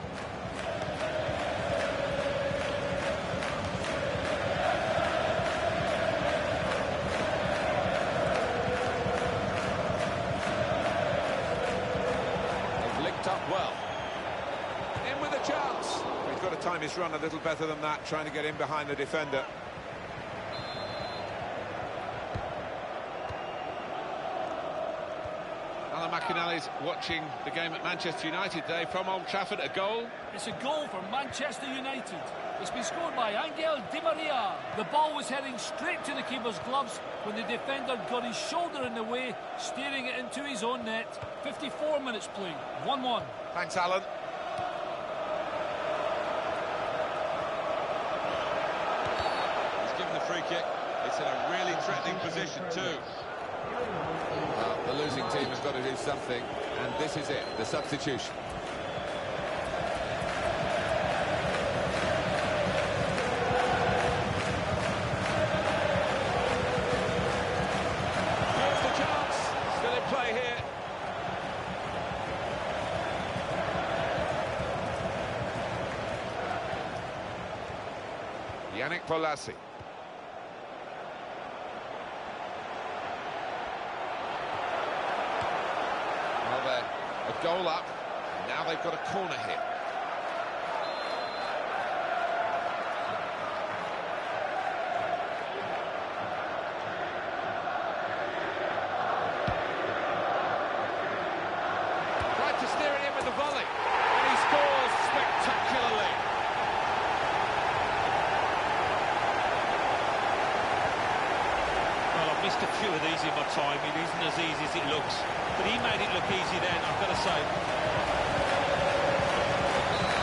Up well. In with a chance. He's got to time his run a little better than that, trying to get in behind the defender. Alan McInally's watching the game at Manchester United today from Old Trafford. A goal. It's a goal for Manchester United. It's been scored by Angel Di Maria. The ball was heading straight to the keeper's gloves when the defender got his shoulder in the way, steering it into his own net. 54 minutes played, 1-1. Thanks, Alan. He's given the free kick. It's in a really threatening position too. Well, the losing team has got to do something, and this is it, the substitution. Yannick Bolasie. Well, they're a goal up. Now they've got a corner here. Tried to steer it in with the volley, and he scores spectacularly. missed a few of these in my time. It isn't as easy as it looks. But he made it look easy then, I've got to say.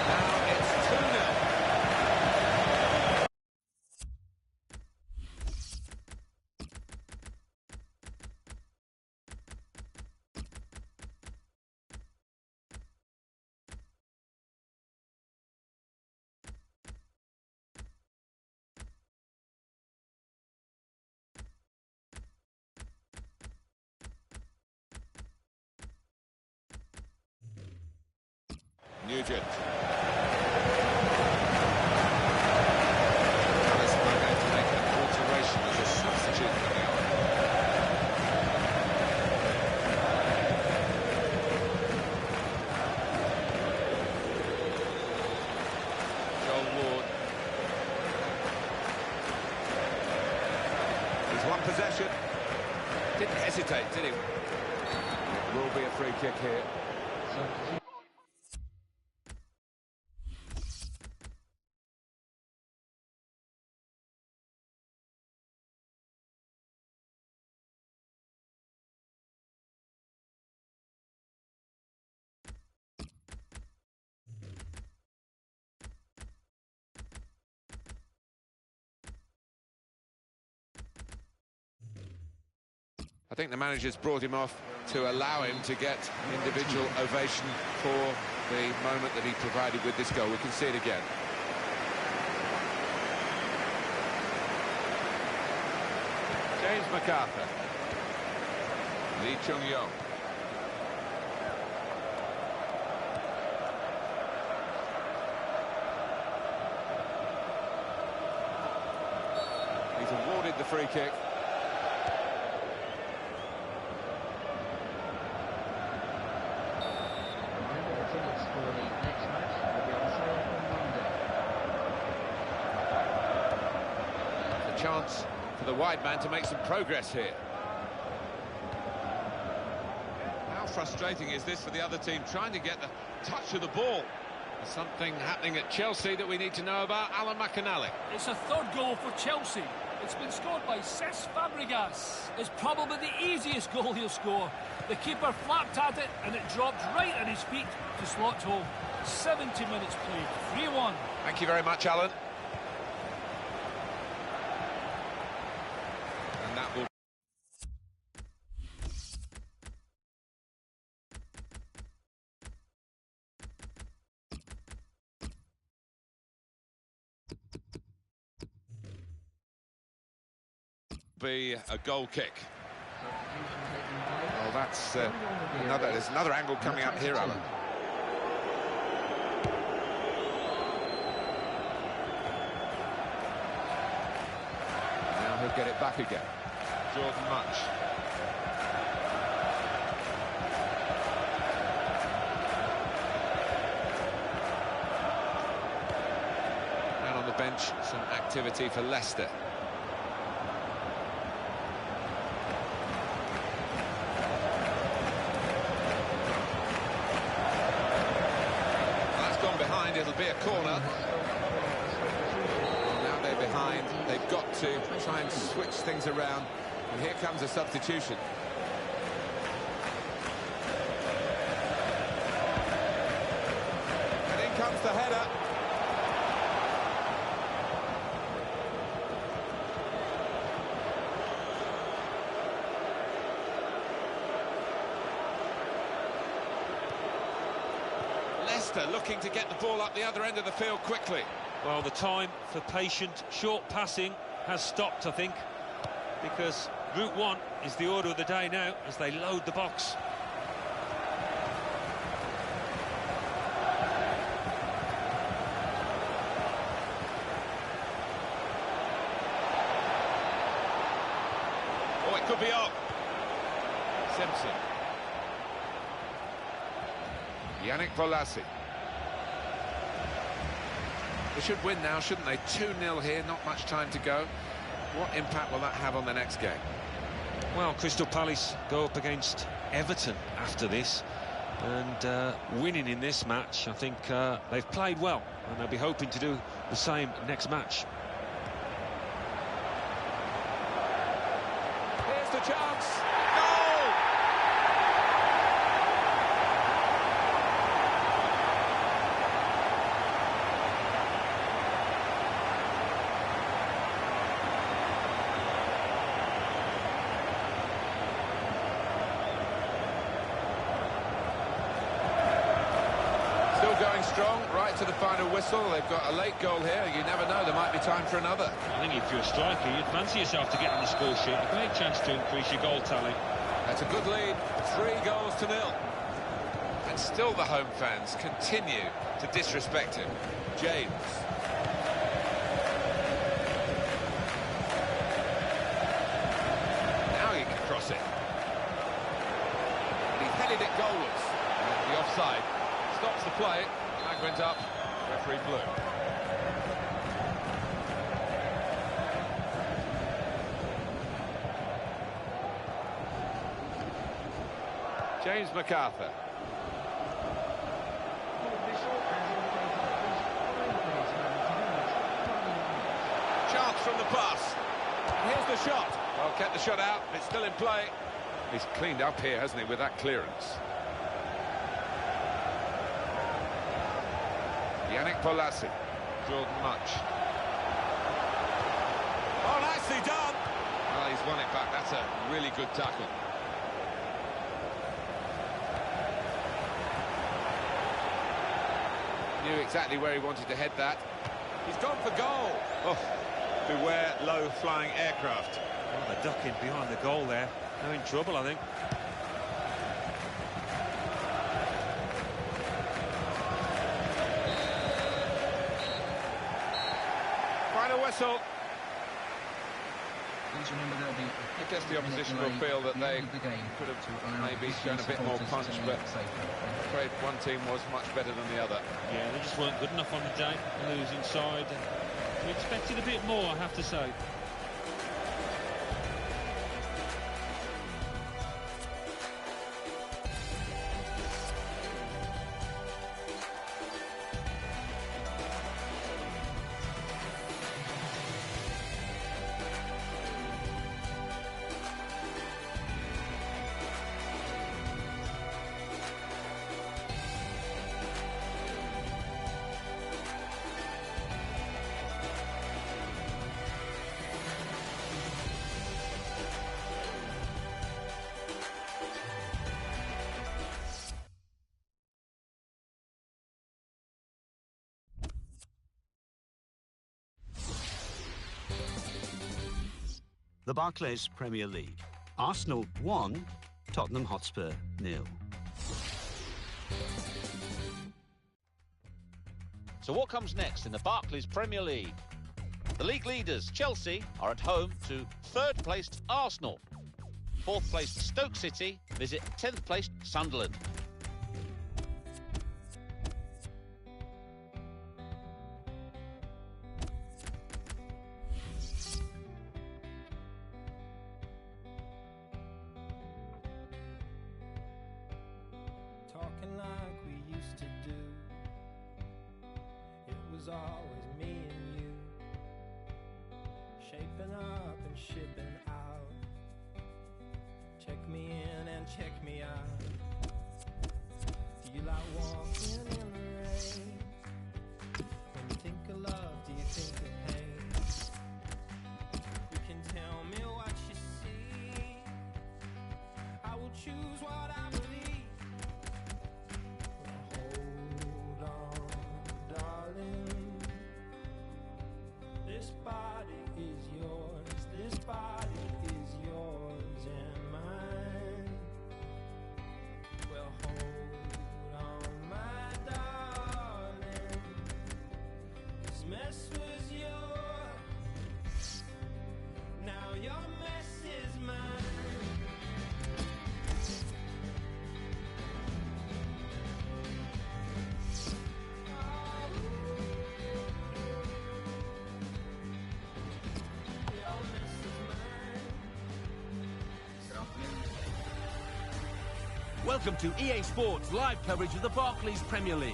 Now it's 2-0. Nugent. Palace are going to make an alteration as a substitute coming on. Joel Ward. He's won possession. Didn't hesitate, did he? It will be a free kick here. I think the manager's brought him off to allow him to get individual ovation for the moment that he provided with this goal. We can see it again. James MacArthur. Lee Chung-yong. He's awarded the free kick. Chance for the wide man to make some progress here. How frustrating is this for the other team, trying to get the touch of the ball? There's something happening at Chelsea that we need to know about. Alan McAnally. It's a third goal for Chelsea. It's been scored by Cesc Fabregas. It's probably the easiest goal he'll score. The keeper flapped at it and it dropped right at his feet to slot home. 70 minutes played, 3-1. Thank you very much, Alan. And that will be a goal kick. Oh, that's there's another angle coming up here, Alan. Now he'll get it back again. Jordan Much. And on the bench, some activity for Leicester. It'll be a corner. Now they're behind. They've got to try and switch things around. And here comes a substitution. And in comes the header. Looking to get the ball up the other end of the field quickly. Well, the time for patient, short passing has stopped, I think, because Route 1 is the order of the day now as they load the box. Oh, it could be on. Simpson. Yannick Bolasie. They should win now, shouldn't they? 2-0 here, not much time to go. What impact will that have on the next game? Well, Crystal Palace go up against Everton after this, and winning in this match, I think they've played well, and they'll be hoping to do the same next match. Here's strong, right to the final whistle. They've got a late goal here. You never know, there might be time for another. I think if you're a striker, you'd fancy yourself to get on the score sheet. A great chance to increase your goal tally. That's a good lead, 3-0. And still the home fans continue to disrespect him. James. Now he can cross it. And he headed it goalwards. The offside stops the play. Flag went up. Referee blew. James MacArthur. Chance from the pass. Here's the shot. Well, kept the shot out. It's still in play. He's cleaned up here, hasn't he, with that clearance. Yannick Bolasie. Jordan Much. Oh, nicely done. Well, he's won it back. That's a really good tackle. Knew exactly where he wanted to head that. He's gone for goal. Oh, beware low-flying aircraft. Well, they're ducking behind the goal there. They're in trouble, I think. Final whistle. Please remember there'll be I guess the opposition will feel that they could have maybe shown a bit more punch, but I'm afraid one team was much better than the other. Yeah, they just weren't good enough on the day. The losing side. We expected a bit more, I have to say. The Barclays Premier League. Arsenal 1, Tottenham Hotspur 0. So what comes next in the Barclays Premier League? The league leaders, Chelsea, are at home to third-placed Arsenal. Fourth-placed Stoke City visit 10th-placed Sunderland. Talking like we used to do. It was always me and you. Shaping up and shipping out. Check me in and check me out. Do you like walking in the rain? When you think of love, do you think of pain? You can tell me what you see. I will choose what I believe. Hold on, darling. This body is yours. This body is yours and mine. Well, hold on, my darling. This mess was yours. Now your mess is mine. Welcome to EA Sports live coverage of the Barclays Premier League.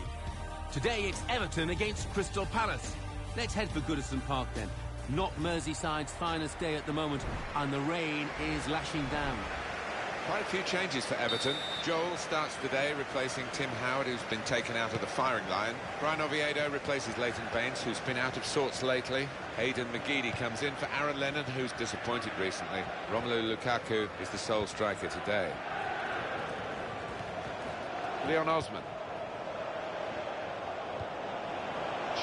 Today it's Everton against Crystal Palace. Let's head for Goodison Park then. Not Merseyside's finest day at the moment, and the rain is lashing down. Quite a few changes for Everton. Joel starts today, replacing Tim Howard, who's been taken out of the firing line. Brian Oviedo replaces Leighton Baines, who's been out of sorts lately. Aidan McGeady comes in for Aaron Lennon, who's disappointed recently. Romelu Lukaku is the sole striker today. Leon Osman.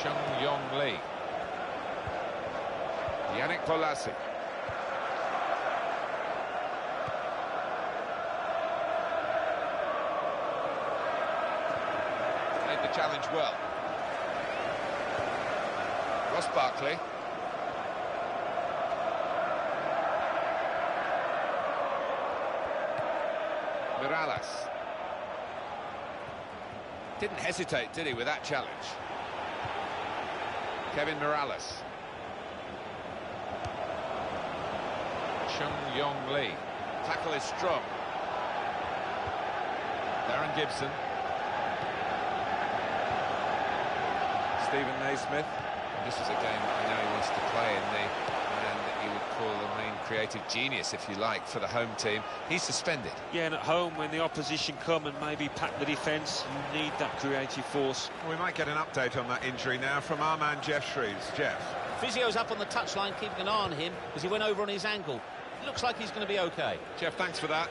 Yong Lee. Yannick Bolasie. Made the challenge well. Ross Barkley. Mirallas. Didn't hesitate, did he, with that challenge? Kevin Mirallas. Yong Lee. Tackle is strong. Darren Gibson. Stephen Naismith. This is a game I know he wants to play in, the man that you would call the main creative genius, if you like, for the home team. He's suspended. Yeah, and at home, when the opposition come and maybe pack the defence, you need that creative force. We might get an update on that injury now from our man Jeff Shreves. Jeff. Physio's up on the touchline, keeping an eye on him, because he went over on his ankle. Looks like he's going to be OK. Jeff, thanks for that.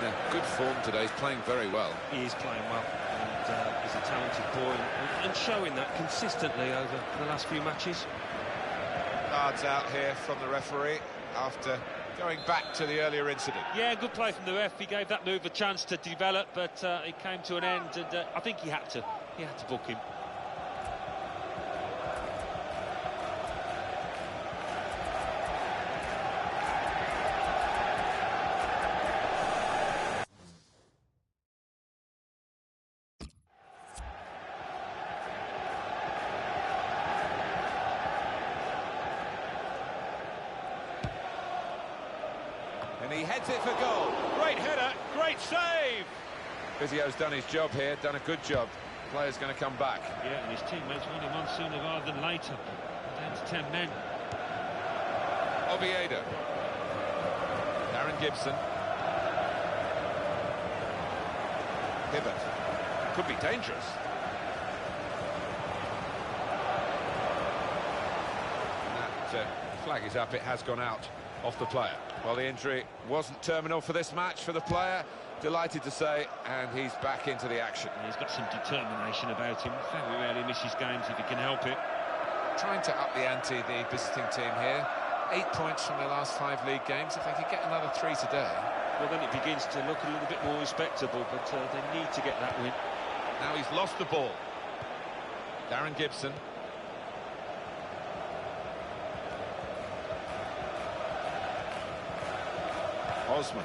In good form today, he's playing very well. He is playing well, and he's a talented boy, and showing that consistently over the last few matches. Cards out here from the referee after going back to the earlier incident. Yeah, good play from the ref. He gave that move a chance to develop, but it came to an end, and I think he had to book him. And he heads it for goal. Great header, great save. Physio's done his job here, done a good job. Player's going to come back. Yeah, and his teammates want him on sooner rather than later. Down to 10 men. Oviedo. Darren Gibson. Hibbert. Could be dangerous. That flag is up, it has gone out off the player. Well, the injury wasn't terminal for this match for the player. Delighted to say, and he's back into the action. He's got some determination about him. Very rarely misses games if he can help it. Trying to up the ante, the visiting team here. 8 points from their last 5 league games. If they could get another 3 today. Well, then it begins to look a little bit more respectable, but they need to get that win. Now he's lost the ball. Darren Gibson. Osman.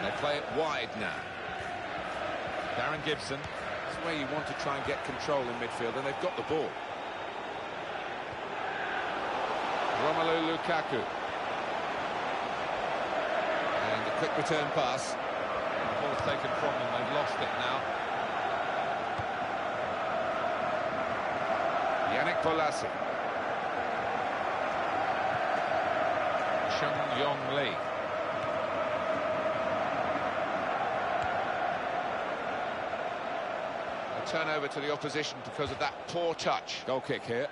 They play it wide now. Darren Gibson. This is where you want to try and get control in midfield, and they've got the ball. Romelu Lukaku. And a quick return pass. The ball's taken from them, they've lost it now. Yannick Bolasie. Yong Lee. A turnover to the opposition because of that poor touch. Goal kick here.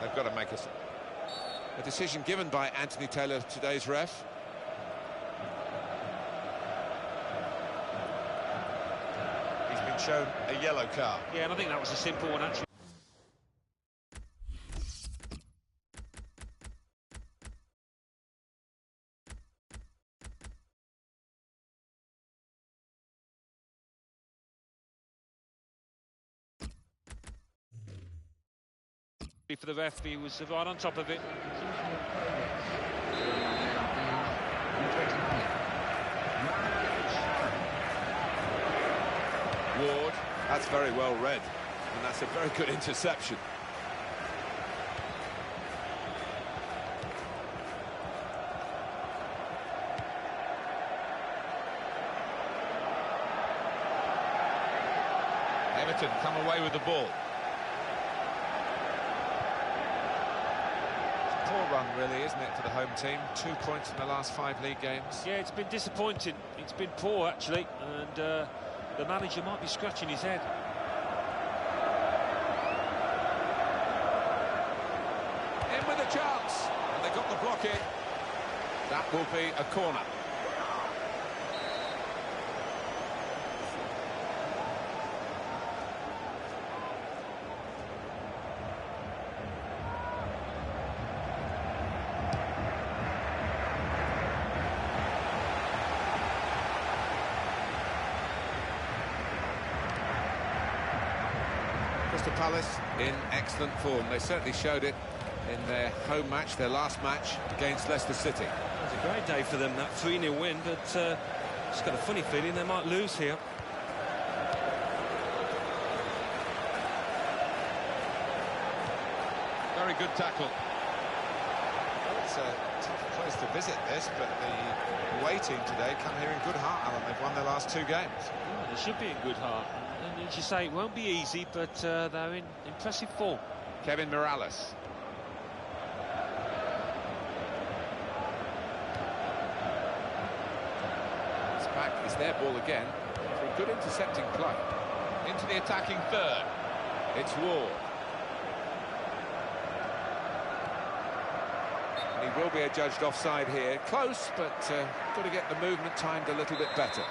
They've got to make a decision given by Anthony Taylor, today's ref. He's been shown a yellow card. Yeah, and I think that was a simple one, actually. For the ref, he was right on top of it. Ward, that's very well read, and that's a very good interception. Everton come away with the ball. Poor run, really, isn't it, for the home team? 2 points in the last 5 league games. Yeah, it's been disappointing. It's been poor, actually, and the manager might be scratching his head. In with a chance, and they got the block in. That will be a corner. Crystal Palace in excellent form. They certainly showed it in their home match, their last match against Leicester City. It was a great day for them, that 3-0 win, but just got a funny feeling they might lose here. Very good tackle. Well, it's a tough place to visit this, but the away team today come here in good heart, Alan. They've won their last 2 games. Yeah, they should be in good heart. And as you say, it won't be easy, but they're in impressive form. Kevin Morales. It's back, it's their ball again for a good intercepting play. Into the attacking third. It's Ward. And he will be adjudged offside here. Close, but got to get the movement timed a little bit better.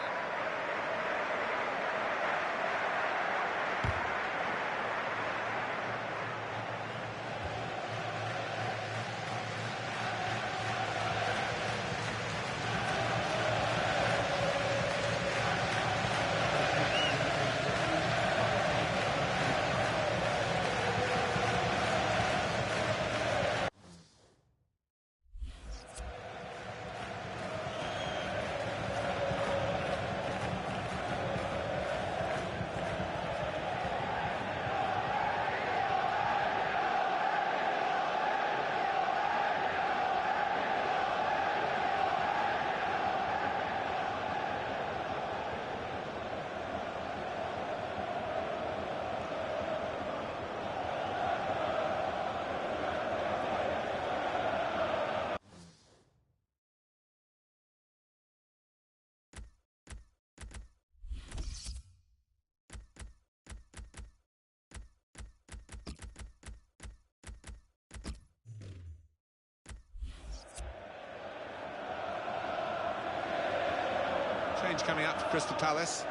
Change coming up for Crystal Palace.